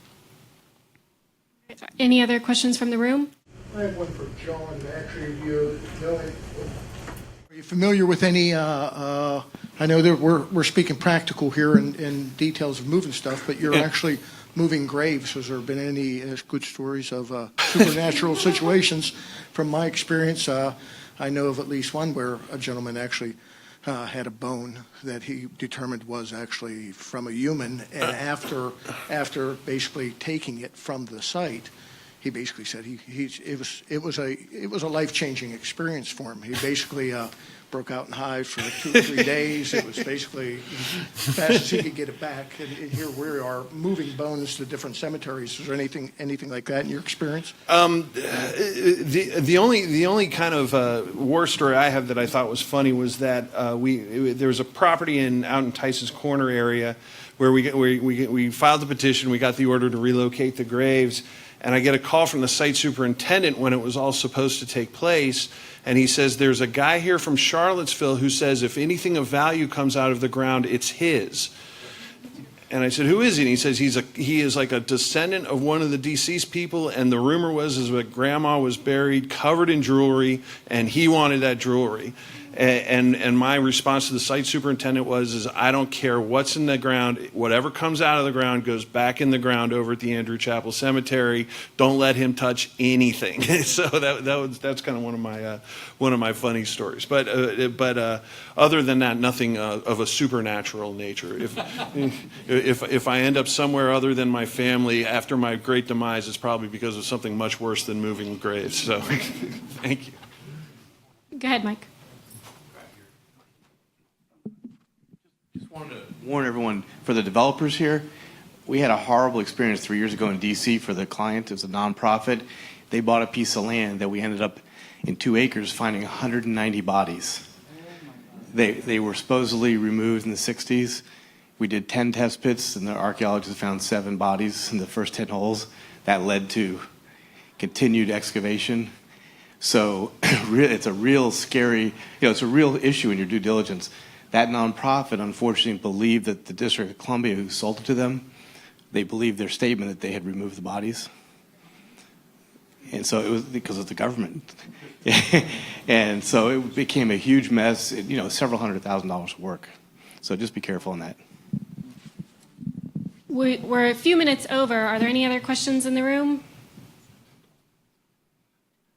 S2: Any other questions from the room?
S17: I have one for John. Actually, are you familiar with any? I know that we're speaking practical here in details of moving stuff, but you're actually moving graves. Has there been any good stories of supernatural situations? From my experience, I know of at least one where a gentleman actually had a bone that he determined was actually from a human, and after basically taking it from the site, he basically said it was a life-changing experience for him. He basically broke out in hives for 2 or 3 days. It was basically as fast as he could get it back. And here we are moving bones to different cemeteries. Is there anything like that in your experience?
S12: The only kind of war story I have that I thought was funny was that there was a property out in Tice's Corner area where we filed the petition. We got the order to relocate the graves. And I get a call from the site superintendent when it was all supposed to take place. And he says, there's a guy here from Charlottesville who says if anything of value comes out of the ground, it's his. And I said, who is he? And he says he is like a descendant of one of the deceased people. And the rumor was that grandma was buried covered in jewelry, and he wanted that jewelry. And my response to the site superintendent was I don't care what's in the ground. Whatever comes out of the ground goes back in the ground over at the Andrew Chapel Cemetery. Don't let him touch anything. So that's kind of one of my funny stories. But other than that, nothing of a supernatural nature. If I end up somewhere other than my family after my great demise, it's probably because of something much worse than moving graves. So thank you.
S2: Go ahead, Mike.
S1: Just wanted to warn everyone, for the developers here, we had a horrible experience 3 years ago in D.C. for the client. It was a nonprofit. They bought a piece of land that we ended up in 2 acres finding 190 bodies. They were supposedly removed in the 60s. We did 10 test pits, and the archaeologists found 7 bodies in the first 10 holes. That led to continued excavation. So it's a real scary, it's a real issue in your due diligence. That nonprofit, unfortunately, believed that the District of Columbia, who sold it to them, they believed their statement that they had removed the bodies. And so it was because of the government. And so it became a huge mess, several $100,000 of work. So just be careful on that.
S2: We're a few minutes over. Are there any other questions in the room?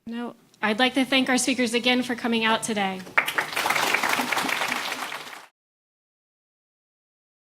S2: No. I'd like to thank our speakers again for coming out today.